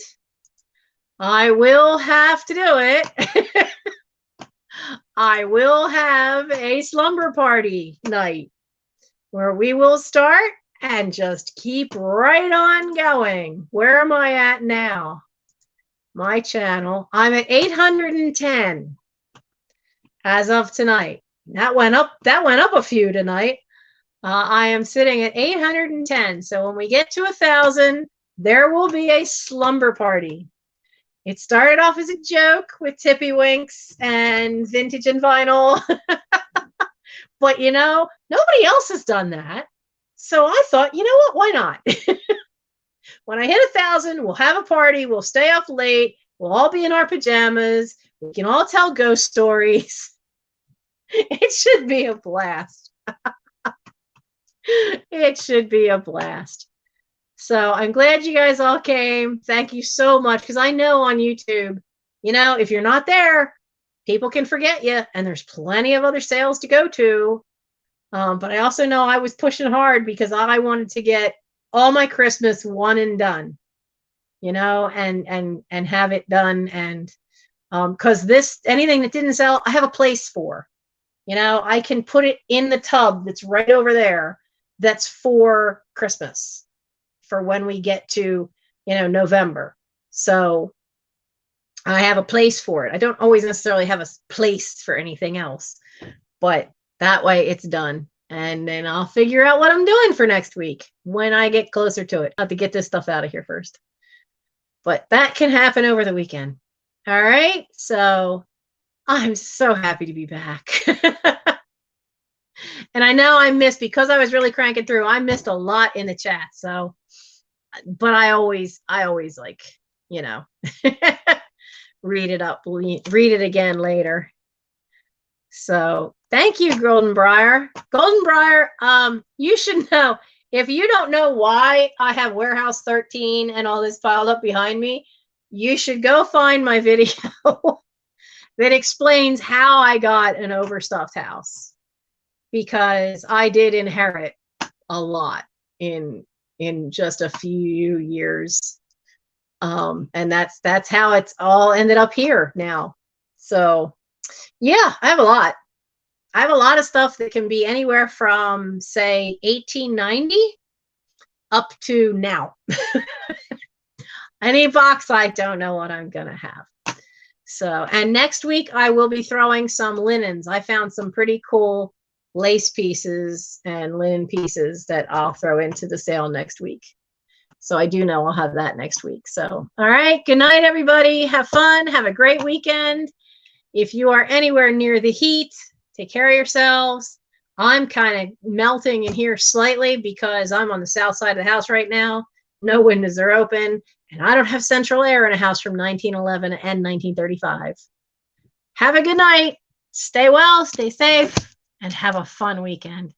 I will have to do it. I will have a slumber party night where we will start and just keep right on going. Where am I at now? My channel. I'm at 810 as of tonight. That went up a few tonight. I am sitting at 810. So when we get to 1,000, there will be a slumber party. It started off as a joke with Tippy Winks and Vintage and Vinyl. But, nobody else has done that. So I thought, you know what? Why not? When I hit 1,000, we'll have a party. We'll stay up late. We'll all be in our pajamas. We can all tell ghost stories. It should be a blast. It should be a blast. So I'm glad you guys all came. Thank you so much. Because I know on YouTube, if you're not there, people can forget you. And there's plenty of other sales to go to. But I also know I was pushing hard because I wanted to get all my Christmas one and done, and have it done. And because anything that didn't sell, I have a place for. I can put it in the tub that's right over there. That's for Christmas, for when we get to, November. So I have a place for it. I don't always necessarily have a place for anything else, but that way it's done. And then I'll figure out what I'm doing for next week when I get closer to it. I have to get this stuff out of here first. But that can happen over the weekend. All right. So I'm so happy to be back. And I know I missed, because I was really cranking through, I missed a lot in the chat. So, but I always like, read it again later. So thank you, Golden Briar. Golden Briar, you should know, if you don't know why I have Warehouse 13 and all this piled up behind me, you should go find my video that explains how I got an overstuffed house, because I did inherit a lot in just a few years. And that's how it's all ended up here now. So yeah, I have a lot. I have a lot of stuff that can be anywhere from, say, 1890 up to now. Any box, I don't know what I'm going to have. So, and next week I will be throwing some linens. I found some pretty cool lace pieces and linen pieces that I'll throw into the sale next week. So I do know I'll have that next week. So, all right. Good night, everybody. Have fun. Have a great weekend. If you are anywhere near the heat, Take care of yourselves. I'm kind of melting in here slightly because I'm on the south side of the house right now. No windows are open, and I don't have central air in a house from 1911 and 1935. Have a good night. Stay well, stay safe, and have a fun weekend.